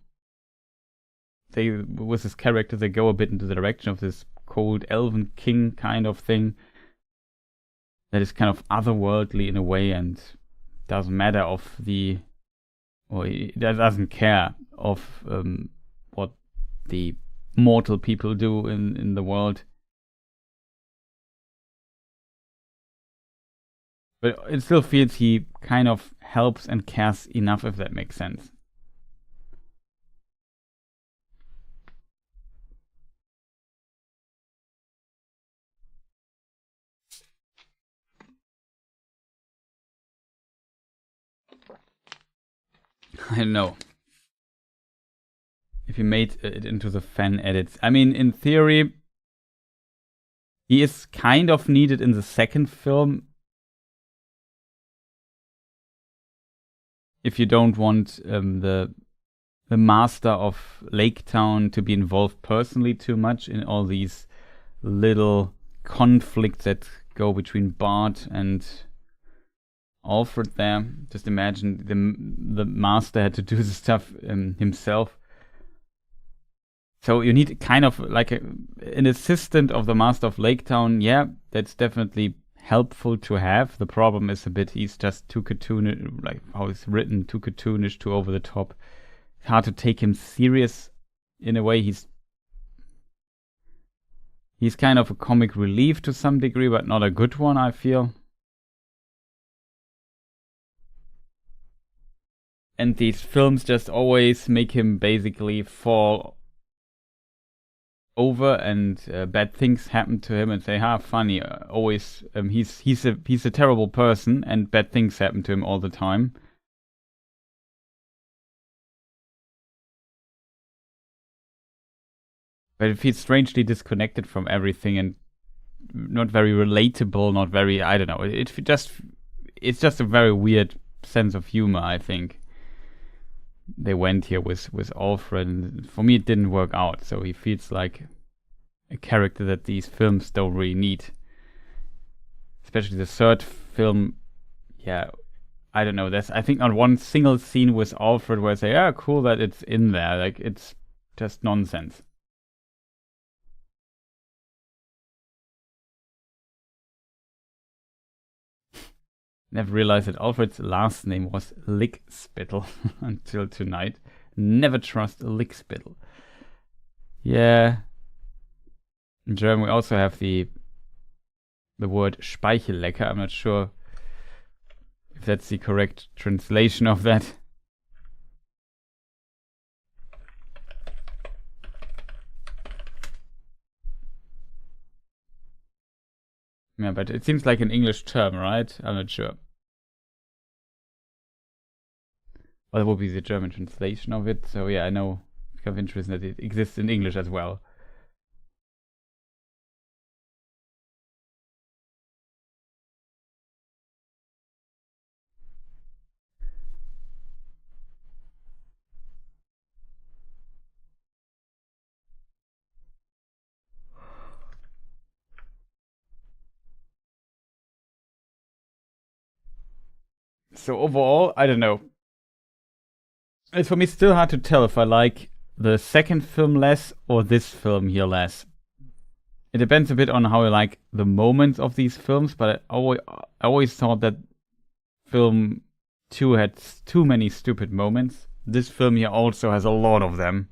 his character they go a bit into the direction of this cold elven king kind of thing that is kind of otherworldly in a way and doesn't matter or he doesn't care of what the mortal people do in the world. But it still feels he kind of helps and cares enough, if that makes sense. I don't know if he made it into the fan edits. I mean, in theory, he is kind of needed in the second film. If you don't want the master of Lake Town to be involved personally too much in all these little conflicts that go between Bart and Alfred there. Just imagine the master had to do the stuff himself. So you need kind of like an assistant of the master of Lake Town. Yeah, that's definitely helpful to have. The problem is a bit he's just too cartoonish, like how he's written, too cartoonish, too over the top. It's hard to take him serious in a way. He's kind of a comic relief to some degree, but not a good one, I feel. And these films just always make him basically fall over, and bad things happen to him, and say, funny. Always, he's a terrible person, and bad things happen to him all the time. But it feels strangely disconnected from everything, and not very relatable, not very, I don't know. It's just a very weird sense of humor, I think. They went here with Alfred, and for me it didn't work out. So he feels like a character that these films don't really need. Especially the third film, yeah, I don't know. There's, I think, not one single scene with Alfred where I say, yeah, cool that it's in there. Like, it's just nonsense. Never realized that Alfred's last name was Lickspittle until tonight. Never trust Lickspittle. Yeah. In German we also have the word Speichellecker. I'm not sure if that's the correct translation of that. Yeah, but it seems like an English term, right? I'm not sure. Well, that would be the German translation of it. So yeah, I know. It's kind of interesting that it exists in English as well. So overall, I don't know. It's for me still hard to tell if I like the second film less or this film here less. It depends a bit on how I like the moments of these films, but I always thought that film 2 had too many stupid moments. This film here also has a lot of them.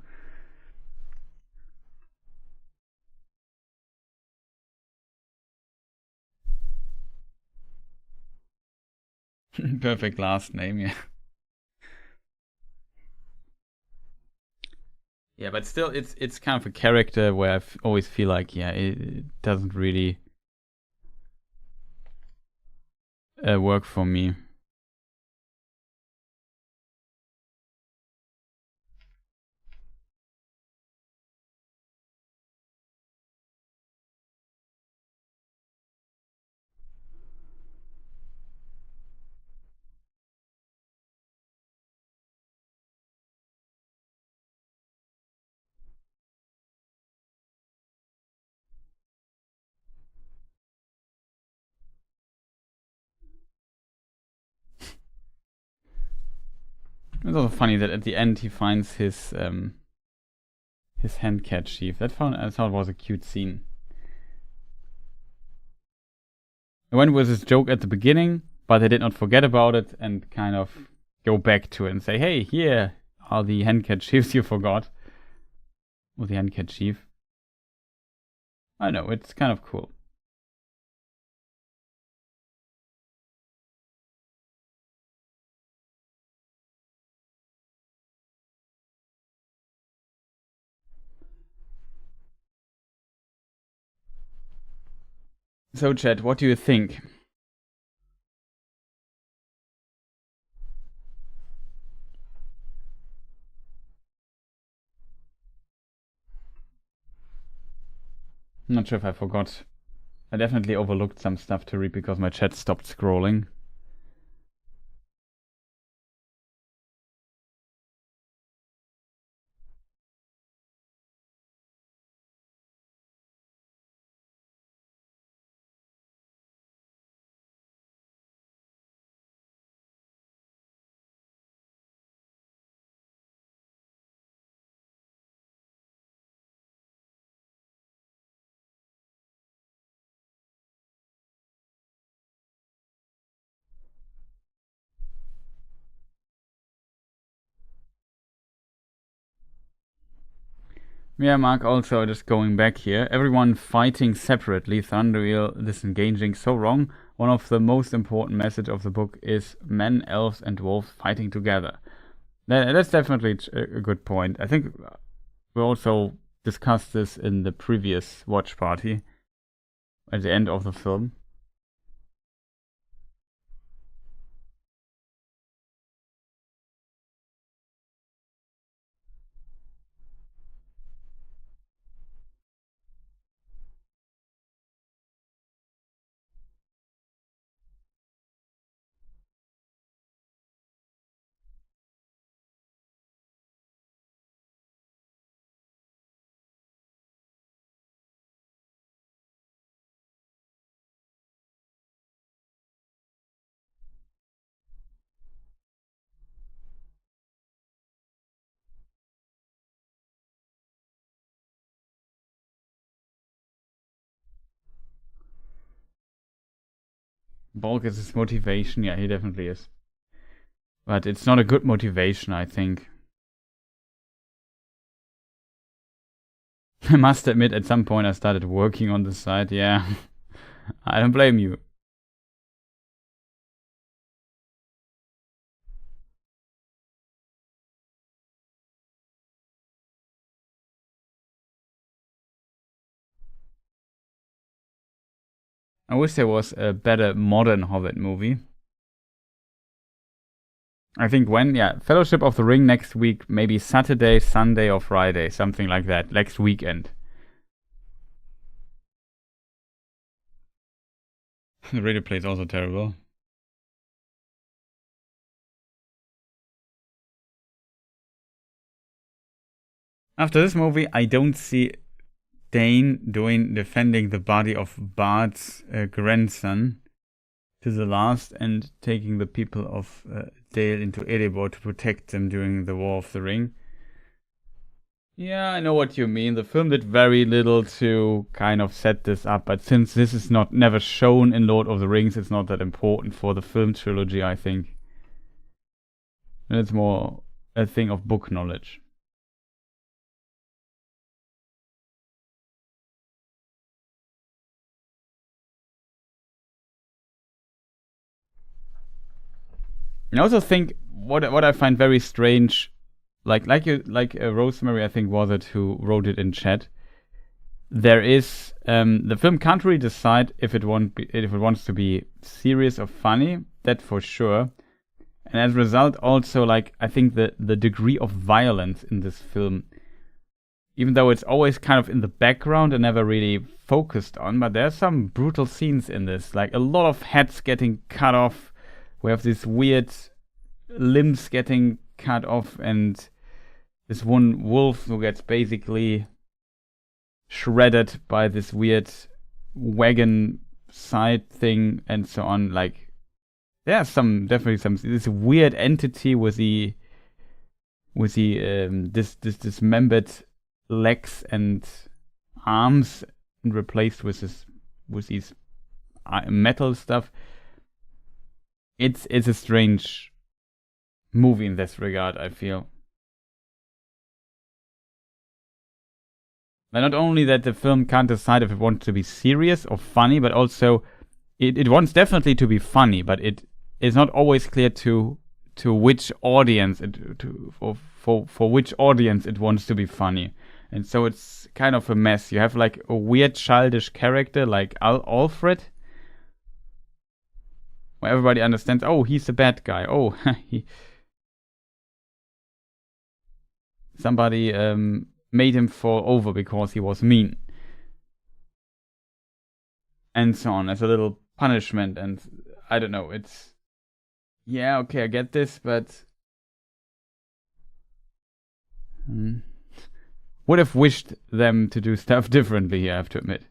Perfect last name, yeah. Yeah, but still, it's kind of a character where I always feel like, yeah, it doesn't really work for me. It's also funny that at the end he finds his handkerchief. I thought was a cute scene. I went with his joke at the beginning, but I did not forget about it and kind of go back to it and say, hey, here are the handkerchiefs you forgot. Or the handkerchief. I know, it's kind of cool. So chat, what do you think? I'm not sure if I forgot. I definitely overlooked some stuff to read because my chat stopped scrolling. Yeah, Mark, also just going back here. Everyone fighting separately, Thranduil disengaging, so wrong. One of the most important message of the book is men, elves, and dwarves fighting together. That's definitely a good point. I think we also discussed this in the previous watch party at the end of the film. Bulk is his motivation. Yeah, he definitely is. But it's not a good motivation, I think. I must admit, at some point I started working on the site. Yeah, I don't blame you. I wish there was a better modern Hobbit movie. I think when, yeah, Fellowship of the Ring next week, maybe Saturday, Sunday, or Friday, something like that, next weekend. The radio play is also terrible. After this movie, I don't see Dane defending the body of Bard's grandson to the last and taking the people of Dale into Erebor to protect them during the War of the Ring. Yeah, I know what you mean. The film did very little to kind of set this up, but since this is never shown in Lord of the Rings, it's not that important for the film trilogy, I think. And it's more a thing of book knowledge. I also think what I find very strange, like Rosemary, I think was it who wrote it in chat. There is the film can't really decide if it wants to be serious or funny. That for sure. And as a result, also like I think the degree of violence in this film, even though it's always kind of in the background and never really focused on, but there's some brutal scenes in this, like a lot of heads getting cut off. We have these weird limbs getting cut off, and this one wolf who gets basically shredded by this weird wagon side thing and so on. Like, there's definitely some this weird entity with the dismembered legs and arms and replaced with these metal stuff. It's a strange movie in this regard, I feel. And not only that the film can't decide if it wants to be serious or funny, but also it wants definitely to be funny, but it is not always clear to which audience for which audience it wants to be funny. And so it's kind of a mess. You have like a weird childish character like Alfred, where everybody understands, oh, he's a bad guy. Oh, somebody made him fall over because he was mean. And so on, as a little punishment. And I don't know, it's... Yeah, okay, I get this, but... Would have wished them to do stuff differently, I have to admit.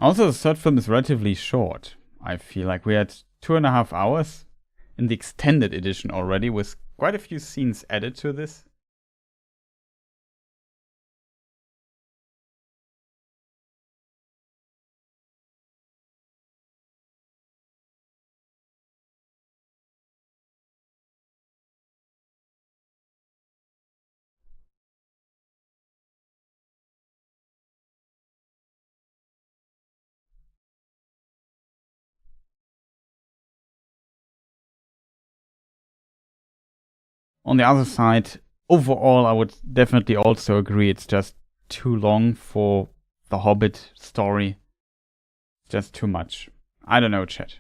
Also, the third film is relatively short. I feel like we had 2.5 hours in the extended edition already, with quite a few scenes added to this. On the other side, overall, I would definitely also agree it's just too long for the Hobbit story. Just too much. I don't know, chat.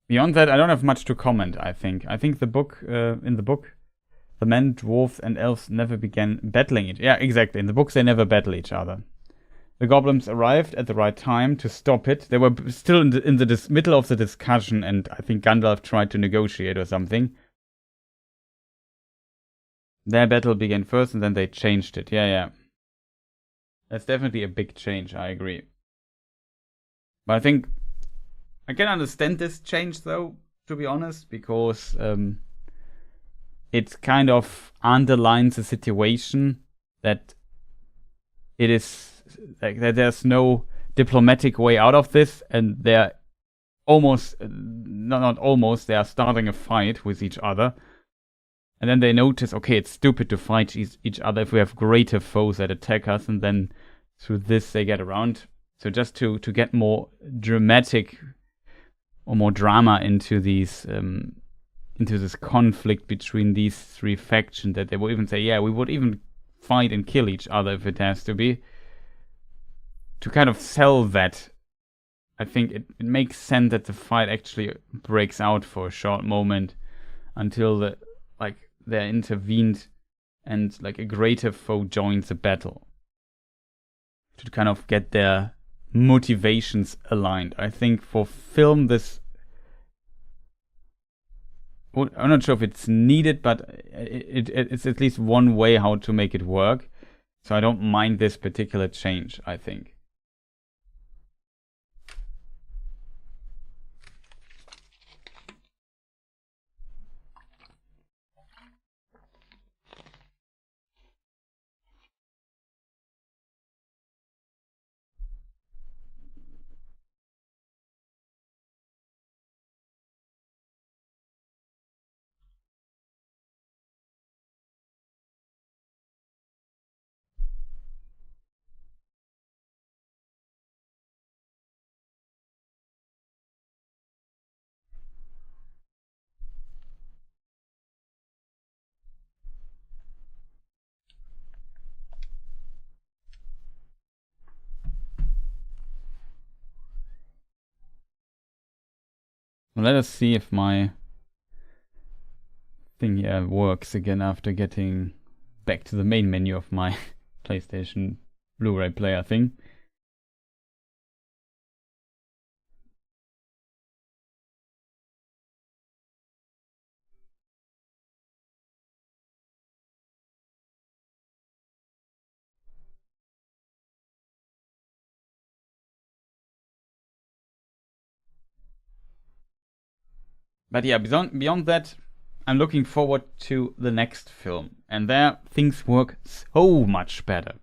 Beyond that, I don't have much to comment, I think. I think the book, in the book, the men, dwarves, and elves never began battling it. Yeah, exactly. In the books, they never battle each other. The goblins arrived at the right time to stop it. They were still in the middle of the discussion, and I think Gandalf tried to negotiate or something. Their battle began first, and then they changed it. Yeah. That's definitely a big change, I agree. But I think I can understand this change, though, to be honest, because it kind of underlines the situation that it is like that there's no diplomatic way out of this, and they're almost, not almost, they are starting a fight with each other. And then they notice, okay, it's stupid to fight each other if we have greater foes that attack us, and then through this they get around. So just to get more dramatic or more drama into these into this conflict between these three factions, that they will even say, yeah, we would even fight and kill each other if it has to be. To kind of sell that, I think it makes sense that the fight actually breaks out for a short moment until they're intervened and like a greater foe joins the battle, to kind of get their motivations aligned. I think for film, this, I'm not sure if it's needed, but it's at least one way how to make it work. So I don't mind this particular change, I think. Let us see if my thing here works again after getting back to the main menu of my PlayStation Blu-ray player thing. But yeah, beyond that, I'm looking forward to the next film. And there, things work so much better.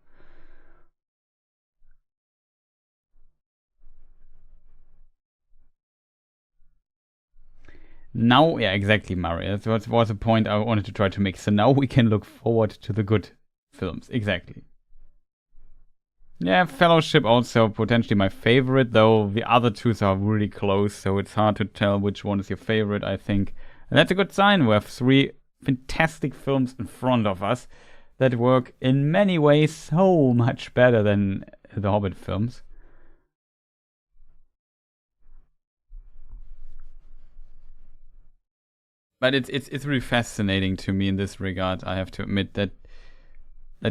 Now, yeah, exactly, Mario. That was a point I wanted to try to make. So now we can look forward to the good films. Exactly. Yeah, Fellowship also potentially my favorite, though the other two are really close, so it's hard to tell which one is your favorite, I think. And that's a good sign. We have 3 fantastic films in front of us that work in many ways so much better than the Hobbit films. But it's really fascinating to me in this regard, I have to admit, that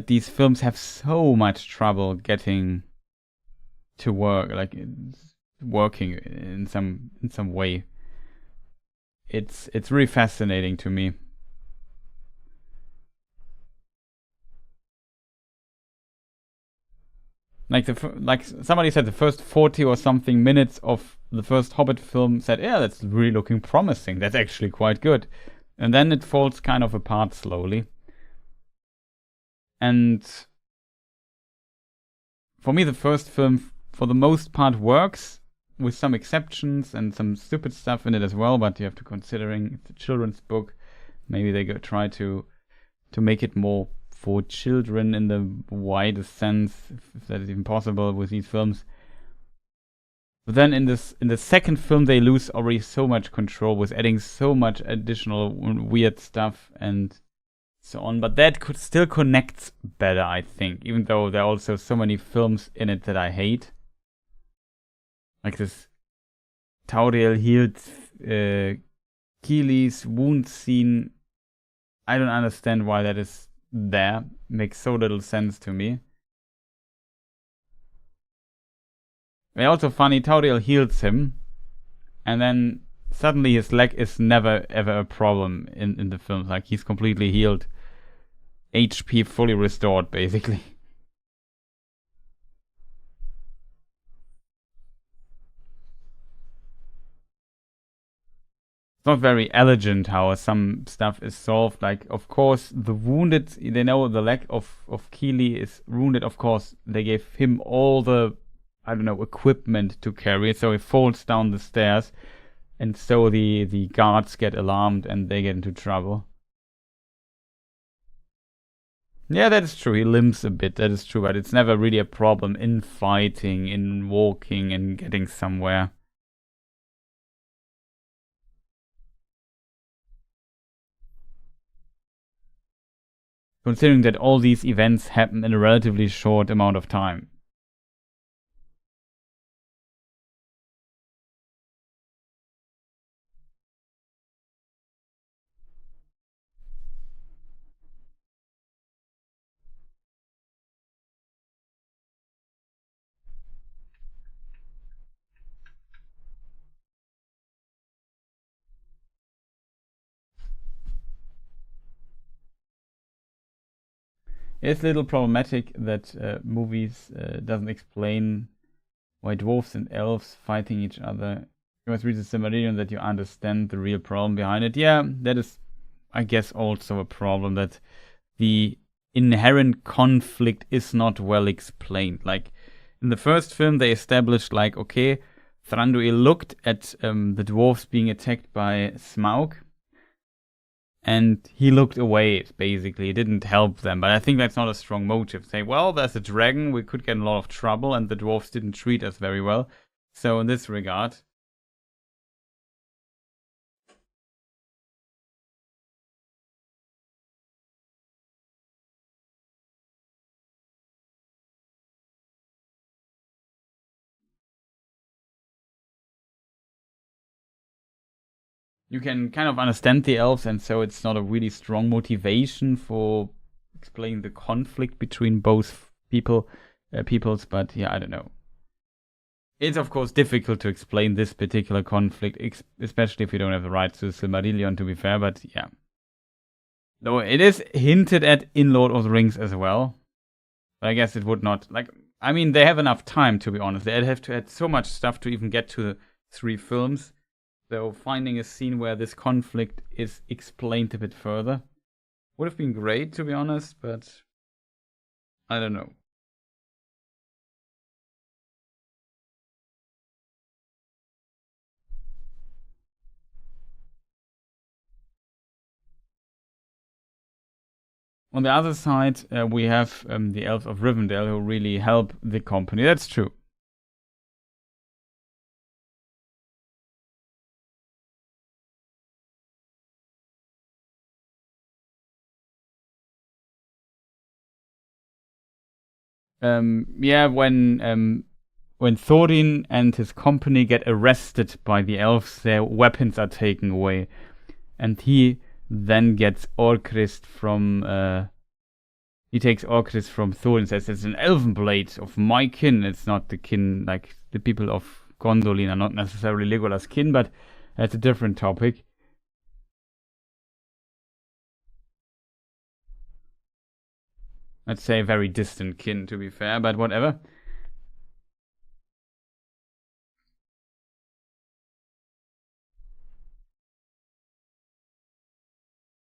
these films have so much trouble getting to work, like working in some way. It's really fascinating to me. Like somebody said, the first 40 or something minutes of the first Hobbit film said, yeah, that's really looking promising. That's actually quite good. And then it falls kind of apart slowly. And for me, the first film, for the most part, works, with some exceptions and some stupid stuff in it as well. But you have to considering it's a children's book. Maybe they try to make it more for children in the widest sense, if that is even possible with these films. But then in the second film, they lose already so much control with adding so much additional weird stuff and so on. But that still connects better, I think, even though there are also so many films in it that I hate. Like this Tauriel healed Keely's wound scene. I don't understand why that is there. Makes so little sense to me. It's also funny, Tauriel heals him, and then suddenly his leg is never ever a problem in the film. Like, he's completely healed. HP fully restored, basically. It's not very elegant how some stuff is solved. Like, of course, the wounded, they know the leg of Keely is wounded. Of course, they gave him all the, I don't know, equipment to carry it, so he falls down the stairs, and so the guards get alarmed and they get into trouble. Yeah, that is true. He limps a bit, that is true, but it's never really a problem in fighting, in walking, and getting somewhere. Considering that all these events happen in a relatively short amount of time. It's a little problematic that movies doesn't explain why dwarves and elves fighting each other. You must read the Silmarillion that you understand the real problem behind it. Yeah, that is, I guess, also a problem, that the inherent conflict is not well explained. Like, in the first film, they established, like, okay, Thranduil looked at the dwarves being attacked by Smaug, and he looked away, basically. It didn't help them. But I think that's not a strong motive. Say, well, there's a dragon, we could get in a lot of trouble, and the dwarves didn't treat us very well. So in this regard, you can kind of understand the elves, and so it's not a really strong motivation for explaining the conflict between both peoples. But yeah, I don't know. It's of course difficult to explain this particular conflict, especially if you don't have the rights to Silmarillion, to be fair. But yeah, though it is hinted at in Lord of the Rings as well. But I guess it would not, like, I mean, they have enough time, to be honest. They'd have to add so much stuff to even get to the 3 films. So finding a scene where this conflict is explained a bit further would have been great, to be honest, but I don't know. On the other side, we have the Elves of Rivendell who really help the company. That's true. Yeah, when Thorin and his company get arrested by the elves, their weapons are taken away, and he then gets Orcrist from. He takes Orcrist from Thorin and says, "It's an elven blade of my kin. It's not the kin, like the people of Gondolin are not necessarily Legolas' kin, but that's a different topic." I'd say very distant kin, to be fair, but whatever.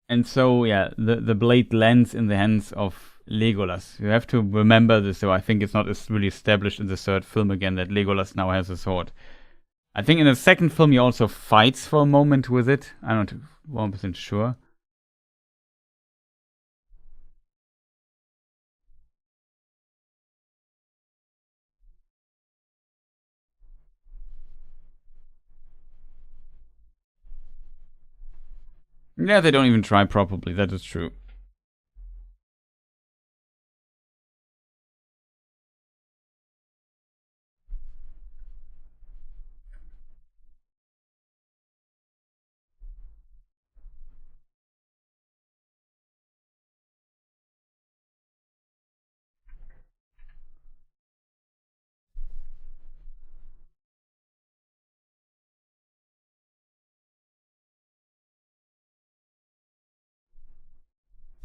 And so, yeah, the blade lands in the hands of Legolas. You have to remember this, so I think it's not really established in the 3rd film again that Legolas now has a sword. I think in the 2nd film he also fights for a moment with it. I'm not 100% sure. Yeah, they don't even try properly, that is true.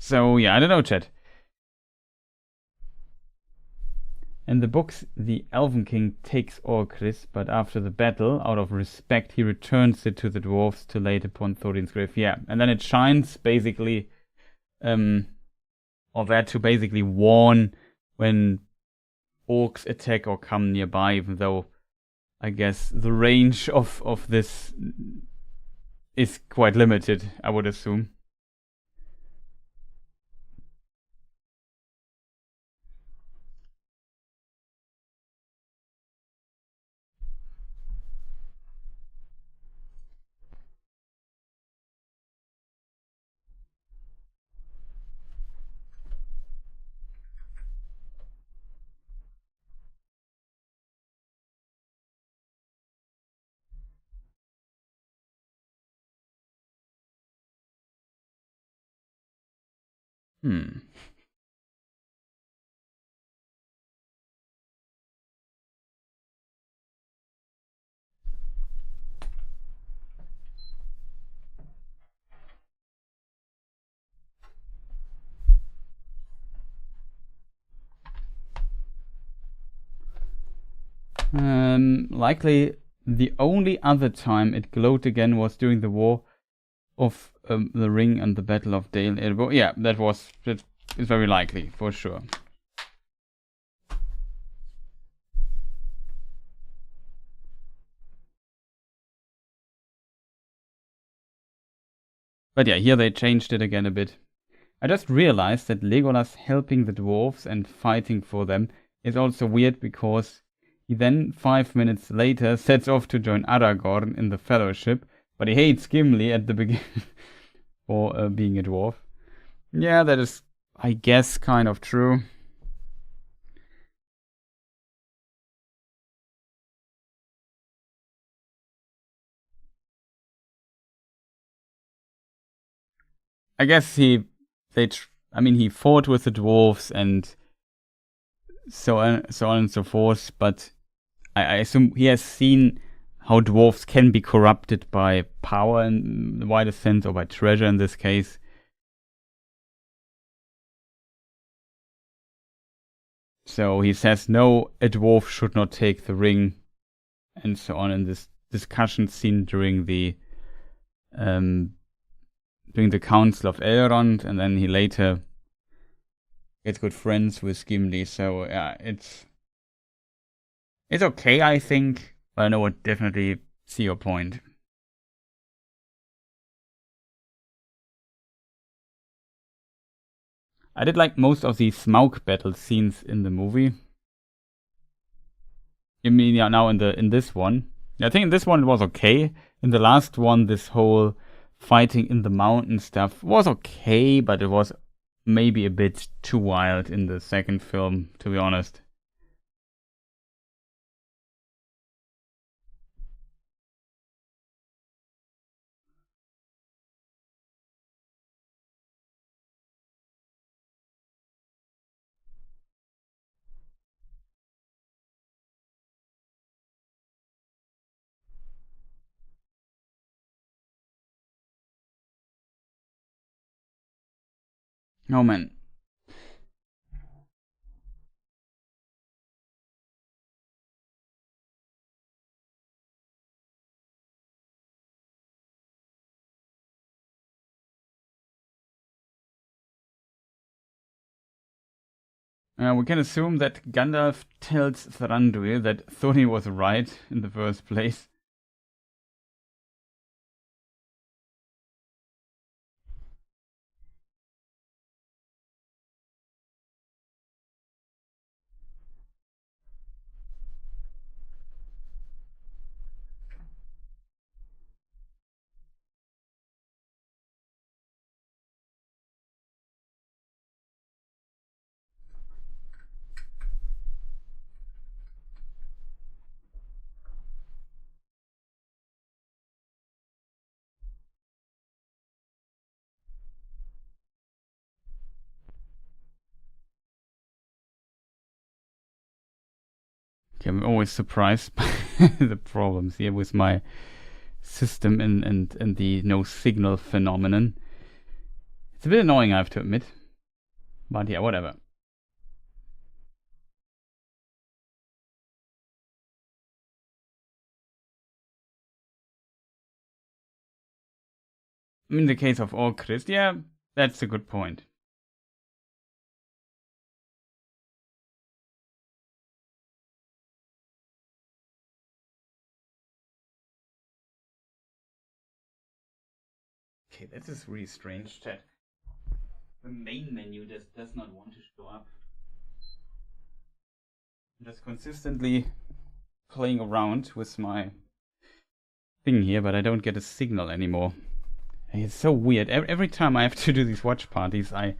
So, yeah, I don't know, chat. In the books, the Elven King takes Orcrist, but after the battle, out of respect, he returns it to the dwarves to lay it upon Thorin's grave. Yeah, and then it shines, basically, or that to basically warn when orcs attack or come nearby, even though I guess the range of this is quite limited, I would assume. Likely the only other time it glowed again was during the War of the Ring and the Battle of Dale Erebor. Yeah, that is very likely, for sure. But yeah, here they changed it again a bit. I just realized that Legolas helping the dwarves and fighting for them is also weird because he then 5 minutes later sets off to join Aragorn in the Fellowship, but he hates Gimli at the beginning for being a dwarf. Yeah, that is, I guess, kind of true. I guess he fought with the dwarves and so on and so forth, but I assume he has seen how dwarves can be corrupted by power in the widest sense, or by treasure in this case. So he says, no, a dwarf should not take the ring, and so on, in this discussion scene during the Council of Elrond, and then he later gets good friends with Gimli. So yeah, it's okay, I think, but I know I definitely see your point. I did like most of the Smaug battle scenes in the movie. You mean now in this one? I think in this one it was okay. In the last one, this whole fighting in the mountain stuff was okay, but it was maybe a bit too wild in the second film, to be honest. Oh man. We can assume that Gandalf tells Thranduil that Thorin was right in the first place. Okay, I'm always surprised by the problems here with my system and the no signal phenomenon. It's a bit annoying, I have to admit. But yeah, whatever. In the case of Orcrist, yeah, that's a good point. Okay, that is really strange, chat. The main menu does not want to show up. I'm just consistently playing around with my thing here, but I don't get a signal anymore. It's so weird. Every time I have to do these watch parties, I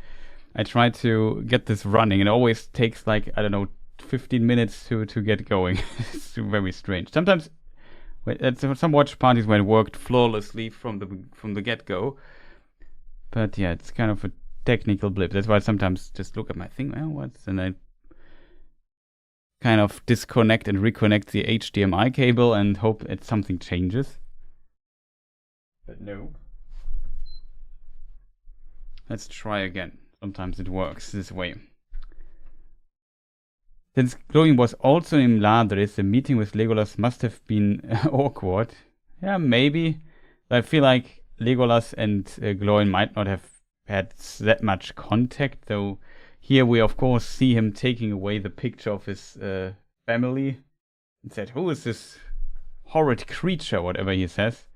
try to get this running, and it always takes like, I don't know, 15 minutes to get going. It's very strange. Sometimes some watch parties where it worked flawlessly from the get-go, but yeah, it's kind of a technical blip. That's why I sometimes just look at my thing, and I kind of disconnect and reconnect the HDMI cable and hope that something changes. But no. Let's try again. Sometimes it works this way. Since Glowing was also in Ladris, the meeting with Legolas must have been awkward. Yeah, maybe. I feel like Legolas and Glowing might not have had that much contact, though here we of course see him taking away the picture of his family and said, who is this horrid creature, whatever he says.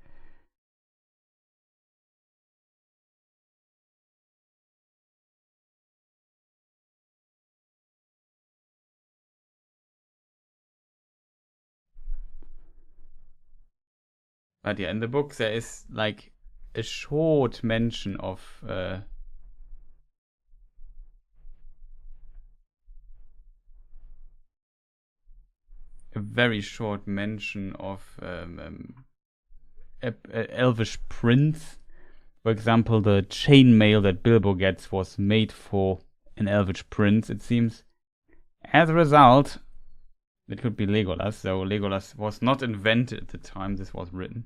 But yeah, in the book there is like a short mention of a very short mention of a elvish prince For example, the chainmail that Bilbo gets was made for an Elvish prince, it seems. As a result, it could be Legolas, so Legolas was not invented at the time this was written.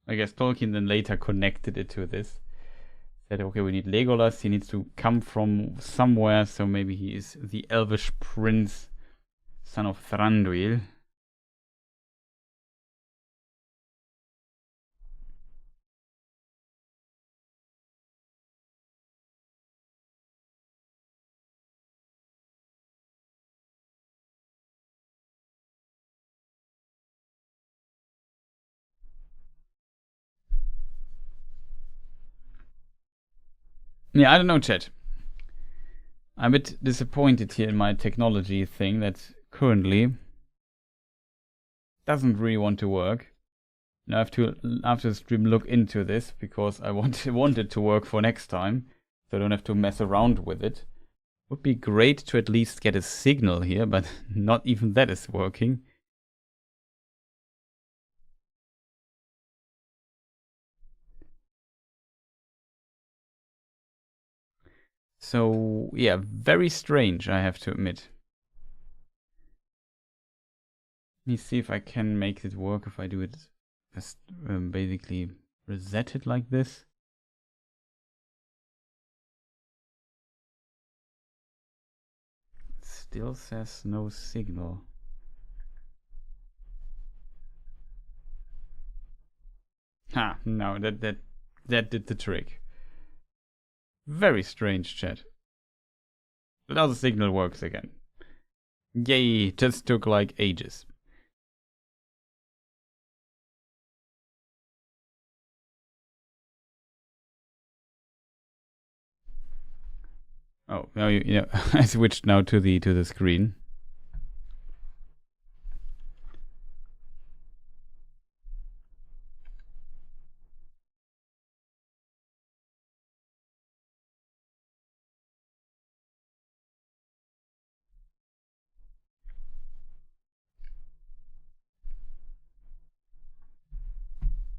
I guess Tolkien then later connected it to this. Said, okay, we need Legolas, he needs to come from somewhere, so maybe he is the Elvish prince, son of Thranduil. Yeah, I don't know, chat. I'm a bit disappointed here in my technology thing that currently doesn't really want to work. Now I have to, after the stream, look into this because I want it to work for next time, so I don't have to mess around with it. Would be great to at least get a signal here, but not even that is working. So, yeah, very strange, I have to admit. Let me see if I can make it work if I do it, just basically reset it like this. It still says no signal. Ha, no, that did the trick. Very strange, chat. But now the signal works again. Yay, just took like ages. Oh, now you know I switched now to the screen.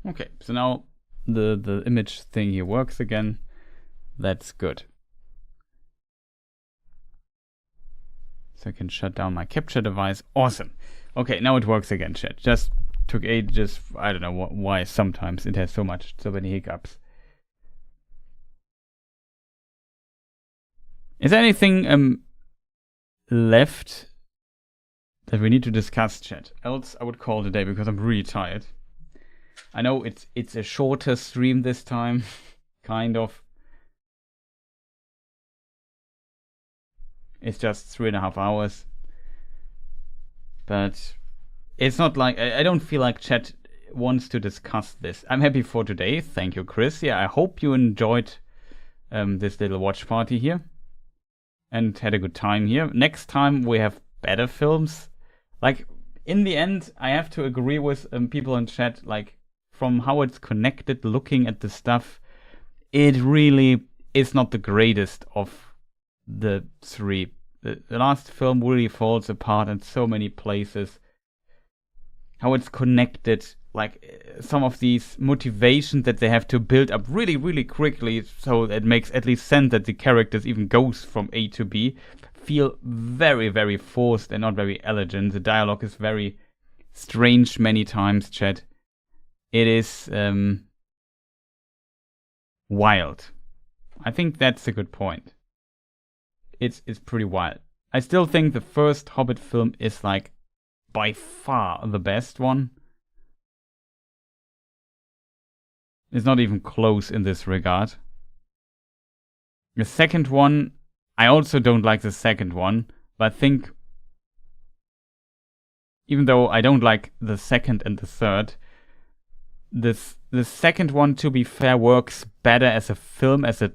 Okay, so now the image thing here works again. That's good. So I can shut down my capture device. Awesome. Okay, now it works again, chat. Just took ages. I don't know why sometimes it has so many hiccups. Is there anything left that we need to discuss, chat? Else I would call it a day because I'm really tired. I know it's a shorter stream this time, kind of. It's just 3.5 hours. But it's not like I don't feel like chat wants to discuss this. I'm happy for today. Thank you, Chris. Yeah, I hope you enjoyed this little watch party here and had a good time here. Next time we have better films. Like, in the end, I have to agree with people in chat, like, from how it's connected, looking at the stuff, it really is not the greatest of the three. The last film really falls apart in so many places. How it's connected, like some of these motivations that they have to build up really, really quickly, so it makes at least sense that the characters even goes from A to B, feel very, very forced and not very elegant. The dialogue is very strange many times, chat. It is wild. I think that's a good point. It's pretty wild. I still think the first Hobbit film is like by far the best one. It's not even close in this regard. The second one, I also don't like the second one, but I think even though I don't like the second and the third, the second one, to be fair, works better as a film, as a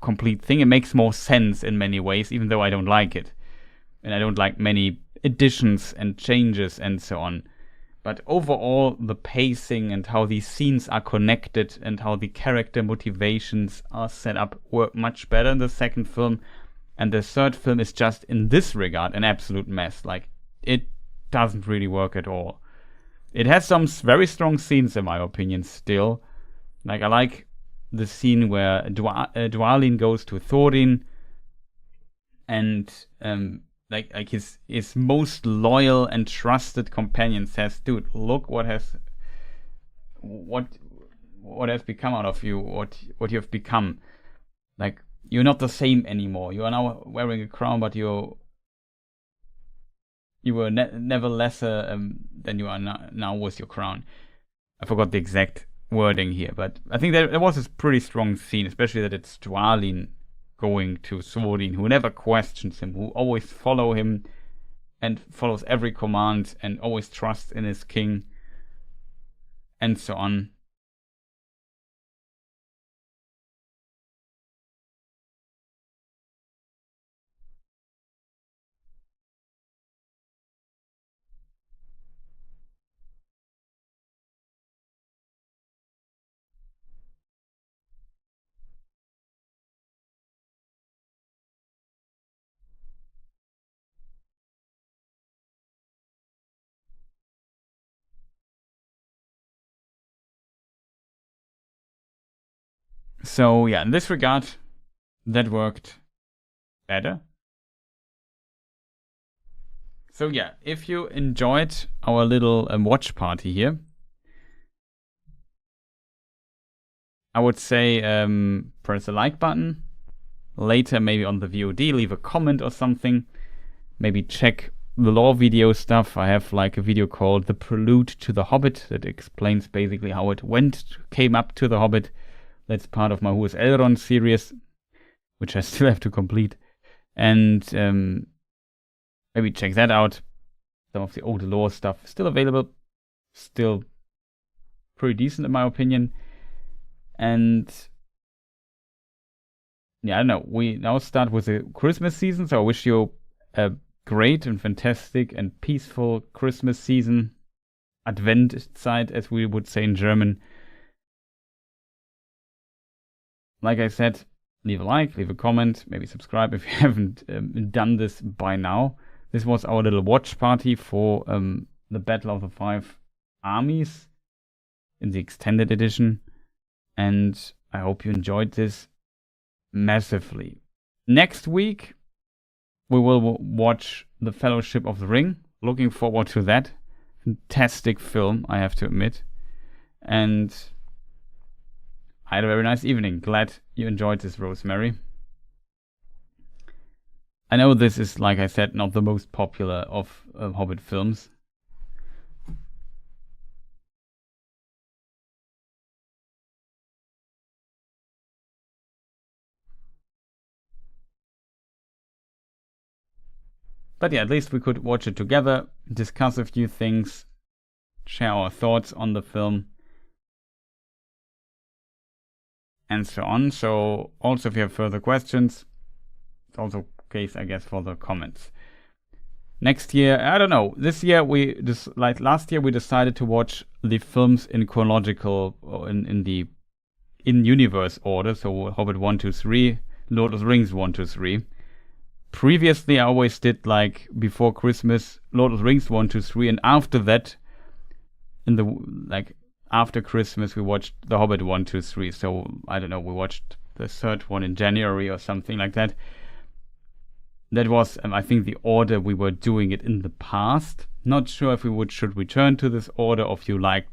complete thing. It makes more sense in many ways, even though I don't like it. And I don't like many additions and changes and so on. But overall, the pacing and how these scenes are connected and how the character motivations are set up work much better in the second film. And the third film is just in this regard an absolute mess. Like, it doesn't really work at all. It has some very strong scenes in my opinion still. Like, I like the scene where Dwalin goes to Thorin and like his most loyal and trusted companion says, dude, look what has become out of you, what you have become. Like, you're not the same anymore. You are now wearing a crown, but you were never lesser than you are now with your crown. I forgot the exact wording here, but I think there was this pretty strong scene, especially that it's Dwalin going to Thorin, who never questions him, who always follow him and follows every command and always trusts in his king, and so on. So yeah, in this regard, that worked better. So yeah, if you enjoyed our little watch party here, I would say press the like button. Later, maybe on the VOD, leave a comment or something. Maybe check the lore video stuff. I have like a video called The Prelude to the Hobbit that explains basically how it came up to the Hobbit. That's part of my Who is Elrond series, which I still have to complete. And maybe check that out. Some of the older lore stuff is still available. Still pretty decent in my opinion. And yeah, I don't know. We now start with the Christmas season. So I wish you a great and fantastic and peaceful Christmas season. Adventzeit, as we would say in German. Like I said, leave a like, leave a comment, maybe subscribe if you haven't done this by now. This was our little watch party for the Battle of the Five Armies in the extended edition. And I hope you enjoyed this massively. Next week, we will watch The Fellowship of the Ring. Looking forward to that. Fantastic film, I have to admit. And I had a very nice evening. Glad you enjoyed this, Rosemary. I know this is, like I said, not the most popular of Hobbit films. But yeah, at least we could watch it together, discuss a few things, share our thoughts on the film, and so on. So also if you have further questions, it's also case, I guess, for the comments. Next year, I don't know. This year like last year we decided to watch the films in chronological or in universe order. So Hobbit 1, 2, 3, Lord of the Rings 1, 2, 3. Previously I always did like before Christmas Lord of the Rings 1, 2, 3, and after that after Christmas we watched The Hobbit 1, 2, 3. So I don't know, we watched the third one in January or something like that. That was, I think, the order we were doing it in the past. Not sure if we should return to this order, or if you like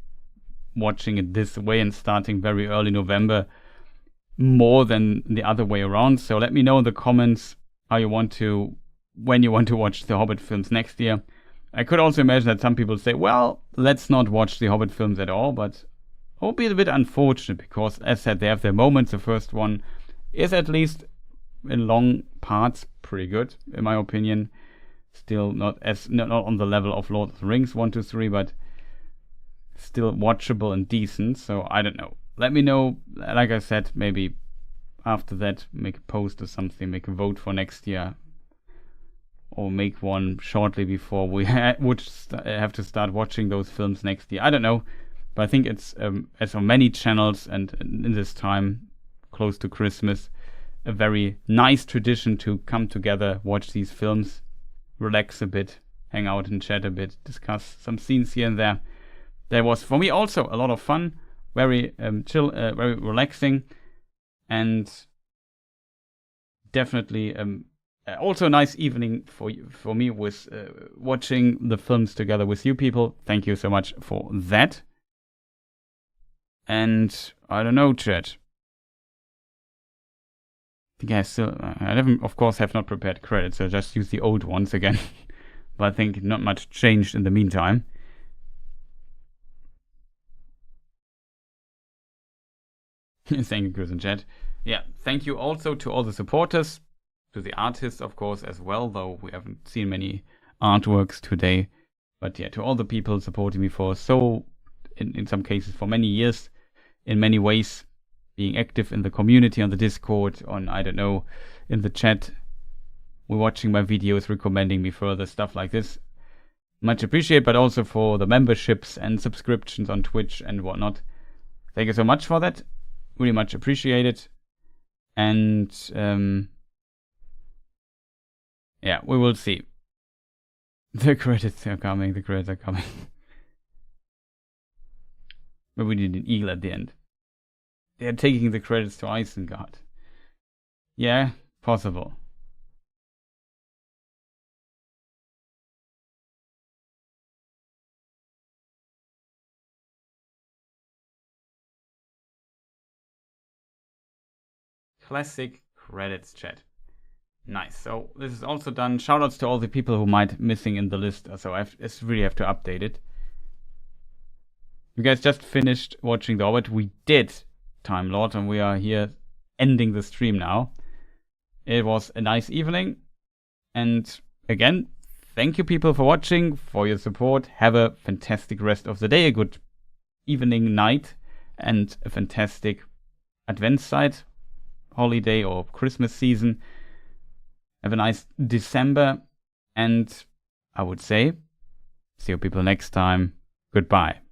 watching it this way and starting very early November more than the other way around. So let me know in the comments when you want to watch the Hobbit films next year. I could also imagine that some people say, well, let's not watch the Hobbit films at all, but it will be a bit unfortunate because, as said, they have their moments. The first one is at least in long parts pretty good, in my opinion. Still not on the level of Lord of the Rings 1, 2, 3, but still watchable and decent. So I don't know. Let me know. Like I said, maybe after that make a post or something, make a vote for next year, or make one shortly before we would have to start watching those films next year. I don't know, but I think it's as on many channels and in this time close to Christmas, a very nice tradition to come together, watch these films, relax a bit, hang out and chat a bit, discuss some scenes here and there. That was for me also a lot of fun, very chill, very relaxing, and definitely also a nice evening for me with watching the films together with you people. Thank you so much for that. And I don't know, chat. I think I of course have not prepared credits, so just use the old ones again. But I think not much changed in the meantime. Thank you, Chris and chat. Yeah, thank you also to all the supporters, to the artists, of course, as well, though we haven't seen many artworks today. But yeah, to all the people supporting me for in some cases, for many years, in many ways, being active in the community, on the Discord, on, I don't know, in the chat, we're watching my videos, recommending me further, stuff like this. Much appreciated, but also for the memberships and subscriptions on Twitch and whatnot. Thank you so much for that. Really much appreciated. And yeah, we will see. The credits are coming, But we need an eagle at the end. They're taking the credits to Isengard. Yeah, possible. Classic credits, chat. Nice. So this is also done. Shoutouts to all the people who might missing in the list. So I really have to update it. You guys just finished watching the Hobbit. We did Time Lord, and we are here ending the stream now. It was a nice evening, and again, thank you people for watching, for your support. Have a fantastic rest of the day, a good evening, night, and a fantastic Adventsside holiday or Christmas season. Have a nice December, and I would say, see you people next time. Goodbye.